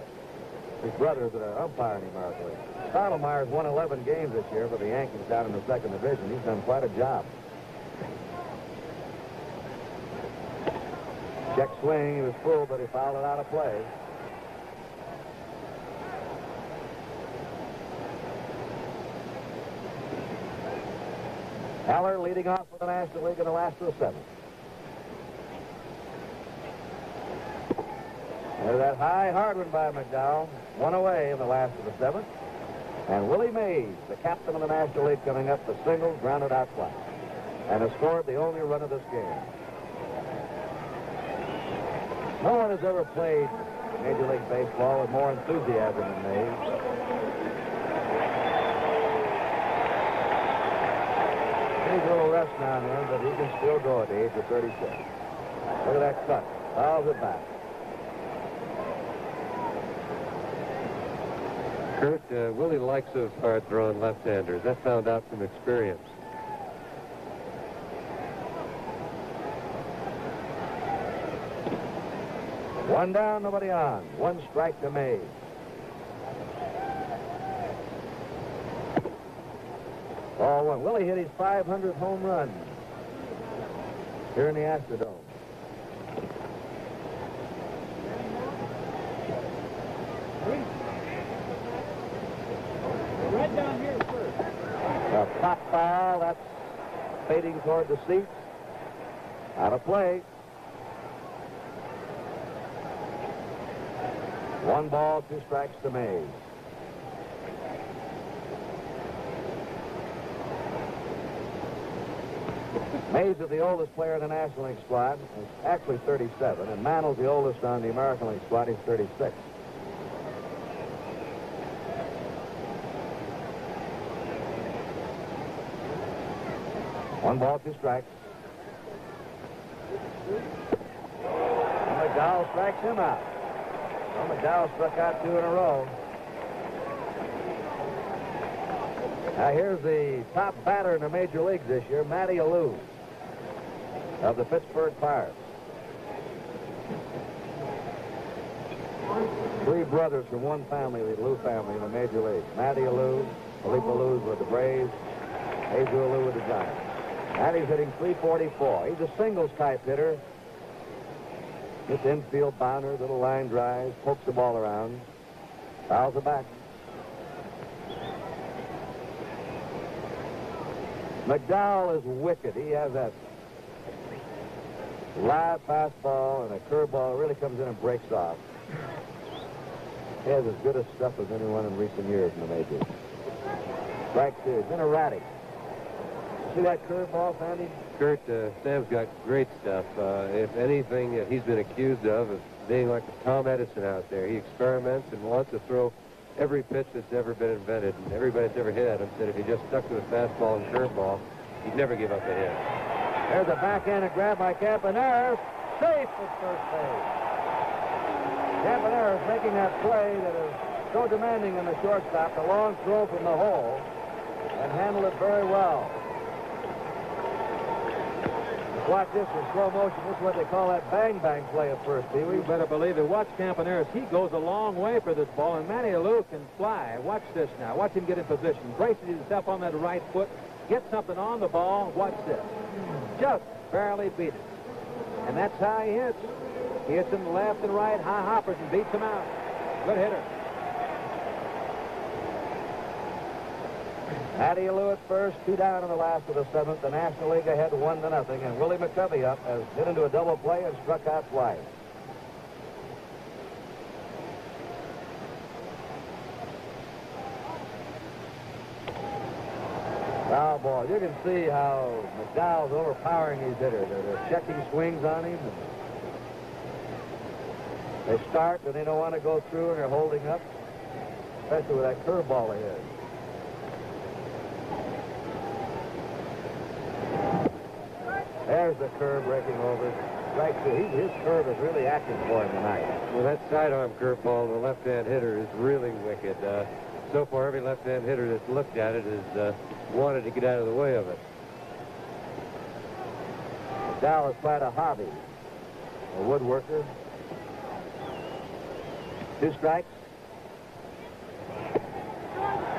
His brothers that are umpiring the American League. Stottlemyre's won 11 games this year for the Yankees down in the second division. He's done quite a job. Check swing. He was full, but he fouled it out of play. Heller leading off for the National League in the last of the seventh. There's that high hard one by McDowell. One away in the last of the seventh. And Willie Mays, the captain of the National League, coming up, the singles, grounded out flat. And has scored the only run of this game. No one has ever played Major League Baseball with more enthusiasm than Mays. Needs a little rest now and then, but he can still go at the age of 36. Look at that cut. Fouls it back. Kurt, Willie likes those hard-throwing left-handers. That's found out from experience. One down, nobody on. One strike to Mays. Ball one. Willie hit his 500th home run here in the Astrodome. Right down here first. A pop foul. That's fading toward the seats. Out of play. 1 ball, 2 strikes to Mays. Mays is the oldest player in the National League squad. He's actually 37, and Mantle's the oldest on the American League squad. He's 36. One ball, 2 strikes. And McDowell strikes him out. Well, McDowell struck out 2 in a row. Now here's the top batter in the major leagues this year, Matty Alou of the Pittsburgh Pirates. 3 brothers from one family, the Alou family in the major league. Matty Alou, Philippe Alou with the Braves, Jesus Alou with the Giants. Matty's hitting .344. He's a singles type hitter. Just infield bounder, little line drives, pokes the ball around, fouls it back. McDowell is wicked. He has that live fastball and a curveball. It really comes in and breaks off. He has as good a stuff as anyone in recent years in the majors. Strike 2. He's been erratic. See that curveball, Sandy? Kurt, Sam's got great stuff. If anything, he's been accused of being like a Tom Edison out there. He experiments and wants to throw every pitch that's ever been invented. And everybody that's ever hit at him said if he just stuck to the fastball and curveball, he'd never give up a hit. There's a backhanded grab by Campanera. Safe at first base. Campanera is making that play that is so demanding in the shortstop, the long throw from the hole, and handled it very well. Watch this in slow motion. This is what they call that bang-bang play at first, Pee-wee. You better believe it. Watch Campaneris. He goes a long way for this ball, and Matty Alou can fly. Watch this now. Watch him get in position. Braces himself on that right foot. Get something on the ball. Watch this. Just barely beat it. And that's how he hits. He hits him left and right, high hoppers, and beats him out. Good hitter. Matty Alou at first, 2 down in the last of the seventh. The National League ahead 1-0, and Willie McCovey up has hit into a double play and struck out twice. Foul ball. You can see how McDowell's overpowering these hitters. They're checking swings on him. They start, and they don't want to go through, and they're holding up, especially with that curveball ahead. There's the curve breaking over. Strike 2. His curve is really acting for him tonight. Well, that sidearm curveball to the left-hand hitter is really wicked. So far, every left-hand hitter that's looked at it has wanted to get out of the way of it. McDowell is quite a hobby. a woodworker. 2 strikes.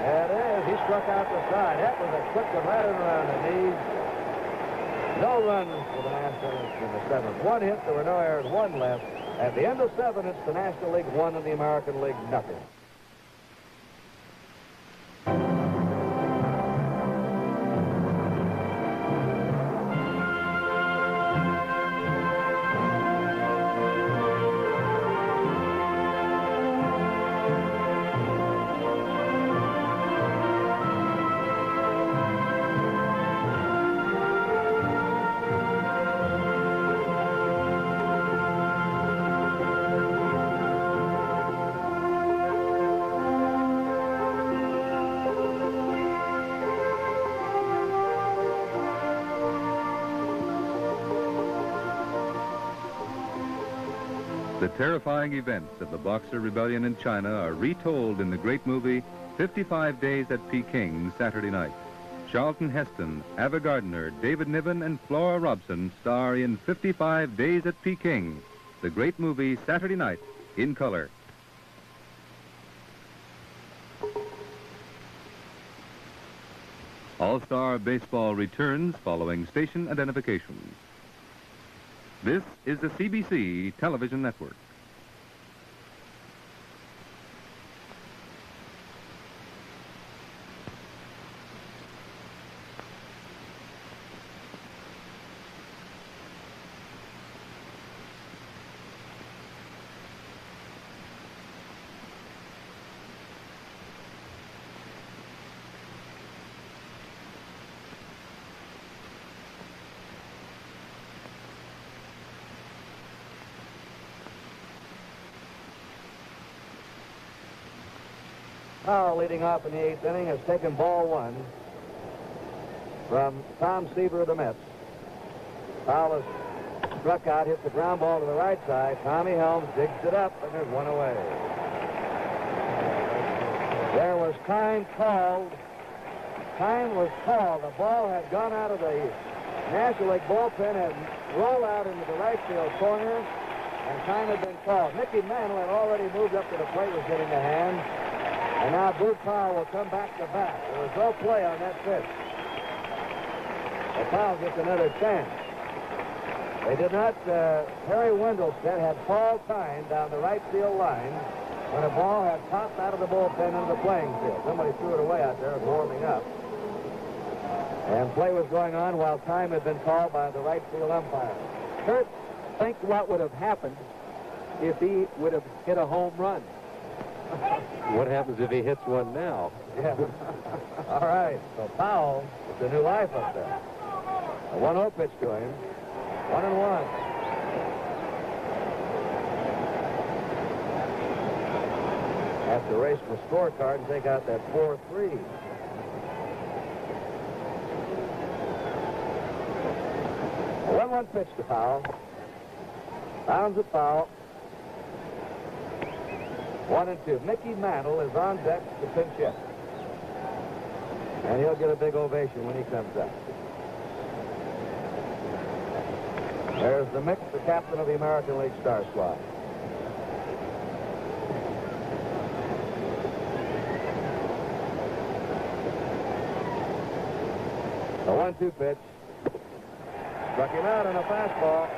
There it is. He struck out the side. That was a quick one right around the knees. No runs for the National League in the 7th. 1 hit. There were no errors. 1 left. At the end of 7, it's the National League 1 and the American League nothing. The terrifying events of the Boxer Rebellion in China are retold in the great movie 55 Days at Peking Saturday night. Charlton Heston, Ava Gardner, David Niven, and Flora Robson star in 55 Days at Peking, the great movie Saturday night in color. All-Star Baseball returns following station identification. This is the CBC Television Network. Powell, leading off in the 8th inning, has taken ball 1 from Tom Seaver of the Mets. Powell has struck out, hit the ground ball to the right side. Tommy Helms digs it up, and there's 1 away. There was time called. Time was called. The ball had gone out of the National League bullpen and rolled out into the right field corner, and time had been called. Mickey Mantle had already moved up to the plate, was getting the hand. And now Booth Powell will come back to bat. There was no play on that pitch. But Powell gets another chance. They did not, Harry Wendelstedt had Paul Tyne down the right field line when a ball had popped out of the bullpen into the playing field. Somebody threw it away out there, it was warming up. And play was going on while time had been called by the right field umpire. Kurt, think what would have happened if he would have hit a home run. What happens if he hits one now? Yeah. All right. So Powell, it's a new life up there. A 1-0 pitch to him. 1-1. Have to race the scorecard and take out that 4-3. A 1-1 pitch to Powell. Bounds at Powell. 1-2. Mickey Mantle is on deck to pinch hit. And he'll get a big ovation when he comes up. There's the Mick, the captain of the American League Star Squad. A 1-2 pitch. Struck him out on a fastball.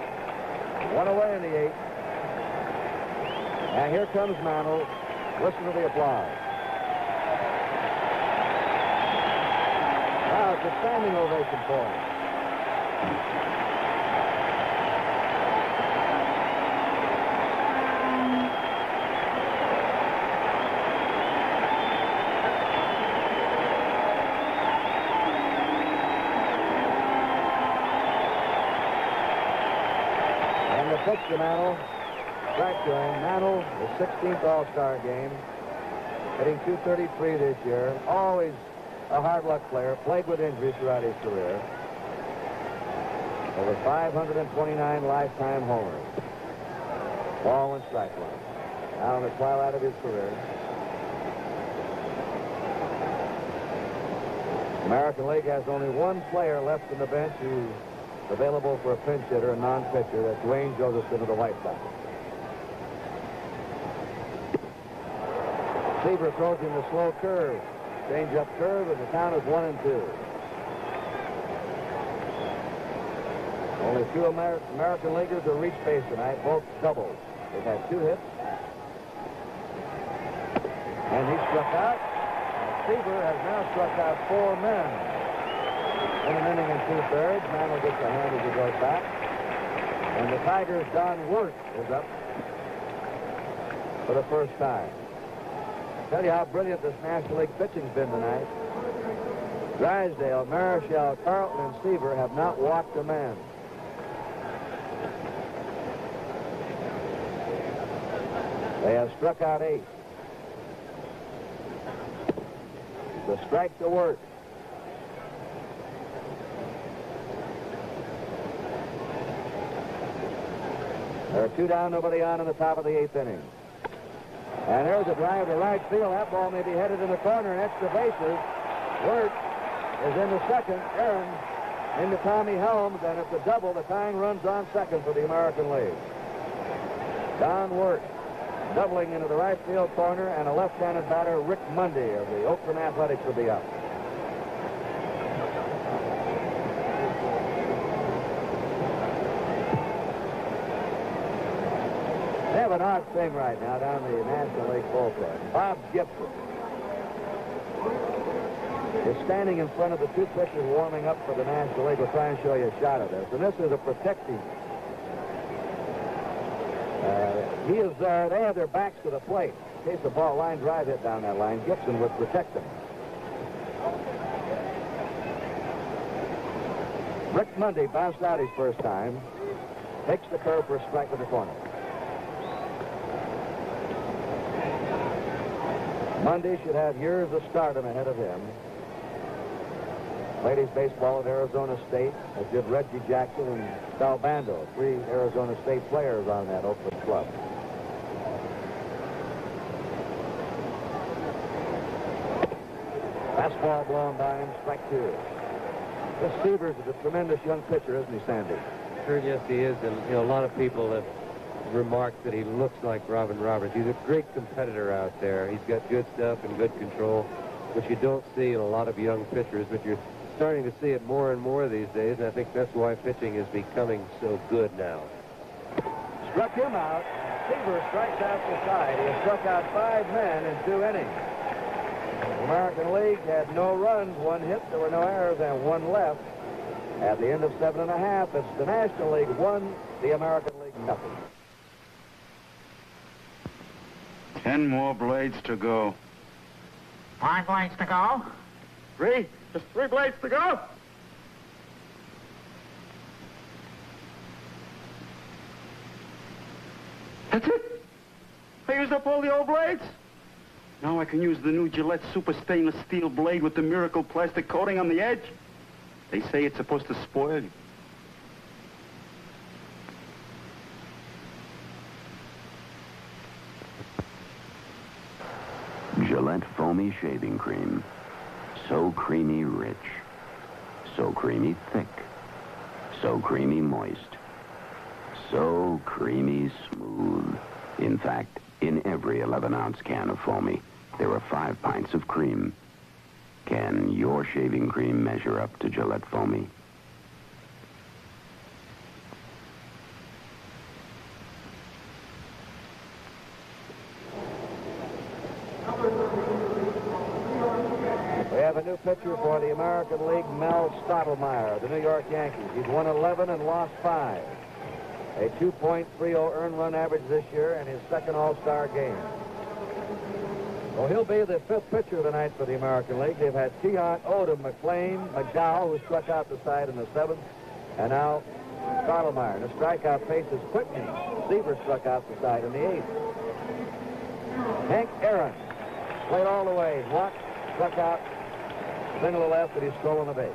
1 away in the 8th. And here comes Mantle. Listen to the applause. Wow, it's a standing ovation for him. And the pitch to Mantle. Strike to him. Mantle, the 16th All-Star game, hitting .233 this year. Always a hard luck player. Played with injuries throughout his career. Over 529 lifetime homers. Ball and strike one. Now in the twilight of his career. American League has only 1 player left in the bench who available for a pinch hitter, a non-pitcher. That's Dwayne Josephson of the White Sox. Seaver throws him the slow curve. Change-up curve, and the count is 1-2. Only two American Leaguers have reached base tonight, both doubles. They've had 2 hits. And he struck out. Seaver has now struck out 4 men. In an inning and 2/3. Mantle gets a hand as he goes back. And the Tigers' Don Wirt is up for the first time. Tell you how brilliant this National League pitching's been tonight. Drysdale, Marichal, Carlton, and Seaver have not walked a man. They have struck out 8. The strike to work. There are 2 down, nobody on in the top of the 8th inning. And there's a drive to right field. That ball may be headed in the corner and extra bases. Wirt is in the second. Aaron into Tommy Helms, and it's a double. The tying runs on second for the American League. Don Wirt doubling into the right field corner, and a left-handed batter, Rick Mundy of the Oakland Athletics, will be up. They have an odd thing right now down the National League bullpen. Bob Gibson is standing in front of the 2 pitchers warming up for the National League. We'll try and show you a shot of this. And this is a protecting. They have their backs to the plate. In case the ball line drive hit down that line, Gibson would protect them. Rick Mundy bounced out his first time. Takes the curve for a strike to the corner. Mundy should have years of stardom ahead of him. Played his baseball at Arizona State, as did Reggie Jackson and Sal Bando, 3 Arizona State players on that Oakland club. Fastball blown by him, strike 2. This Seavers is a tremendous young pitcher, isn't he, Sandy? Sure, yes, he is. And, you know, a lot of people have remarked that he looks like Robin Roberts. He's a great competitor out there. He's got good stuff and good control, which you don't see in a lot of young pitchers, but you're starting to see it more and more these days, and I think that's why pitching is becoming so good now. Struck him out. Seaver strikes out the side. He has struck out 5 men in 2 innings. The American League had no runs, 1 hit, there were no errors, and 1 left. At the end of 7.5, it's the National League 1, the American League nothing. 10 more blades to go. 5 blades to go. 3? Just 3 blades to go? That's it? I used up all the old blades? Now I can use the new Gillette Super Stainless Steel blade with the miracle plastic coating on the edge. They say it's supposed to spoil you. Gillette Foamy Shaving Cream. So creamy rich. So creamy thick. So creamy moist. So creamy smooth. In fact, in every 11-ounce can of Foamy, there are 5 pints of cream. Can your shaving cream measure up to Gillette Foamy? We have a new pitcher for the American League, Mel Stottlemyre, the New York Yankees. He's won 11 and lost 5. A 2.30 earned run average this year and his second All-Star game. Well, he'll be the 5th pitcher of the night for the American League. They've had Tiant, Odom, McLean, McDowell, who struck out the side in the 7th, and now Stottlemyre. And the strikeout pace is quickening. Seaver struck out the side in the 8th. Hank Aaron played all the way. Walked, struck out, single to left, and he's stolen a base.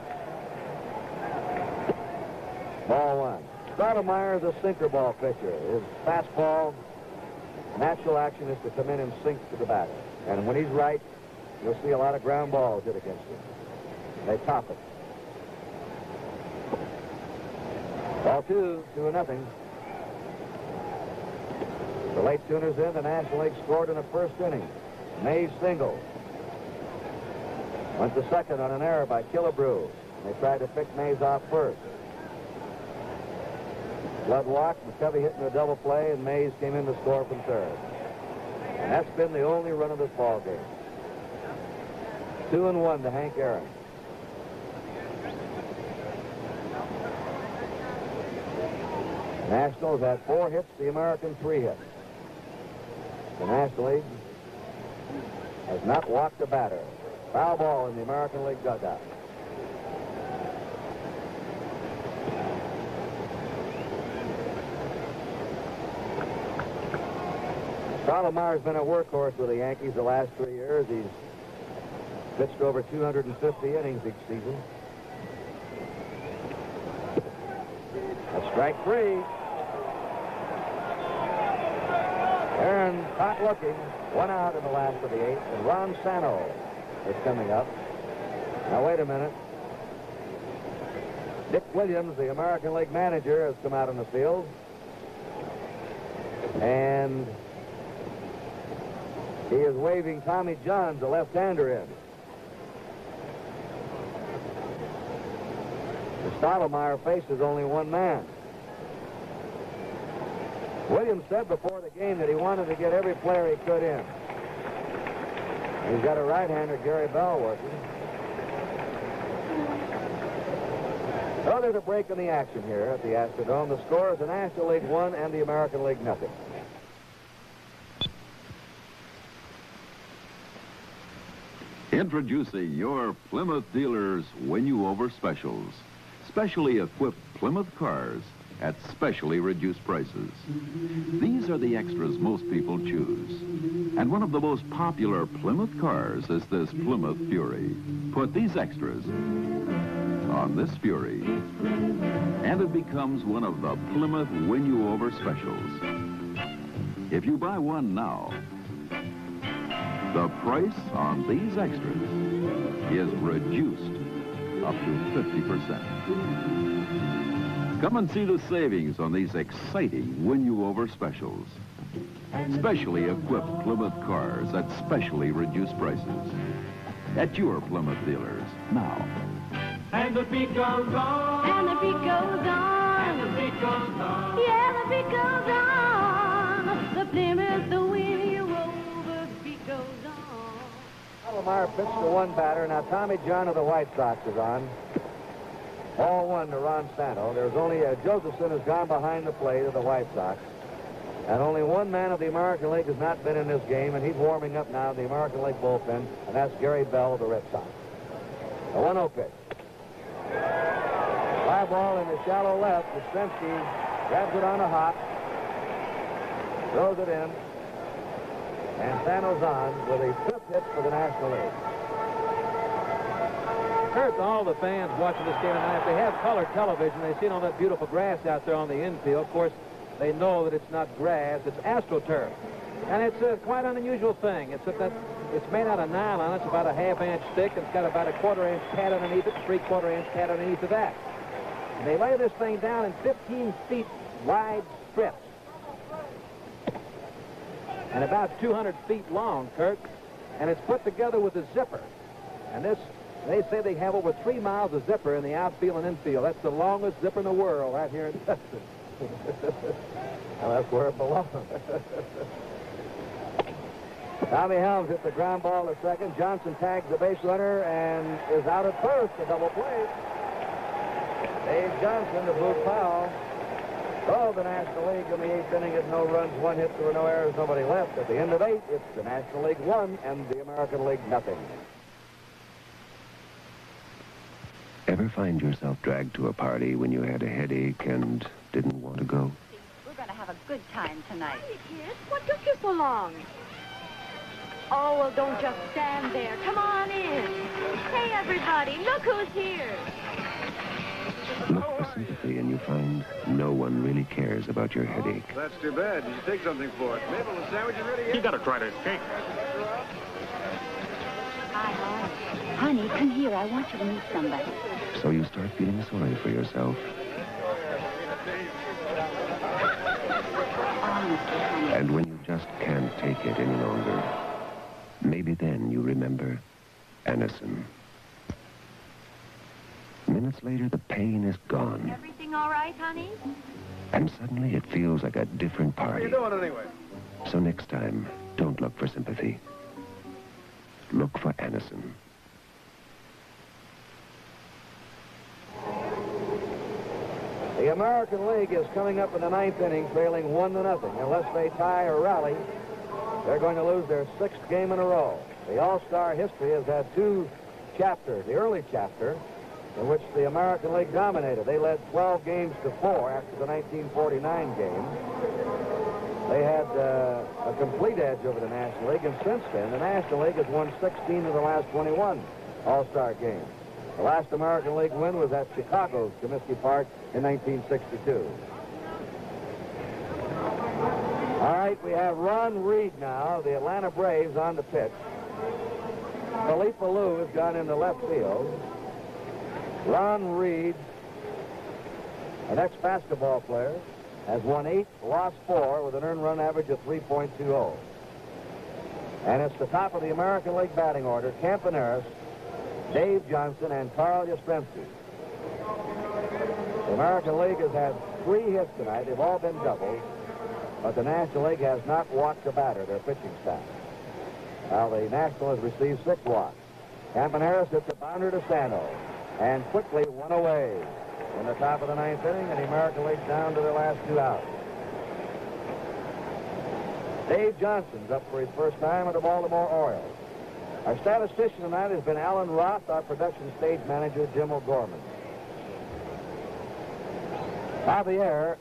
Ball 1. Stottlemyre is a sinker ball pitcher. His fastball, natural action is to come in and sink to the batter. And when he's right, you'll see a lot of ground balls hit against him. They top it. Ball 2-0. The late tuners in. The National League scored in the first inning. Mays single. Went to second on an error by Killebrew. They tried to pick Mays off first. Blood walked, McCovey hit in a double play, and Mays came in to score from third. And that's been the only run of this ball game. 2-1 to Hank Aaron. Nationals had 4 hits, the American 3 hits. The National League has not walked a batter. Foul ball in the American League dugout. Stottlemyre's been a workhorse with the Yankees the last 3 years. He's pitched over 250 innings each season. That's strike 3. Aaron caught looking. 1 out in the last of the 8th, and Ron Santo is coming up. Now, wait a minute. Dick Williams, the American League manager, has come out on the field. And he is waving Tommy John, the left-hander, in. The Stottlemyre faces only one man. Williams said before the game that he wanted to get every player he could in. He's got a right-hander, Gary Bell, working. So there's a break in the action here at the Astrodome. The score is the National League 1 and the American League 0. Introducing your Plymouth dealers win-you-over specials. Specially equipped Plymouth cars at specially reduced prices. These are the extras most people choose. And one of the most popular Plymouth cars is this Plymouth Fury. Put these extras on this Fury, and it becomes one of the Plymouth win-you-over specials. If you buy one now, the price on these extras is reduced up to 50%. Come and see the savings on these exciting win-you-over specials. Specially equipped Plymouth cars at specially reduced prices. At your Plymouth dealers now. And the beat goes on. And the beat goes on. And the beat goes on. Yeah, the beat goes on. The Plymouth, the win-you-over beat goes on. Stottlemyre pitched to one batter. Now Tommy John of the White Sox is on. All 1 to Ron Santo. There's only Josephson has gone behind the plate of the White Sox. And only one man of the American League has not been in this game, and he's warming up now in the American League bullpen, and that's Gary Bell of the Red Sox. A 1-0 pitch. Fly ball in the shallow left. Yastrzemski grabs it on a hop, throws it in, and Santo's on with a 5th hit for the National League. Kurt, all the fans watching this game tonight, if they have color television, they've seen all that beautiful grass out there on the infield. Of course, they know that it's not grass, it's AstroTurf. And it's quite an unusual thing. It's made out of nylon. It's about a half-inch thick. It's got about a 1/4-inch pad underneath it, 3/4-inch pad underneath of that. And they lay this thing down in 15 feet wide strips. And about 200 feet long, Kurt. And it's put together with a zipper. And this, they say they have over 3 miles of zipper in the outfield and infield. That's the longest zipper in the world right here in Texas. Well, that's where it belongs. Tommy Helms hits the ground ball to second. Johnson tags the base runner and is out at first. A double play. Dave Johnson, the blue foul. So the National League in the 8th inning had no runs, 1 hit, there were no errors, nobody left. At the end of 8, it's the National League 1 and the American League 0. Ever find yourself dragged to a party when you had a headache and didn't want to go? We're going to have a good time tonight. Hey, kids, what took you so long? Oh, well, don't just stand there. Come on in. Hey, everybody, look who's here. Look for sympathy and you find no one really cares about your headache. That's too bad. You should take something for it. Mabel, the sandwich is ready yet? You gotta try this cake. Hi. Honey, come here. I want you to meet somebody. So you start feeling sorry for yourself. And when you just can't take it any longer, maybe then you remember Anacin. Minutes later, the pain is gone, Everything all right, honey? and suddenly it feels like a different party. What are you doing anyway? So next time, don't look for sympathy. Look for Anacin. The American League is coming up in the ninth inning, trailing 1-0. Unless they tie or rally, they're going to lose their 6th game in a row. The All-Star history has had 2 chapters. The early chapter, in which the American League dominated. They led 12 games to 4 after the 1949 game. They had a complete edge over the National League, and since then, the National League has won 16 of the last 21 All-Star games. The last American League win was at Chicago's Comiskey Park in 1962. All right, we have Ron Reed now, the Atlanta Braves, on the pitch. Philippe Alou has gone into left field. Ron Reed, an ex-basketball player, has won 8, lost 4, with an earned run average of 3.20. And it's the top of the American League batting order: Campaneris, Dave Johnson, and Carl Yastrzemski. The American League has had 3 hits tonight. They've all been doubles, but the National League has not walked a batter, their pitching staff. Now the National has received 6 walks. Campaneris hits a bounder to Sano, and quickly one away in the top of the 9th inning, and the American League down to their last 2 outs. Dave Johnson's up for his first time at the Baltimore Orioles. Our statistician tonight has been Alan Roth, our production stage manager, Jim O'Gorman. Javier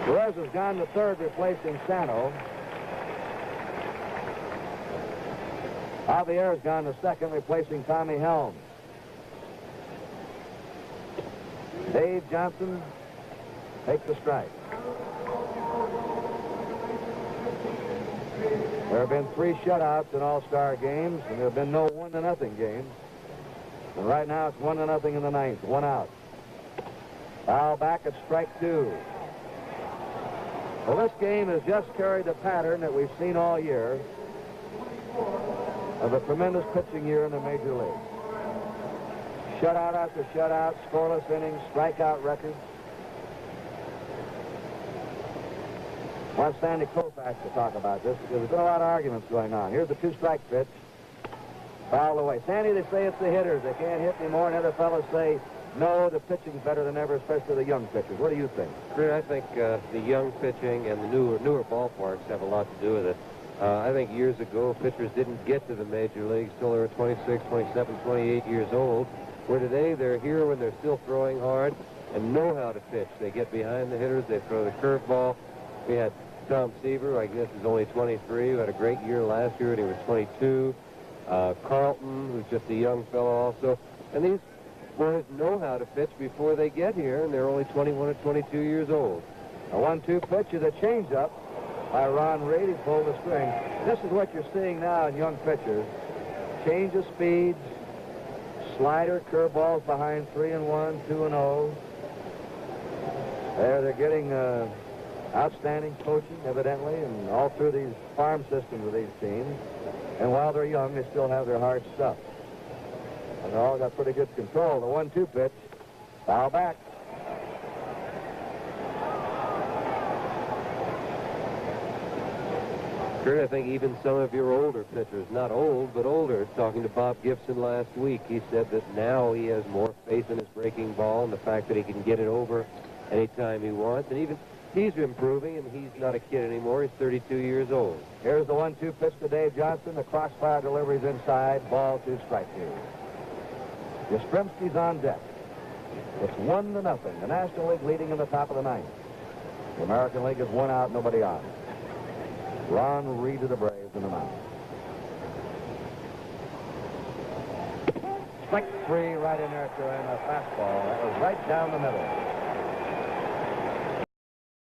Perez has gone to third, replacing Sano. Javier has gone to second, replacing Tommy Helms. Dave Johnson takes the strike. There have been 3 shutouts in All-Star games, and there have been no 1-0 games. And right now it's 1-0 in the 9th, 1 out. Foul back at strike 2. Well, this game has just carried the pattern that we've seen all year of a tremendous pitching year in the Major League. Shutout after shutout, scoreless innings, strikeout records. I want Sandy Koufax to talk about this because there's been a lot of arguments going on. Here's the 2-strike pitch. Fouled away. Sandy, they say it's the hitters. They can't hit anymore, and other fellows say, no, the pitching's better than ever, especially the young pitchers. What do you think? I think the young pitching and the newer ballparks have a lot to do with it. I think years ago, pitchers didn't get to the major leagues till they were 26, 27, 28 years old, where today they're here when they're still throwing hard and know how to pitch. They get behind the hitters, they throw the curveball. We had Tom Seaver, who I guess is only 23, who had a great year last year, and he was 22. Carlton, who's just a young fellow also. And these boys know how to pitch before they get here, and they're only 21 or 22 years old. A 1-2 pitch is a changeup by Ron Reed. He pulled the string. This is what you're seeing now in young pitchers. Change of speeds, slider, curveballs behind 3-1, 2-0. They're getting outstanding coaching, evidently, and all through these farm systems of these teams. And while they're young, they still have their hard stuff. And they've all got pretty good control. The 1-2 pitch, foul back. Kurt, I think even some of your older pitchers, not old, but older, talking to Bob Gibson last week, he said that now he has more faith in his breaking ball and the fact that he can get it over anytime he wants. And even he's improving, and he's not a kid anymore. He's 32 years old. Here's the 1-2 pitch to Dave Johnson. The crossfire delivery's inside. Ball 2, strike 2. Yastrzemski's on deck. It's 1-0. The National League leading in the top of the 9th. The American League is 1 out, nobody on. Ron Reed of the Braves in the mound. Strike 3 right in there to him. A fastball. That was right down the middle.